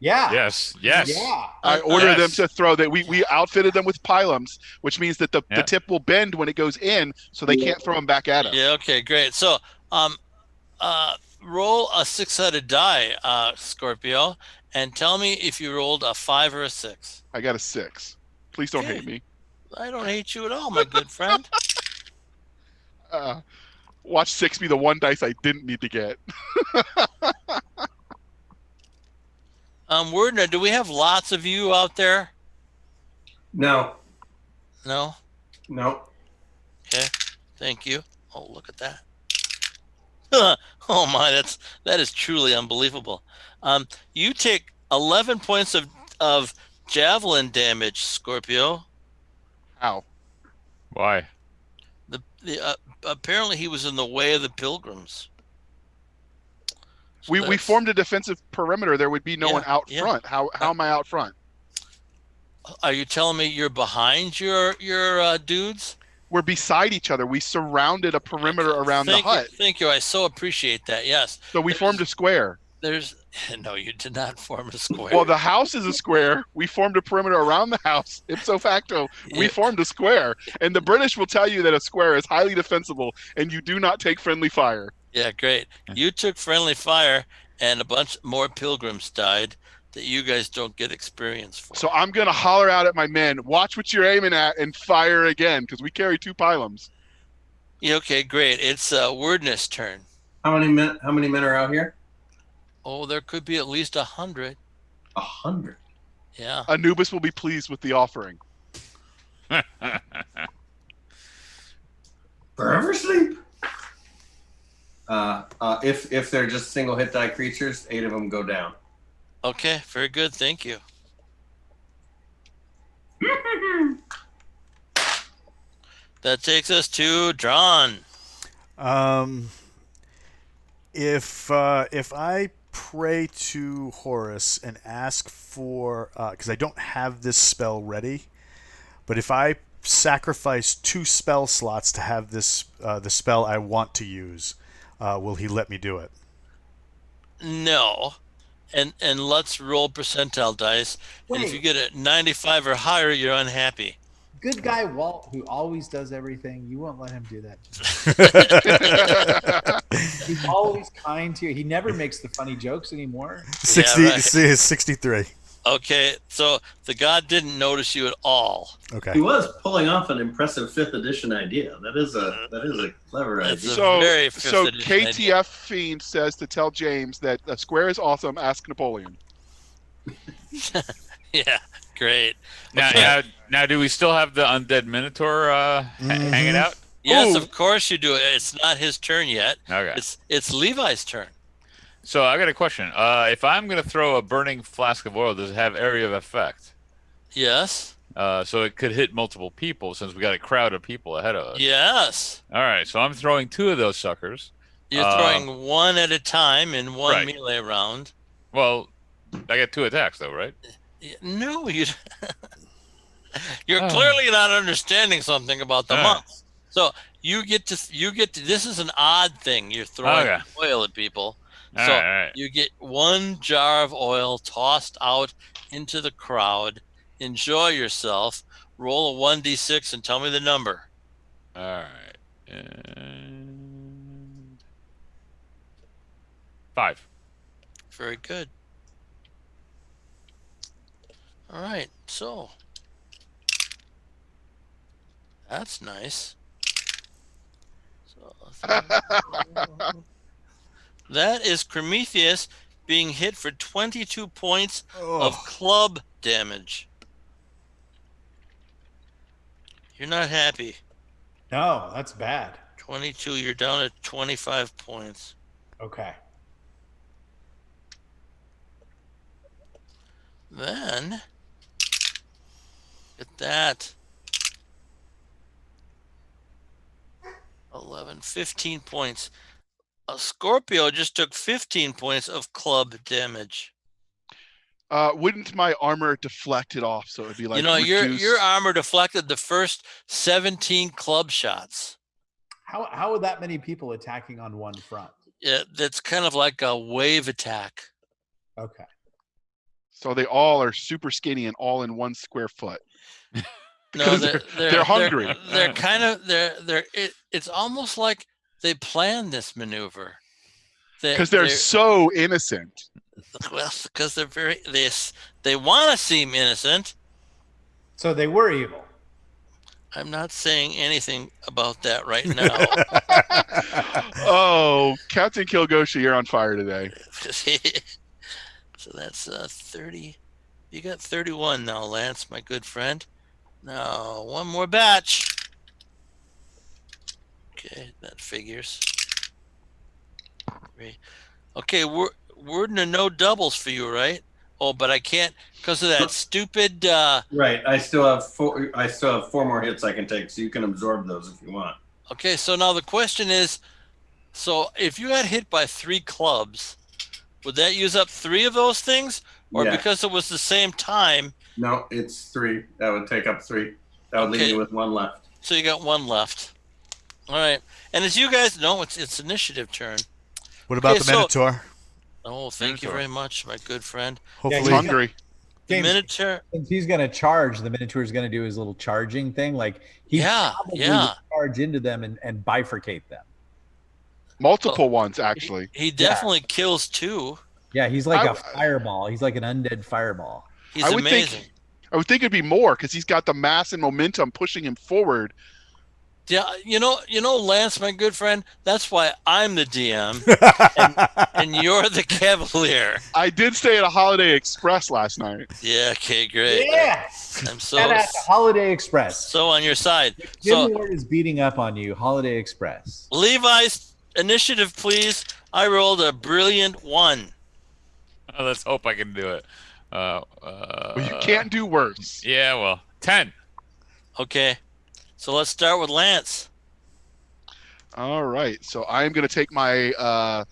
Yeah. Yes. Yeah. I order them Yes. to throw that. We outfitted them with pylums, which means that the tip will bend when it goes in, so they can't throw them back at us. Yeah, okay, great. So, roll a 6-sided die, Scorpio, and tell me if you rolled a 5 or a 6. I got a 6. Please don't Okay. hate me. I don't hate you at all, my good friend. Watch 6 be the one dice I didn't need to get. Wordner, do we have lots of you out there? No. No? No. Okay, thank you. Oh, look at that. Oh my, that is truly unbelievable. You take 11 points of javelin damage, Scorpio. How? Why? Apparently he was in the way of the pilgrims. So We that's- formed a defensive perimeter. There would be no Yeah, one out yeah. front. How am I out front? Are you telling me you're behind your dudes? We're beside each other. We surrounded a perimeter around the hut. Thank you. I so appreciate that. Yes. So we formed a square. No, you did not form a square. Well, the house is a square. We formed a perimeter around the house. Ipso facto, we Yeah. formed a square. And the British will tell you that a square is highly defensible and you do not take friendly fire. Yeah, great. You took friendly fire, and a bunch more pilgrims died that you guys don't get experience for. So I'm going to holler out at my men, watch what you're aiming at and fire again, because we carry 2 pylums. Yeah, okay, great. It's Wordness' turn. How many men are out here? Oh, there could be at least 100. 100. Yeah. Anubis will be pleased with the offering. Forever sleep. If they're just single hit die creatures, 8 of them go down. Okay, very good. Thank you. That takes us to Drawn. If I pray to Horus and ask for, because I don't have this spell ready, but if I sacrifice 2 spell slots to have this the spell I want to use, will he let me do it? No. And let's roll percentile dice. Wait. And if you get a 95 or higher, you're unhappy. Good guy Walt, who always does everything. You won't let him do that. He's always kind to you. He never makes the funny jokes anymore. 63. Okay, so the god didn't notice you at all. Okay. He was pulling off an impressive 5th edition idea. That is a clever idea. It's a So, very 5th so edition KTF idea. Fiend says to tell James that a square is awesome. Ask Napoleon. Yeah, great. Now, do we still have the undead Minotaur hanging out? Yes, Ooh. of course you do. It's not his turn yet. Okay. It's Levi's turn. So I got a question. If I'm going to throw a burning flask of oil, does it have area of effect? Yes. So it could hit multiple people since we got a crowd of people ahead of us. Yes. All right. So I'm throwing 2 of those suckers. You're throwing one at a time in one Right. melee round. Well, I get 2 attacks though, right? No, you're clearly not understanding something about the months. So you get to. This is an odd thing. You're throwing oil at people. All So right. you get 1 jar of oil tossed out into the crowd. Enjoy yourself. Roll a 1d6 and tell me the number. All right. And 5. Very good. All right, so that's nice. So that is Prometheus being hit for 22 points of club damage. You're not happy. No, that's bad. 22, you're down at 25 points. Okay. Then, get that. 11, 15 points. A Scorpio just took 15 points of club damage. Wouldn't my armor deflect it off? So it'd be like your armor deflected the first 17 club shots. How are that many people attacking on one front? Yeah, that's kind of like a wave attack. Okay. So they all are super skinny and all in 1 square foot. No, they're hungry. They're kind of it's almost like they planned this maneuver. Because they're so innocent. Well, because they want to seem innocent. So they were evil. I'm not saying anything about that right now. Oh, Captain Kilgosha, you're on fire today. So that's 30. You got 31 now, Lance, my good friend. Now, one more batch. Okay, that figures. 3. Okay, we're in the no doubles for you, right? Oh, but I can't because of that stupid. Right, I still have 4. I still have 4 more hits I can take, so you can absorb those if you want. Okay, so now the question is, so if you got hit by 3 clubs, would that use up 3 of those things, or Yeah. because it was the same time? No, it's 3. That would take up 3. That would leave you with 1 left. So you got 1 left. All right, and as you guys know, it's initiative turn. What about the Minotaur? Oh, thank you very much, my good friend. Hopefully, he's hungry. The Minotaur. Since he's going to charge, the Minotaur is going to do his little charging thing. Like he probably would charge into them and bifurcate them. Multiple ones, actually. He definitely kills 2. Yeah, he's like a fireball. He's like an undead fireball. He's amazing. I would think it'd be more because he's got the mass and momentum pushing him forward. Yeah, you know, Lance, my good friend. That's why I'm the DM, and you're the Cavalier. I did stay at a Holiday Express last night. Yeah. Okay. Great. Yeah. I'm so at the Holiday Express. So on your side. Jim Ward is beating up on you. Holiday Express. Levi's initiative, please. I rolled a brilliant 1. Let's hope I can do it. Well, you can't do worse. Yeah, well, 10. Okay, so let's start with Lance. All right, so I'm going to take my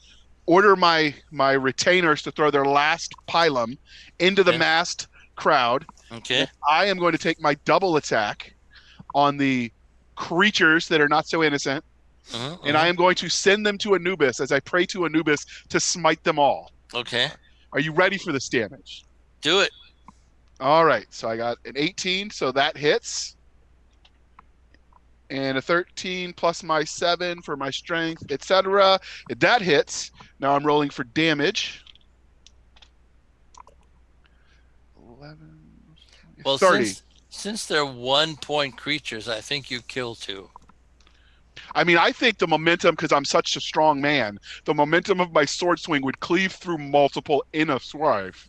order my retainers to throw their last pylum into the Okay. massed crowd. Okay. I am going to take my double attack on the creatures that are not so innocent, and I am going to send them to Anubis as I pray to Anubis to smite them all. Okay. Are you ready for this damage? Do it. All right, so I got an 18, so that hits. And a 13 plus my 7 for my strength, etc. That hits. Now I'm rolling for damage. 11, Well, 30. since they're 1-point creatures, I think you kill 2. I mean, I think the momentum, because I'm such a strong man, the momentum of my sword swing would cleave through multiple in a swive.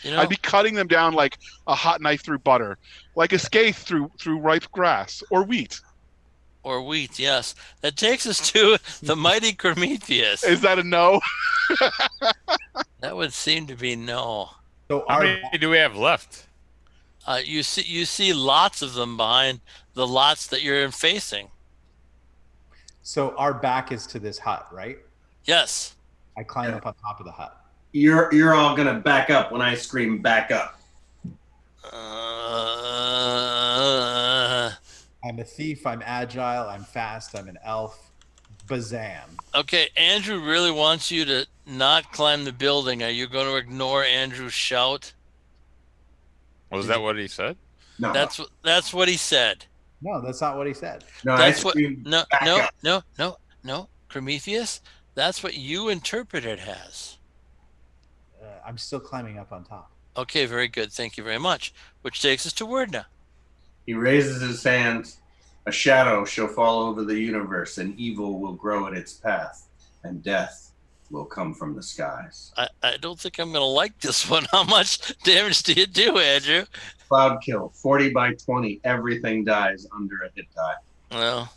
You know, I'd be cutting them down like a hot knife through butter, like a scathe through ripe grass or wheat. or wheat, yes. That takes us to the mighty Prometheus. Is that a no? That would seem to be no. So How many do we have left? You see lots of them behind the lots that you're facing. So our back is to this hut, right? Yes. I climb up on top of the hut. You're all gonna back up when I scream back up. I'm a thief. I'm agile. I'm fast. I'm an elf. Bazam. Okay, Andrew really wants you to not climb the building. Are you going to ignore Andrew's shout? Was that what he said? No, That's what he said. No, that's not what he said. no, That's I what screamed no back no up. no Prometheus. That's what you interpreted as. I'm still climbing up on top. Okay, very good. Thank you very much. Which takes us to Wordna. He raises his hands. A shadow shall fall over the universe, and evil will grow in its path, and death will come from the skies. I don't think I'm going to like this one. How much damage do you do, Andrew? Cloud kill, 40 by 20. Everything dies under a hit die. Well,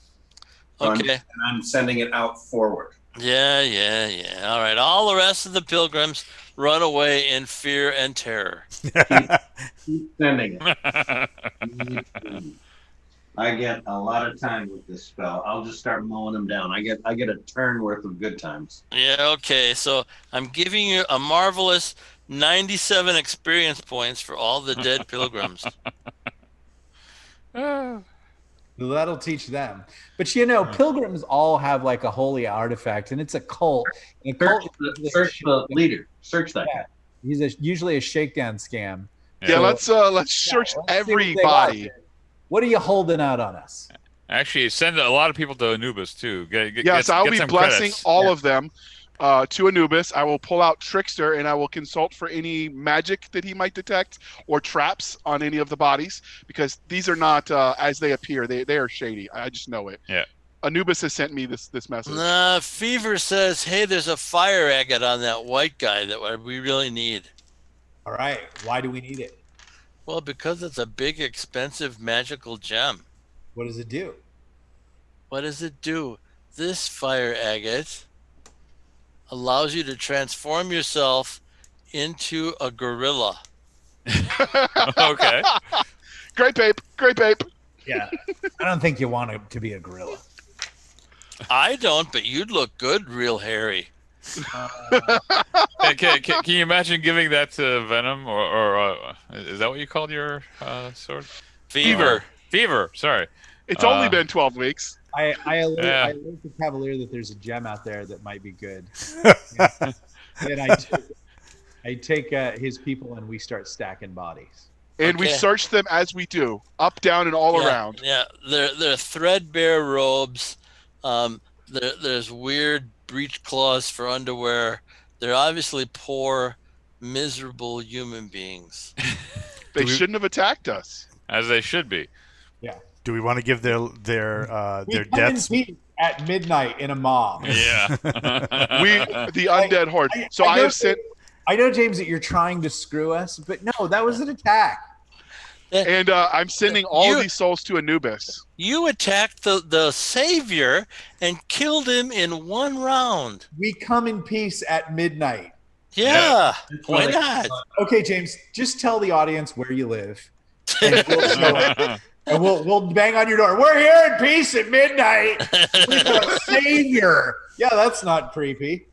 So okay. and I'm sending it out forward. Yeah. All right. All the rest of the pilgrims run away in fear and terror. Keep sending it. I get a lot of time with this spell. I'll just start mowing them down. I get a turn worth of good times. Yeah, okay. So I'm giving you a marvelous 97 experience points for all the dead pilgrims. That'll teach them. But you know, pilgrims all have like a holy artifact, and it's a cult. And a cult Search the leader. Search that guy. He's usually a shakedown scam. Yeah, So- let's search let's see what they everybody. got. What are you holding out on us? Actually, send a lot of people to Anubis too. Yes, I'll be some blessing credits. all of them to Anubis. I will pull out Trickster, and I will consult for any magic that he might detect or traps on any of the bodies, because these are not as they appear. They are shady. I just know it. Yeah. Anubis has sent me this message. Fever says, hey, there's a fire agate on that white guy that we really need. All right. Why do we need it? Well, because it's a big, expensive, magical gem. What does it do? What does it do? This fire agate allows you to transform yourself into a gorilla. Okay. Great pape. Yeah. I don't think you want it to be a gorilla. I don't, but you'd look good real hairy. Hey, can you imagine giving that to Venom, or is that what you called your sword? Fever. Fever. Sorry. It's only been 12 weeks. I alert Yeah. the Cavalier that there's a gem out there that might be good. And I take his people and we start stacking bodies. And we Okay. search them as we do, up, down, and all around. Yeah, they're threadbare robes. There's weird breech claws for underwear. They're obviously poor, miserable human beings. They shouldn't have attacked us. As they should be. Yeah. Do we want to give their deaths? At midnight in a mob. Yeah. The undead horde. So I have sent. I know, James, that you're trying to screw us, but no, that was an attack. And I'm sending all of these souls to Anubis. You attacked the savior and killed him in one round. We come in peace at midnight. Yeah, why not? Okay, James, just tell the audience where you live. And we'll show up. And we'll bang on your door. We're here in peace at midnight. We got a savior. Yeah, that's not creepy.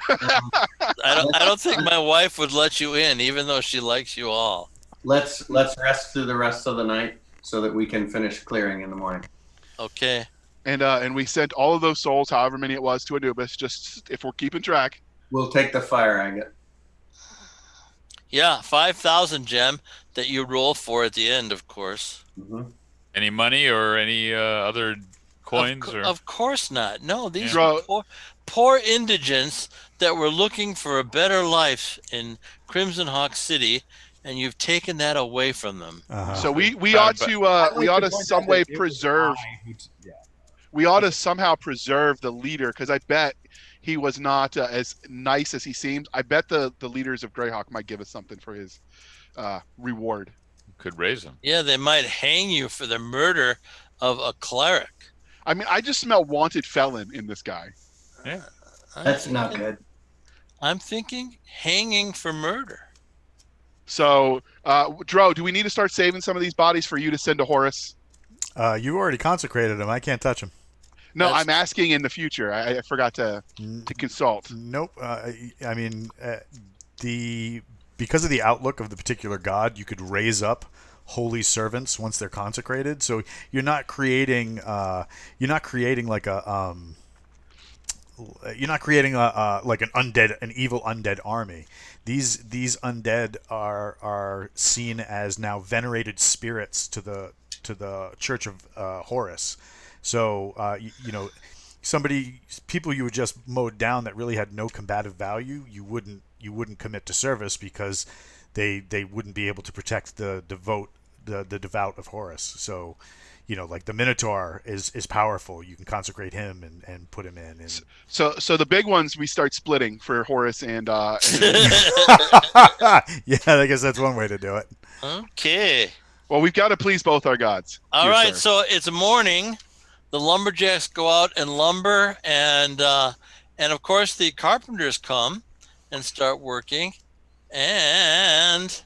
I don't think my wife would let you in, even though she likes you all. Let's rest through the rest of the night so that we can finish clearing in the morning. Okay. And we sent all of those souls, however many it was, to Anubis. Just if we're keeping track. We'll take the fire agate. Yeah, 5,000 gem that you roll for at the end, of course. Mm-hmm. Any money or any other coins? Of course not. No, these Yeah. are poor indigents that were looking for a better life in CrimsonHawk City, and you've taken that away from them. So we ought to some way preserve. We ought to somehow preserve the leader, because I bet he was not as nice as he seems. I bet the leaders of Greyhawk might give us something for his reward. Could raise him. Yeah, they might hang you for the murder of a cleric. I mean, I just smell wanted felon in this guy. Yeah. That's not good. I'm thinking hanging for murder. So, Dro, do we need to start saving some of these bodies for you to send to Horus? You already consecrated him. I can't touch him. No, I'm asking in the future. I forgot to consult. Nope. I mean, because of the outlook of the particular god, you could raise up holy servants once they're consecrated. So you're not creating like a like an evil undead army. These undead are seen as now venerated spirits to the Church of Horus. So people you would just mowed down that really had no combative value, you wouldn't commit to service because they wouldn't be able to protect the devout of Horus. So, like the Minotaur is powerful. You can consecrate him and put him in. And... So the big ones we start splitting for Horus and yeah, I guess that's one way to do it. Okay. Well, we've got to please both our gods. All right, so it's morning. The lumberjacks go out and lumber, and of course the carpenters come and start working. And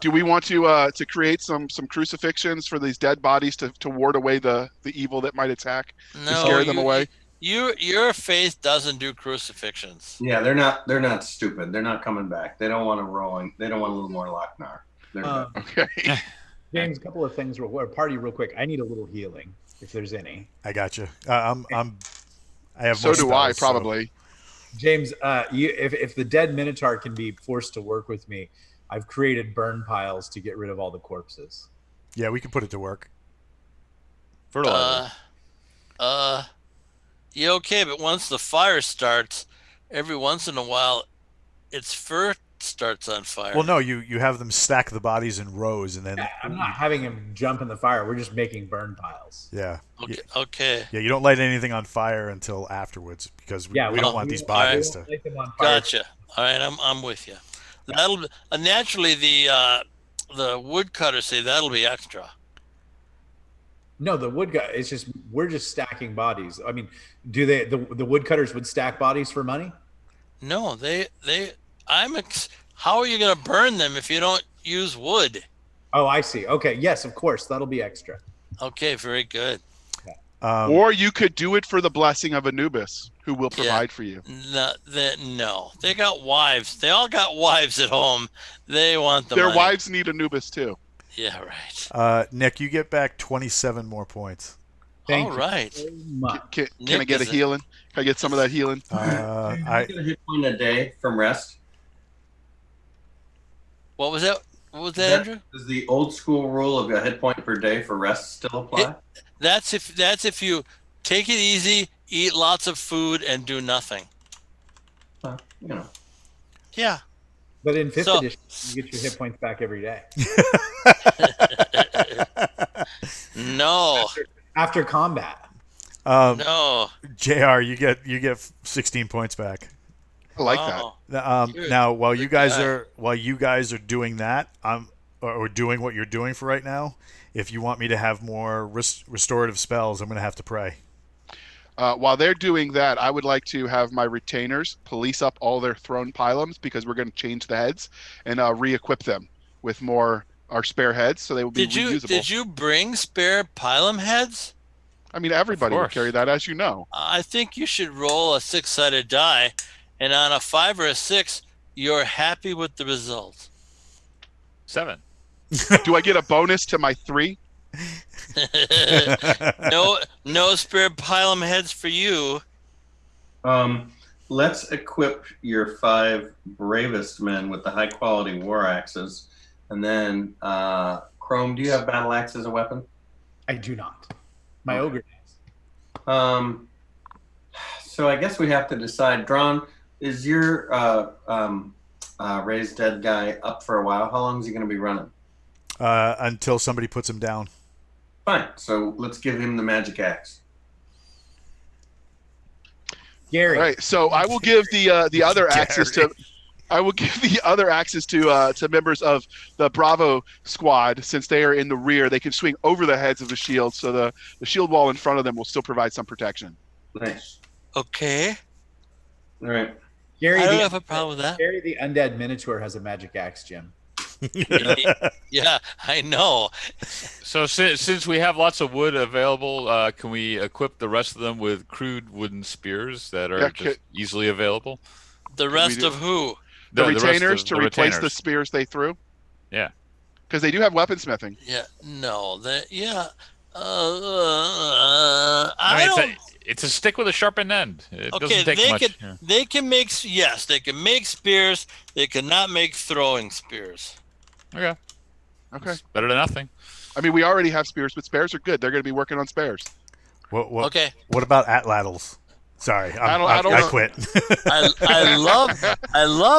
do we want to create some crucifixions for these dead bodies to ward away the evil that might attack? No, to scare them away? Your faith doesn't do crucifixions. Yeah, they're not stupid. They're not coming back. They don't want a rolling. They don't want a little more Lochnar. Okay. James, a couple of things party real quick. I need a little healing, if there's any. I got you. I have. So more do spells, I probably. So. James, if the dead Minotaur can be forced to work with me, I've created burn piles to get rid of all the corpses. Yeah, we can put it to work. Fertilizer. Yeah, okay, but once the fire starts, every once in a while, its fur starts on fire. Well, no, you have them stack the bodies in rows, and then I'm not having him jump in the fire. We're just making burn piles. Yeah. Okay. Yeah, you don't light anything on fire until afterwards because we don't want these bodies to. Gotcha. All right, I'm with you. That'll naturally the woodcutters say that'll be extra. No, the woodcut. It's just we're just stacking bodies. I mean, do the woodcutters would stack bodies for money? No, how are you going to burn them if you don't use wood? Oh, I see. Okay, yes, of course, that'll be extra. Okay, very good. Or you could do it for the blessing of Anubis, who will provide for you. No, they got wives. They all got wives at home. They want the Their money. wives need Anubis too. Yeah, right. Nick, you get back 27 more points. All right. Can I get a healing? Can I get some of that healing? I get a hit point a day from rest. What was that? What was that, Andrew? Does the old school rule of a hit point per day for rest still apply? That's if you take it easy, eat lots of food, and do nothing. Yeah. But in 5th edition, you get your hit points back every day. No. After combat. No. JR, you get 16 points back. I like that. Now, while you guys are doing that, or doing what you're doing for right now. If you want me to have more restorative spells, I'm going to have to pray. While they're doing that, I would like to have my retainers police up all their thrown pylums, because we're going to change the heads and re-equip them with more our spare heads, so they will be reusable. Did you bring spare pylum heads? I mean, everybody would carry that, as you know. I think you should roll a 6-sided die, and on a 5 or a 6, you're happy with the result. 7. Do I get a bonus to my 3? No spare pylum heads for you. Let's equip your 5 bravest men with the high quality war axes, and then Chrome, do you have battle axe as a weapon? I do not. My ogre does. So I guess we have to decide. Drawn, is your raised dead guy up for a while? How long is he going to be running? Until somebody puts him down. Fine. So let's give him the magic axe. Gary. All right. So I will give the other axes to. I will give the other axes to members of the Bravo squad, since they are in the rear. They can swing over the heads of the shield, so the shield wall in front of them will still provide some protection. Nice. Okay. All right. Gary, I don't have a problem with that. Gary, the undead minotaur, has a magic axe, Jim. Yeah, I know. So since we have lots of wood available, can we equip the rest of them with crude wooden spears that are just easily available? The rest of who? The retainers to replace the spears they threw? Yeah. Because they do have weaponsmithing. Yeah, no. It's a stick with a sharpened end. It doesn't take much. They can make spears. They cannot make throwing spears. Okay. It's better than nothing. I mean, we already have spears, but spares are good. They're going to be working on spares. Okay. What about atlatls? Sorry, I quit. I love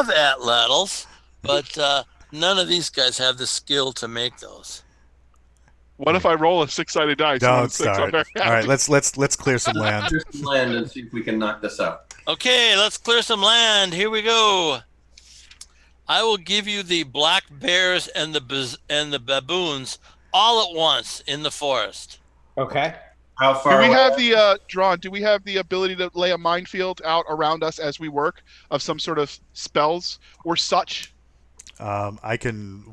atlatls, but none of these guys have the skill to make those. What if I roll a 6-sided dice? Don't start. All right, let's clear some land. Clear some land and see if we can knock this out. Okay, let's clear some land. Here we go. I will give you the black bears and the baboons all at once in the forest. Okay. How far? Do we have the Drawn? Do we have the ability to lay a minefield out around us as we work of some sort of spells or such? I can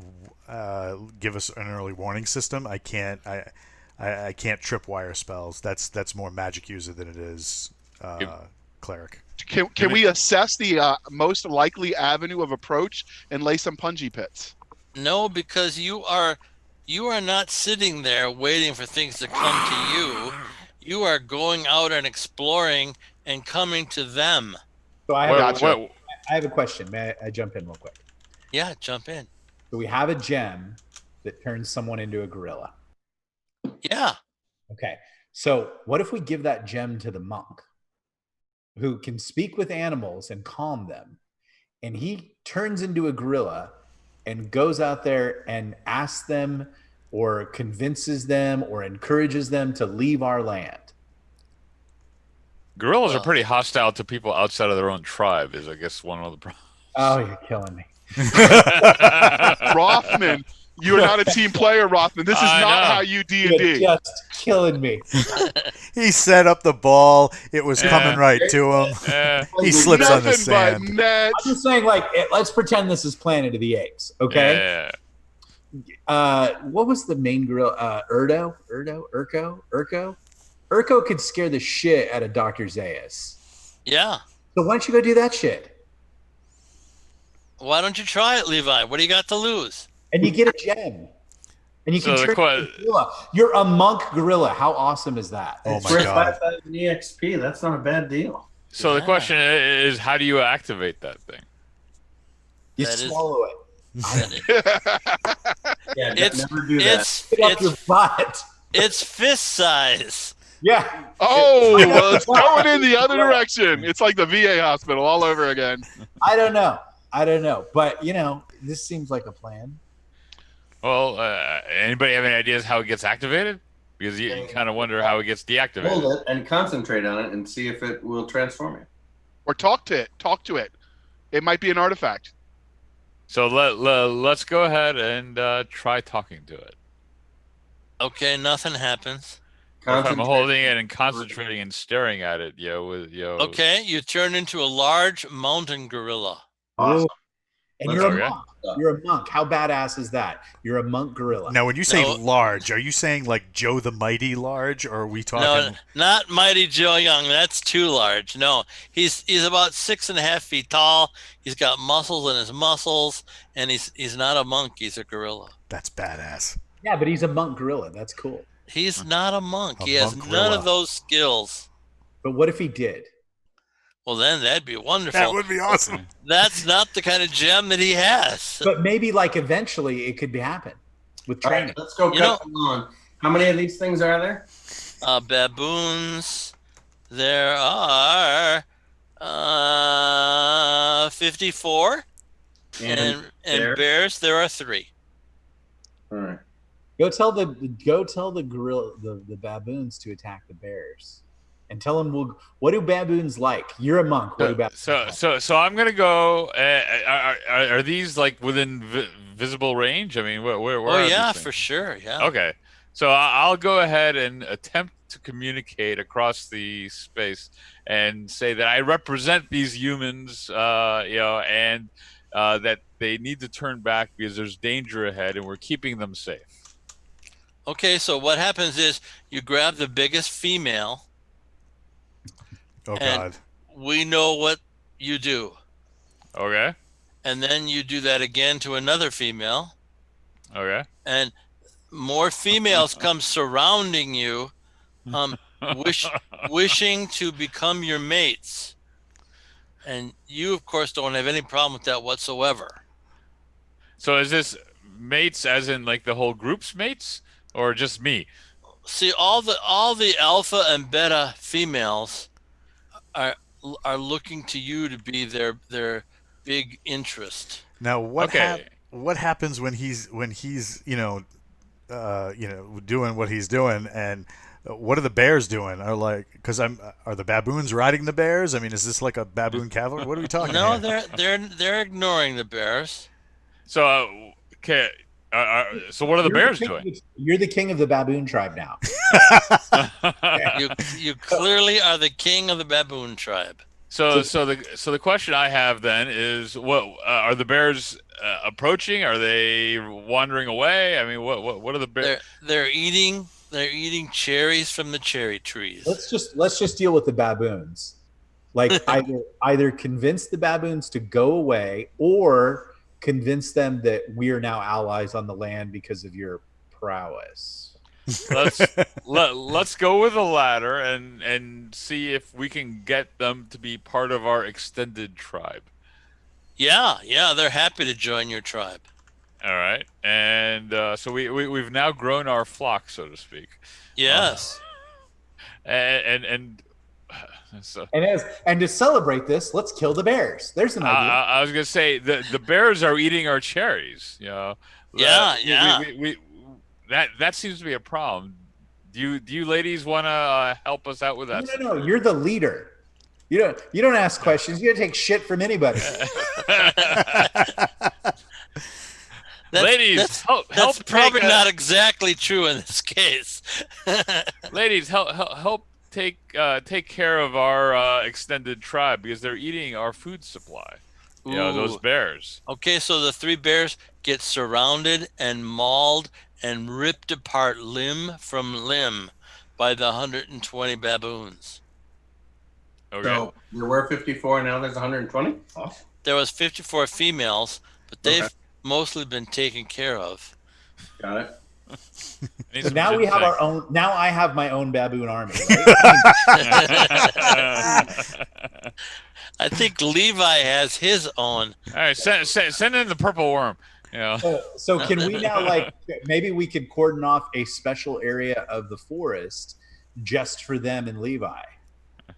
give us an early warning system. I can't tripwire spells. That's more magic user than it is cleric. Can we assess the most likely avenue of approach and lay some punji pits? No, because you are not sitting there waiting for things to come to you. You are going out and exploring and coming to them. So I have a question. May I jump in real quick? Yeah, jump in. So we have a gem that turns someone into a gorilla. Yeah. Okay. So what if we give that gem to the monk, who can speak with animals and calm them, and he turns into a gorilla and goes out there and asks them or convinces them or encourages them to leave our land? Gorillas are pretty hostile to people outside of their own tribe, is I guess one of the problems. Oh, you're killing me. Rothman, you are not a team player, Rothman. This is not how you D&D. You're just killing me. He set up the ball. It was coming right to him. He slips on the sand. I'm just saying, let's pretend this is Planet of the Apes, okay? Yeah. What was the main gorilla? Urko? Urko could scare the shit out of Dr. Zaius. Yeah. So why don't you go do that shit? Why don't you try it, Levi? What do you got to lose? And you get a gem. And you can So turn into a gorilla. You're a monk gorilla. How awesome is that? Oh It's my worth god. 5,000 EXP. That's not a bad deal. So the question is, how do you activate that thing? You That is- swallow it. Yeah, It's never do that. Spit up your butt. it's fist size. Yeah. Oh, well, it's going in the other direction. It's like the VA hospital all over again. I don't know. But, this seems like a plan. Well, anybody have any ideas how it gets activated? Because you kind of wonder how it gets deactivated. Hold it and concentrate on it and see if it will transform you. Or talk to it. It might be an artifact. So let's go ahead and try talking to it. Okay, nothing happens. What if I'm Concentrate. holding it and concentrating and staring at it, Okay, you turn into a large mountain gorilla. Awesome. And Let's you're a Okay. monk. You're a monk. How badass is that? You're a monk gorilla. Now, when you say No. large, are you saying like Joe the Mighty large, or are we No, talking? not Mighty Joe Young. That's too large. No, he's about 6.5 feet tall. He's got muscles in his muscles, and he's not a monk. He's a gorilla. That's badass. Yeah, but he's a monk gorilla. That's cool. He's not a monk. A He has monk none gorilla. of those skills. But what if he did? Well, then that'd be wonderful. That would be awesome. That's not the kind of gem that he has. But maybe like eventually it could happen with All training. right, let's go cut them on. How many of these things are there? Baboons. There are 54, and bears. There are 3. All right. Go tell the gorilla the baboons to attack the bears, and tell them what do baboons like? You're a monk. What do baboons like? So I'm gonna go. Are these like within visible range? I mean, where Oh are yeah, these for things? sure. Yeah. Okay, so I'll go ahead and attempt to communicate across the space and say that I represent these humans, and that they need to turn back because there's danger ahead, and we're keeping them safe. Okay, so what happens is you grab the biggest female. Oh And- God. We know what you do. Okay. And then you do that again to another female. Okay. And more females come surrounding you, wishing to become your mates. And you, of course, don't have any problem with that whatsoever. So is this mates as in like the whole group's mates, or just me? See, all the alpha and beta females are looking to you to be their big interest. Now, what Okay. what happens when he's doing what he's doing, and what are the bears doing? Are the baboons riding the bears? I mean, is this like a baboon cavalry? What are we talking No, here? they're ignoring the bears. So okay. So what are the bears doing? You're the king of the baboon tribe now. You clearly are the king of the baboon tribe. So the question I have then is, what are the bears approaching? Are they wandering away? I mean, what are the bears? They're eating cherries from the cherry trees. Let's just deal with the baboons. Like either convince the baboons to go away, or convince them that we are now allies on the land because of your prowess. Let's go with the latter and see if we can get them to be part of our extended tribe. Yeah, they're happy to join your tribe. All right, and so we've now grown our flock, so to speak. Yes. And so And to celebrate this, let's kill the bears. There's an idea. I was gonna say the bears are eating our cherries. Yeah. We that seems to be a problem. Do you ladies want to help us out with that? No. You're the leader. You don't ask questions. You don't take shit from anybody. Ladies, help That's probably take not exactly true in this case. ladies, help take care of our extended tribe because they're eating our food supply. Those Ooh. bears. Okay, so the 3 bears get surrounded and mauled and ripped apart limb from limb by the 120 baboons. Okay. So there were 54, now there's 120. Awesome. There was 54 females, but they've mostly been taken care of. Got it. So now we have our own. Now I have my own baboon army. Right? I think Levi has his own. All right, send in the purple worm. So can we now maybe we could cordon off a special area of the forest just for them and Levi.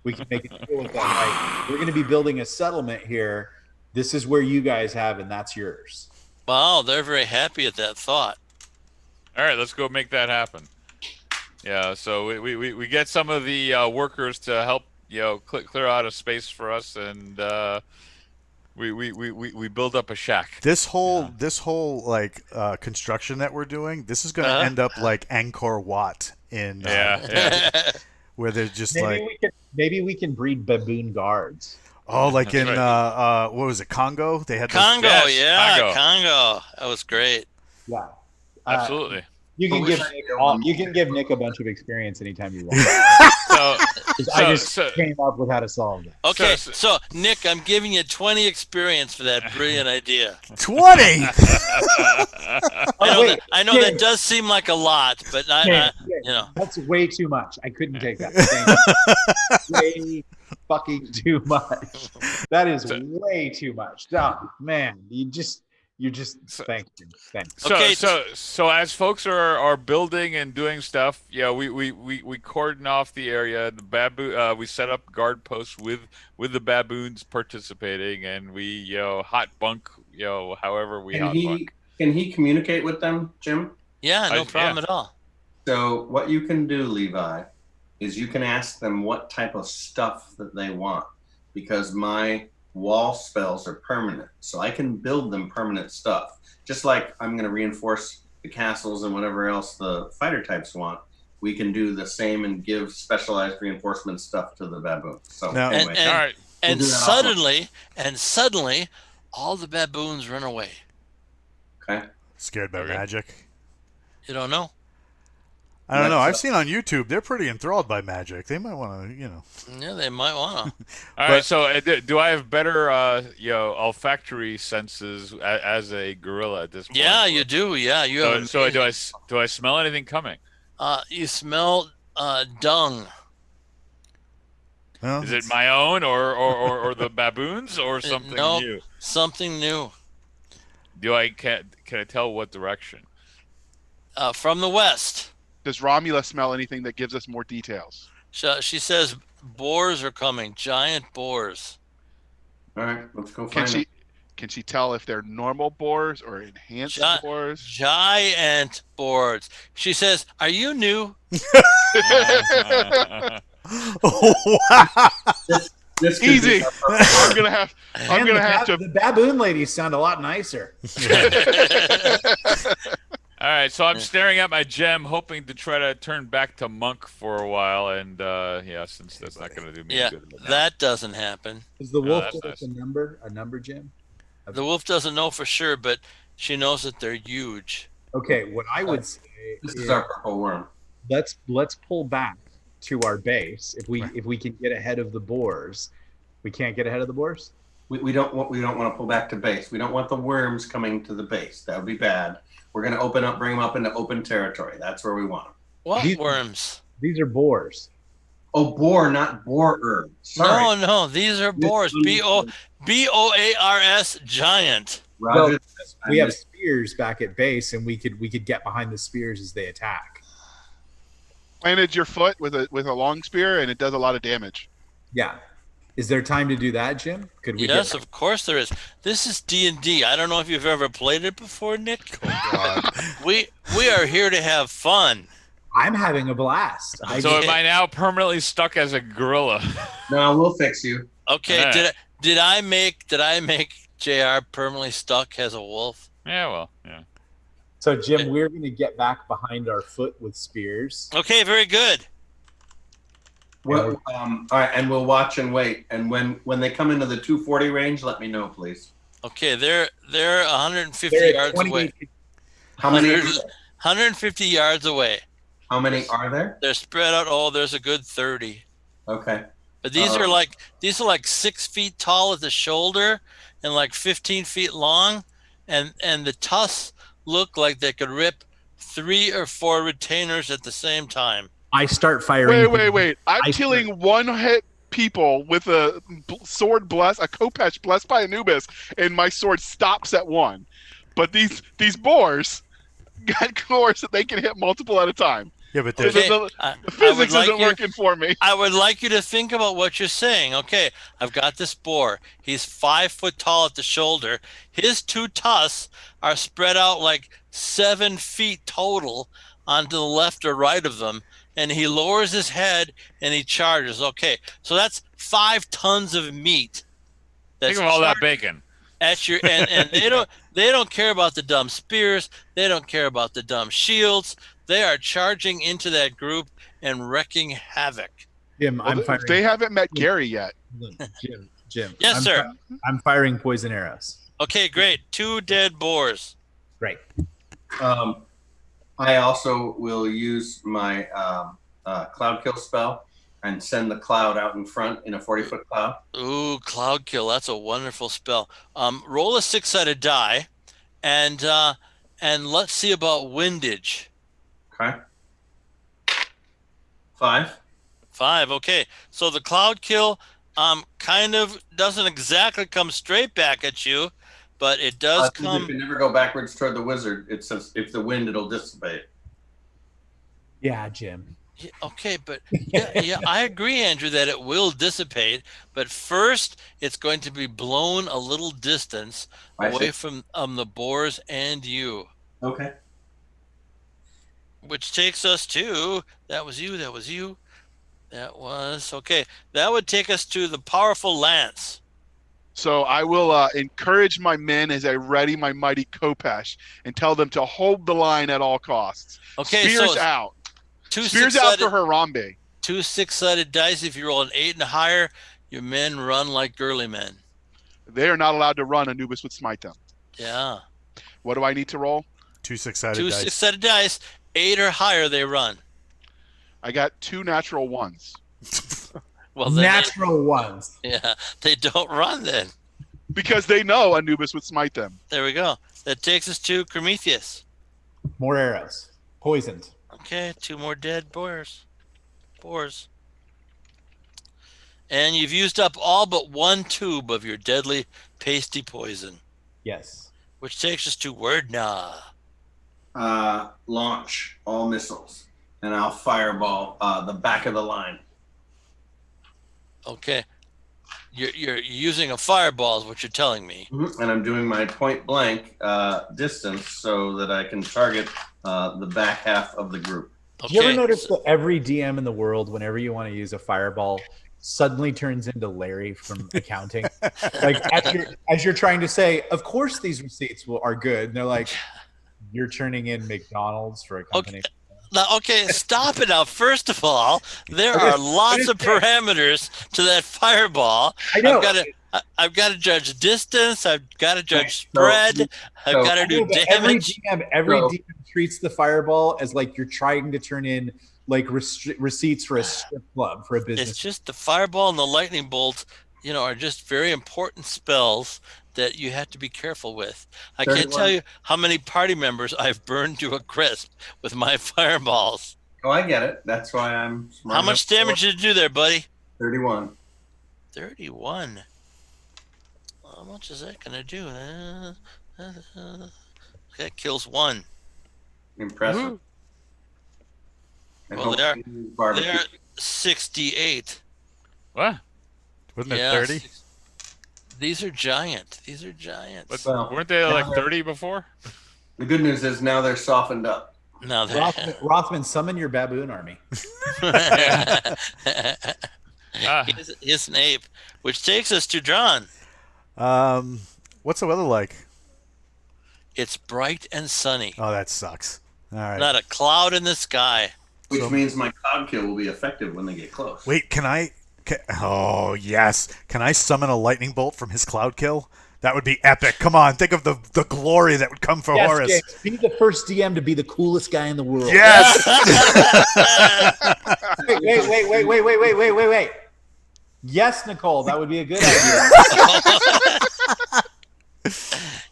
We can make a deal with that. Like, we're going to be building a settlement here. This is where you guys have, and that's yours. Wow, they're very happy at that thought. All right, let's go make that happen. Yeah, so we get some of the workers to help clear out a space for us, and we build up a shack. This whole like construction that we're doing, this is going to end up like Angkor Wat in where they're just maybe we can breed baboon guards. Oh, like That's in right. what was it, Congo? They had Congo, Yes, Congo. That was great. Yeah, Absolutely. You can give Nick a bunch of experience anytime you want. I just came up with how to solve that. Okay, so Nick, I'm giving you 20 experience for that brilliant idea. 20. I know that does seem like a lot, but that's way too much. I couldn't take that. Way fucking too much. That is way too much. Oh, man, thank you. Okay. So as folks are building and doing stuff, we cordon off the area. The we set up guard posts with the baboons participating, and we hot bunk however we hot bunk. Can he communicate with them, Jim? Yeah, no problem at all. So what you can do, Levi, is you can ask them what type of stuff that they want, because my wall spells are permanent, so I can build them permanent stuff. Just like I'm going to reinforce the castles and whatever else the fighter types want, we can do the same and give specialized reinforcement stuff to the baboons. So anyway, all right. And suddenly, all the baboons run away. Okay. Scared by magic? You don't know? I don't know. I've seen on YouTube they're pretty enthralled by magic. They might want to, Yeah, they might want to. All right. So, do I have better, olfactory senses as a gorilla at this point? Yeah, you do. Yeah, you have. So do I smell anything coming? You smell dung. Well, Is it my own or the baboons or something new? Something new. Can I tell what direction? From the west. Does Romula smell anything that gives us more details? She says boars are coming, giant boars. All right, let's go find them. Can she tell if they're normal boars or enhanced boars? Giant boars. She says, "Are you new?" Oh, wow. This Easy. I'm gonna have to. The baboon ladies sound a lot nicer. All right, so I'm staring at my gem, hoping to try to turn back to monk for a while, and since that's not going to do me good. That doesn't happen. Is the wolf give us a number, Jim? The wolf doesn't know for sure, but she knows that they're huge. Okay, what I would say is our purple worm. Let's pull back to our base. If we can get ahead of the boars, we can't get ahead of the boars. We don't want to pull back to base. We don't want the worms coming to the base. That would be bad. We're going to bring them up into open territory. That's where we want them. What worms? These are boars. Oh, boar, not borer. Sorry. No, these are boars. B-O-A-R-S, giant. Roger. Well, we have spears back at base, and we could get behind the spears as they attack. Planted your foot with a long spear, and it does a lot of damage. Yeah. Is there time to do that, Jim? Could we? Yes, of course there is. This is D&D. I don't know if you've ever played it before, Nick. Oh, God. We are here to have fun. I'm having a blast. So am I now permanently stuck as a gorilla? No, we'll fix you. Okay. Right. Did I make JR permanently stuck as a wolf? Yeah. Well. Yeah. So Jim, we're going to get back behind our foot with spears. Okay. Very good. Well, all right, and we'll watch and wait. And when they come into the 240 range, let me know, please. Okay, they're 150 yards away. How many? 150 yards away. How many are there? They're spread out. Oh, there's a good 30. Okay. But these are like 6 feet tall at the shoulder and like 15 feet long, and the tusks look like they could rip 3 or 4 retainers at the same time. I start firing. Wait. I'm killing one-hit people with a sword blessed, a Kopesh blessed by Anubis, and my sword stops at 1. But these boars got cores that they can hit multiple at a time. Yeah, but the physics isn't working for me. I would like you to think about what you're saying. Okay, I've got this boar. He's 5 foot tall at the shoulder. His 2 tusks are spread out like 7 feet total onto the left or right of them. And he lowers his head and he charges. Okay, so that's 5 tons of meat. Think of all that bacon. at your and they don't care about the dumb spears. They don't care about the dumb shields. They are charging into that group and wrecking havoc. Jim, Well, I'm firing. they haven't met Gary yet. Jim. Yes, sir. I'm firing poison arrows. Okay, great. 2 dead boars. Great. I also will use my cloud kill spell and send the cloud out in front in a 40-foot cloud. Ooh, cloud kill. That's a wonderful spell. Roll a 6-sided die, and let's see about windage. Okay. 5. 5. Okay. So the cloud kill kind of doesn't exactly come straight back at you, but it does come. If you never go backwards toward the wizard, it says if the wind, it'll dissipate. Yeah, Jim. Yeah, okay, but yeah, I agree, Andrew, that it will dissipate. But first, it's going to be blown a little distance away from the boars and you. Okay. Which takes us to that was you. That was okay. That would take us to the powerful lance. So I will encourage my men as I ready my mighty Kopesh and tell them to hold the line at all costs. Okay, Spears so out. Spears out for Harambe. 2 6-sided dice. If you roll an 8 and higher, your men run like girly men. They are not allowed to run. Anubis would smite them. Yeah. What do I need to roll? 2 6-sided 2 dice. 6-sided dice. 8 or higher, they run. I got 2 natural ones. Well, natural ones. Yeah, they don't run then. Because they know Anubis would smite them. There we go. That takes us to Prometheus. More arrows. Poisoned. Okay, 2 more dead boars. And you've used up all but 1 tube of your deadly pasty poison. Yes. Which takes us to Wordna. Launch all missiles, and I'll fireball the back of the line. Okay. You're using a fireball is what you're telling me. Mm-hmm. And I'm doing my point blank distance so that I can target the back half of the group. Okay. Do you ever notice that every DM in the world, whenever you want to use a fireball, suddenly turns into Larry from accounting? Like as you're trying to say, of course these receipts are good. And they're like, you're turning in McDonald's for a company. Okay. Now, okay, stop it now. First of all, there are lots of parameters to that fireball. I know. I've got to judge distance. I've got to judge spread. I've got to do damage. Every DM treats the fireball as like you're trying to turn in like receipts for a strip club for a business. It's just the fireball and the lightning bolt, are just very important spells that you have to be careful with. I can't tell you how many party members I've burned to a crisp with my fireballs. Oh, I get it. That's why I'm smart. How much damage did you do there, buddy? 31. 31. How much is that going to do? That kills 1. Impressive. Well, they're 68. What? Wasn't it 30? These are giant. But weren't they like 30 before? The good news is now they're softened up. Now Rothman, summon your baboon army. He's an ape, which takes us to John. What's the weather like? It's bright and sunny. Oh, that sucks. All right. Not a cloud in the sky. Which means my cloud kill will be effective when they get close. Wait, oh, yes. Can I summon a lightning bolt from his cloud kill? That would be epic. Come on, think of the glory that would come for Horus. James, be the first DM to be the coolest guy in the world. Yes. Wait. Yes, Nicole, that would be a good idea.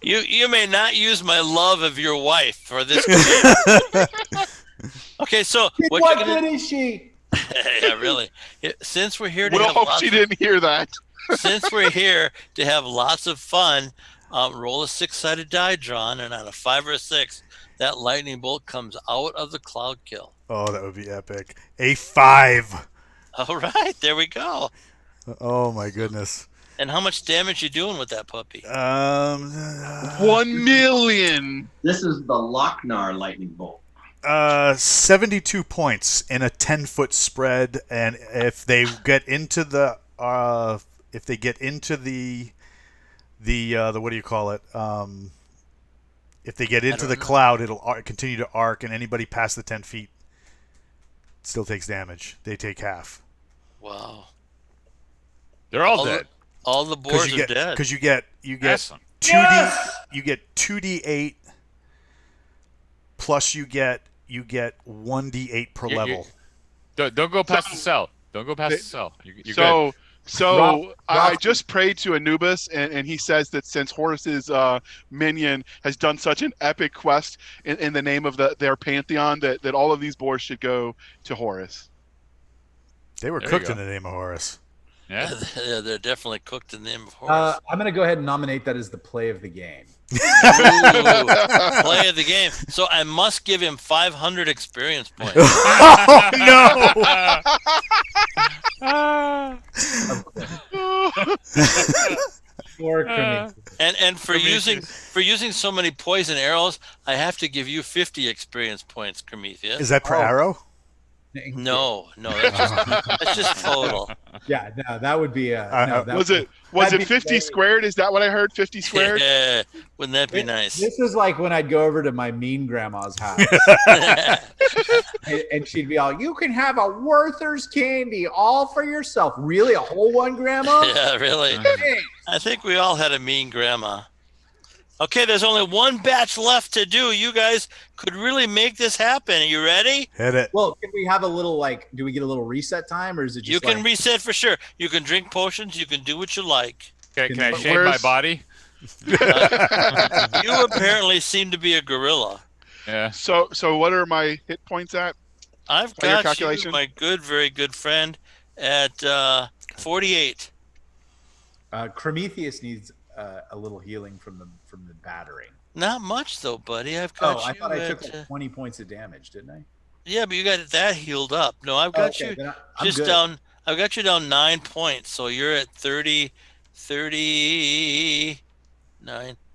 You may not use my love of your wife for this. Okay, so what good is she? Yeah, really. Since we're here to We'll hope she didn't hear that. Since we're here to have lots of fun, roll a 6-sided die, John, and on a 5 or a 6, that lightning bolt comes out of the cloud kill. Oh, that would be epic. A 5. All right, there we go. Oh my goodness. And how much damage you doing with that puppy? 1 million. This is the Lochnar lightning bolt. 72 points in a 10-foot spread, and if they get into the the what do you call it? If they get into the don't know. cloud, it'll continue to arc, and anybody past the 10 feet still takes damage. They take half. Wow. They're all All dead. All the boars you are dead. Because you get Awesome. 2d8 plus you get 1d8 per level. Don't go past the cell. Don't go past the cell. You're good. So I just prayed to Anubis, and he says that since Horus's minion has done such an epic quest in the name of their pantheon, that all of these boars should go to Horus. They were There cooked you in go. the name of Horus. Yeah. Yeah, they're definitely cooked in the name of Horus. I'm going to go ahead and nominate that as the play of the game. Ooh, play of the game. So I must give him 500 experience points. Oh no! Or Prometheus. And for using so many poison arrows, I have to give you 50 experience points, Prometheus. Is that per arrow? No, that's just total. Yeah, no, that would be Was it that'd be 50 great. squared? Is that what I heard? 50 squared? Yeah, wouldn't that be nice? This is like when I'd go over to my mean grandma's house, and she'd be all, "You can have a Werther's candy all for yourself." Really, a whole one, Grandma? Yeah, really. I think we all had a mean grandma. Okay, there's only one batch left to do. You guys could really make this happen. Are you ready? Hit it. Well, can we have a little do we get a little reset time, or is it just You can reset for sure. You can drink potions. You can do what you like. Can I But shave my body? You apparently seem to be a gorilla. Yeah. So what are my hit points at? I've By your got you, calculation? my good, very good friend, at 48. Prometheus needs a little healing from the battering. Not much though, buddy. I've got you I thought I took at, like 20 points of damage, didn't I? yeah, but you got that healed up. No, I've got Okay, you then I'm just good. down. I've got you down 9 points, so you're at 39,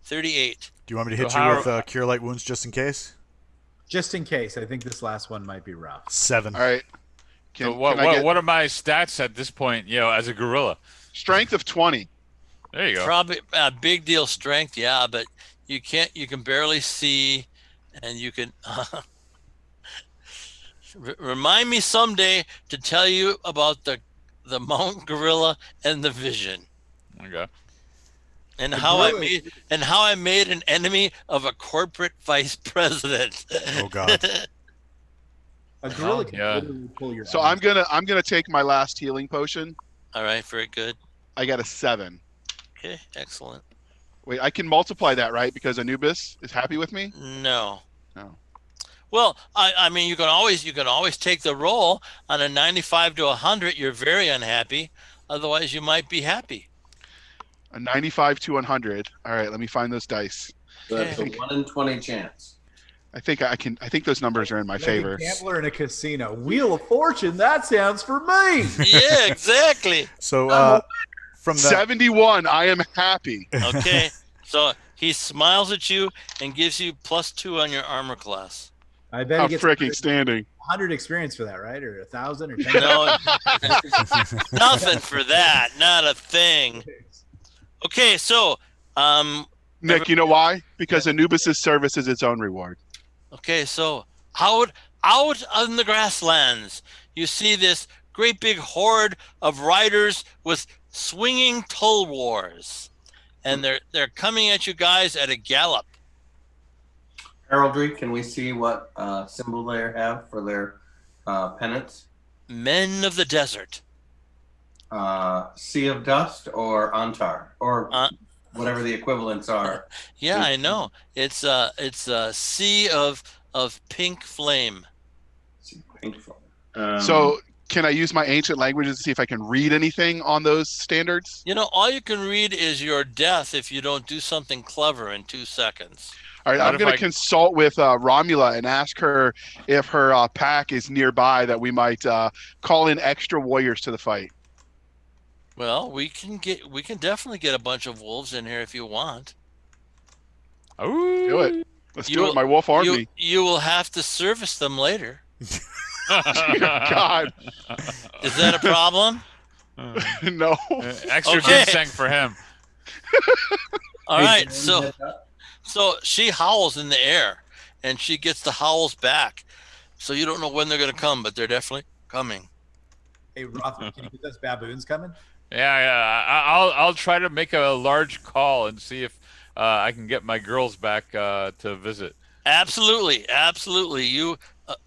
38. Do you want me to hit So you how- with Cure Light Wounds just in case? Just in case, I think this last one might be rough. 7. All right. So Can I get what are my stats at this point? As a gorilla. strength of 20? There you go. Probably a big deal strength, yeah, but you can't. You can barely see, and you can. Remind me someday to tell you about the mountain gorilla and the vision, Okay. and The how I gorilla- made an enemy of a corporate vice president. Oh God. A gorilla can yeah. literally pull your. So arm. I'm gonna take my last healing potion. All right, very good. I got a 7. Okay, excellent. Wait, I can multiply that, right? Because Anubis is happy with me. No. No. Well, I mean, you can always take the roll on a 95 to 100. You're very unhappy. Otherwise, you might be happy. A 95 to 100. All right, let me find those dice. So that's a 1 in 20 chance. I think I can. I think those numbers are in my Like favor. a gambler in a casino. Wheel of Fortune. That sounds for me. Yeah, exactly. So from the 71. I am happy. Okay, so he smiles at you and gives you +2 on your armor class. I bet How he gets freaking standing. 100 experience for that, right? Or 1,000 or 10,000. No, nothing for that. Not a thing. Okay, so Nick, you know why? Because Anubis's service is its own reward. okay, so out on the grasslands, you see this great big horde of riders with swinging tulwars, and they're coming at you guys at a gallop. Heraldry, can we see what symbol they have for their pennants? Men of the desert. Sea of Dust or Antar or Uh, whatever the equivalents are. Yeah, I know. It's a sea of pink flame. So, can I use my ancient languages to see if I can read anything on those standards? You know, all you can read is your death if you don't do something clever in 2 seconds. All right, What I'm if going I- to consult with Romula and ask her if her pack is nearby that we might call in extra warriors to the fight. Well, we can definitely get a bunch of wolves in here if you want. Ooh. Do it. Let's do You'll- it, my wolf army. You will have to service them later. God, Is that a problem? no. Extra Okay. ginseng for him. All right, so she howls in the air, and she gets the howls back. So you don't know when they're going to come, but they're definitely coming. Hey, Roth, can you get those baboons coming? Yeah. I'll try to make a large call and see if I can get my girls back to visit. Absolutely. You,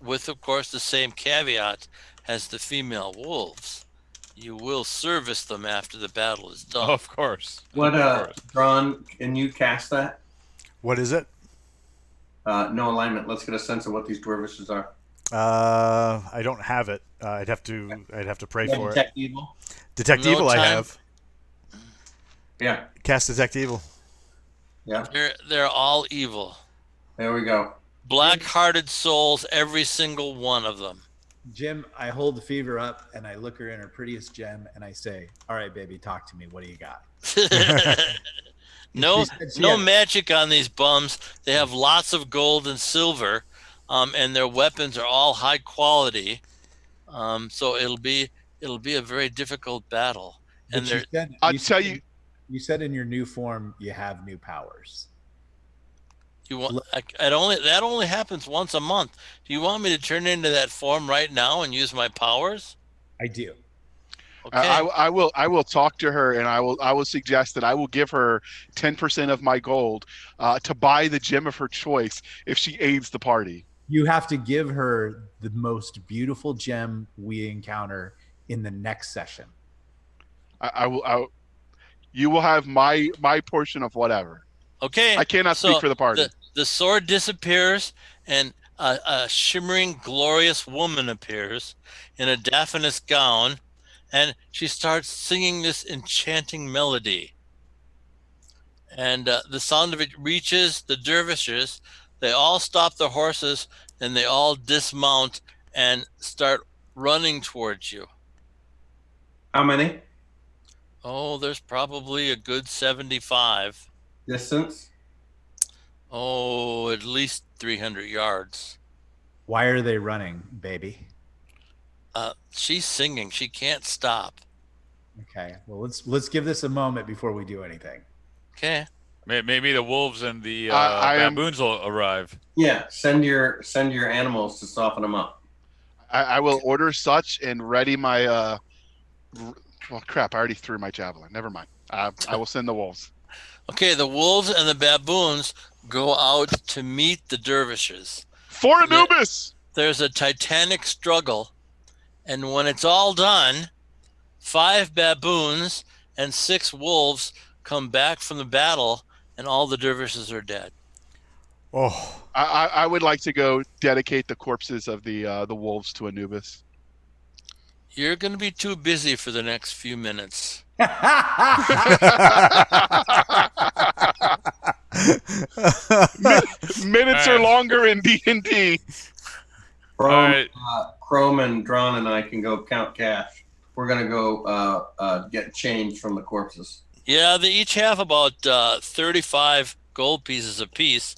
with of course the same caveat as the female wolves, you will service them after the battle is done. Of course. What, Ron, can you cast that? What is it? No alignment. Let's get a sense of what these dwarvishes are. I don't have it. I'd have to pray for it. Detect evil. Detect No evil. time. I have. Yeah. Cast detect evil. Yeah. They're all evil. There we go. Black-hearted souls, every single one of them. Jim, I hold the fever up and I look her in her prettiest gem and I say, "All right, baby, talk to me. What do you got?" No She had- magic on these bums. They have lots of gold and silver, and their weapons are all high quality. So it'll be a very difficult battle. And But you said in your new form you have new powers. that only happens once a month. Do you want me to turn into that form right now and use my powers? I do. Okay. I will talk to her, and I will suggest that I will give her 10% of my gold to buy the gem of her choice if she aids the party. You have to give her the most beautiful gem we encounter in the next session. I will. You will have my portion of whatever. Okay. I cannot speak for the party. The sword disappears, and a shimmering, glorious woman appears in a diaphanous gown, and she starts singing this enchanting melody. And the sound of it reaches the dervishes. They all stop their horses, and they all dismount and start running towards you. How many? Oh, there's probably a good 75. Distance? Oh, at least 300 yards. Why are they running, baby? She's singing. She can't stop. Okay. Well, let's give this a moment before we do anything. Okay. Maybe the wolves and the baboons will arrive. Yeah. Send your animals to soften them up. I will order such and ready my. Well, crap! I already threw my javelin. Never mind. I will send the wolves. Okay, the wolves and the baboons go out to meet the dervishes. For Anubis! There's a titanic struggle, and when it's all done, 5 baboons and 6 wolves come back from the battle, and all the dervishes are dead. Oh, I would like to go dedicate the corpses of the wolves to Anubis. You're going to be too busy for the next few minutes. Minutes or longer in D&D. Chrome and Drawn and I can go count cash. We're going to go get change from the corpses. Yeah, they each have about 35 gold pieces apiece.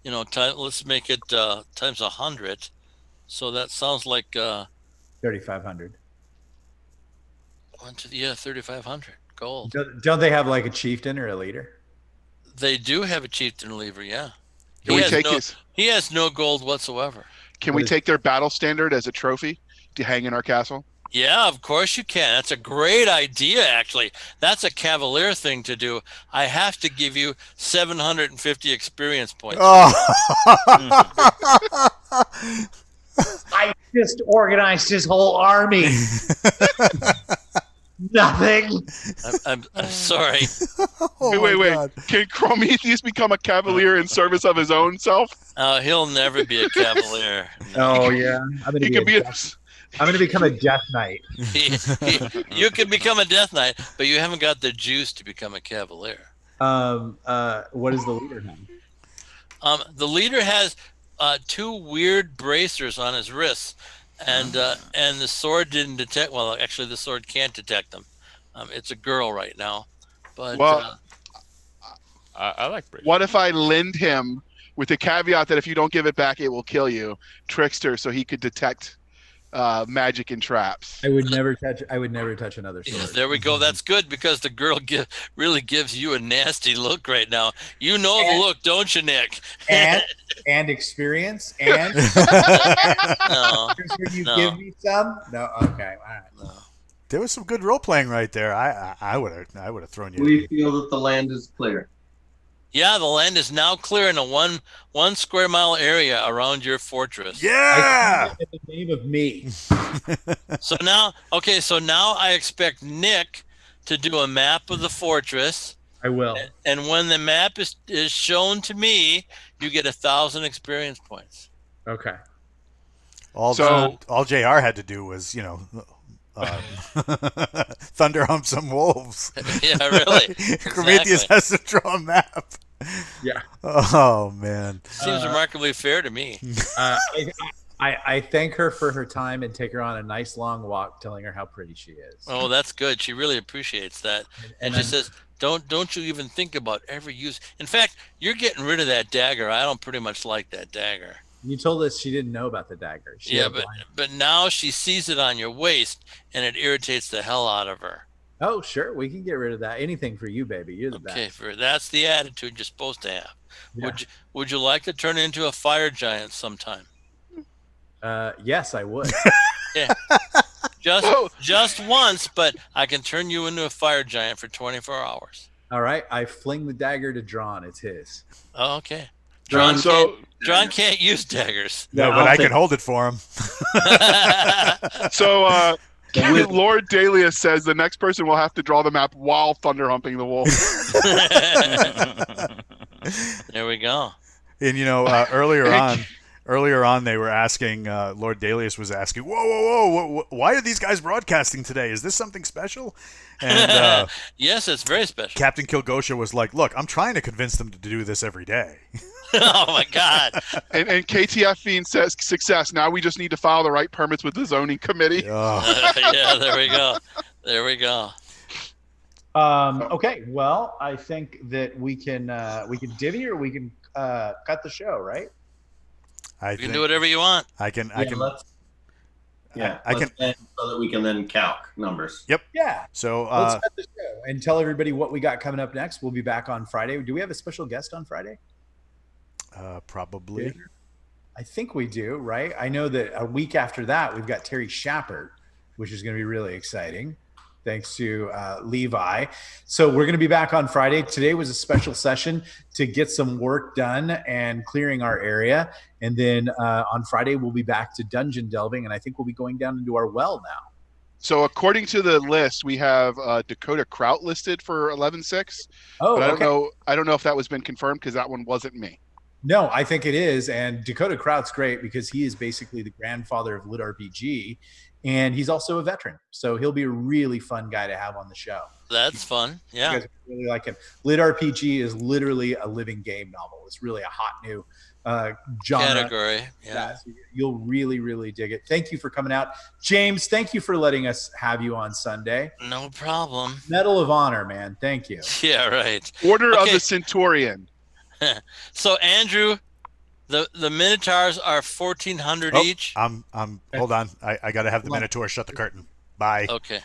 Let's make it times 100. So that sounds like 3,500. 3,500 gold. Don't they have like a chieftain or a leader? They do have a chieftain leader, yeah. Can we take He has no gold whatsoever. Can we take their battle standard as a trophy to hang in our castle? Yeah, of course you can. That's a great idea, actually. That's a cavalier thing to do. I have to give you 750 experience points. Oh. I just organized his whole army. Nothing. I'm sorry. Oh wait. God. Can Prometheus become a cavalier in service of his own self? He'll never be a cavalier. Oh yeah, I'm He could be I'm going to become a death knight. You can become a death knight, but you haven't got the juice to become a cavalier. What does the leader have? The leader has 2 weird bracers on his wrists, and the sword didn't detect. Well, actually, the sword can't detect them. It's a girl right now, but I like bracers. What if I lend him with the caveat that if you don't give it back, it will kill you, trickster, so he could detect magic and traps. I would never touch another Yeah, sword. there we go. That's good because the girl really gives you a nasty look right now. You know the look, don't you, Nick? And experience and No, would you no. give me some? No, okay, all right. no. There was some good role playing right there. I would have thrown you. We feel that the land is clear. Yeah, the land is now clear in a one square mile area around your fortress. Yeah. In the name of me. So now I expect Nick to do a map of the fortress. I will. And when the map is shown to me, you get 1,000 experience points. Okay. All JR had to do was, thunder hump some wolves. Yeah, really. Prometheus has to draw a map. Yeah. Oh man. Seems remarkably fair to me. I thank her for her time and take her on a nice long walk, telling her how pretty she is. Oh, that's good. She really appreciates that. And she says, don't you even think about ever use. In fact, you're getting rid of that dagger. I don't pretty much like that dagger. You told us she didn't know about the dagger. But now she sees it on your waist and it irritates the hell out of her. Oh, sure. We can get rid of that. Anything for you, baby. You're the best. Okay, that's the attitude you're supposed to have. Yeah. Would you like to turn into a fire giant sometime? Yes, I would. Yeah. Just once, but I can turn you into a fire giant for 24 hours. All right. I fling the dagger to Drawn. It's his. Oh, okay. John, John can't use daggers. No, but I can hold it for him. So Lord Dalius says the next person will have to draw the map while thunder humping the wolf. There we go. And earlier on, they were asking. Lord Dalius was asking, "Whoa! Why are these guys broadcasting today? Is this something special?" And yes, it's very special. Captain Kilgosha was like, "Look, I'm trying to convince them to do this every day." Oh my God! And KTF Fiend says, "Success. Now we just need to file the right permits with the zoning committee." Yeah, there we go. There we go. Okay. Well, I think that we can divvy or we can cut the show, right? You can do whatever you want. I can. Let's end so that we can then calc numbers. Yep. Yeah. So let's cut the show and tell everybody what we got coming up next. We'll be back on Friday. Do we have a special guest on Friday? Probably. I think we do, right? I know that a week after that, we've got Terry Shappert, which is going to be really exciting. Thanks to Levi. So we're going to be back on Friday. Today was a special session to get some work done and clearing our area. And then on Friday, we'll be back to dungeon delving. And I think we'll be going down into our well now. So according to the list, we have Dakota Kraut listed for 11.6. Oh, but okay. I don't know if that was been confirmed because that one wasn't me. No, I think it is. And Dakota Kraut's great because he is basically the grandfather of Lit RPG. And he's also a veteran. So he'll be a really fun guy to have on the show. That's fun. Yeah. You guys really like him. Lit RPG is literally a living game novel. It's really a hot new genre. Category. Yeah. So you'll really, really dig it. Thank you for coming out. James, thank you for letting us have you on Sunday. No problem. Medal of Honor, man. Thank you. Yeah, right. Order of the Centurion. So Andrew, the Minotaurs are 1,400 each. Hold on. I got to have the Minotaur shut the curtain. Bye. Okay.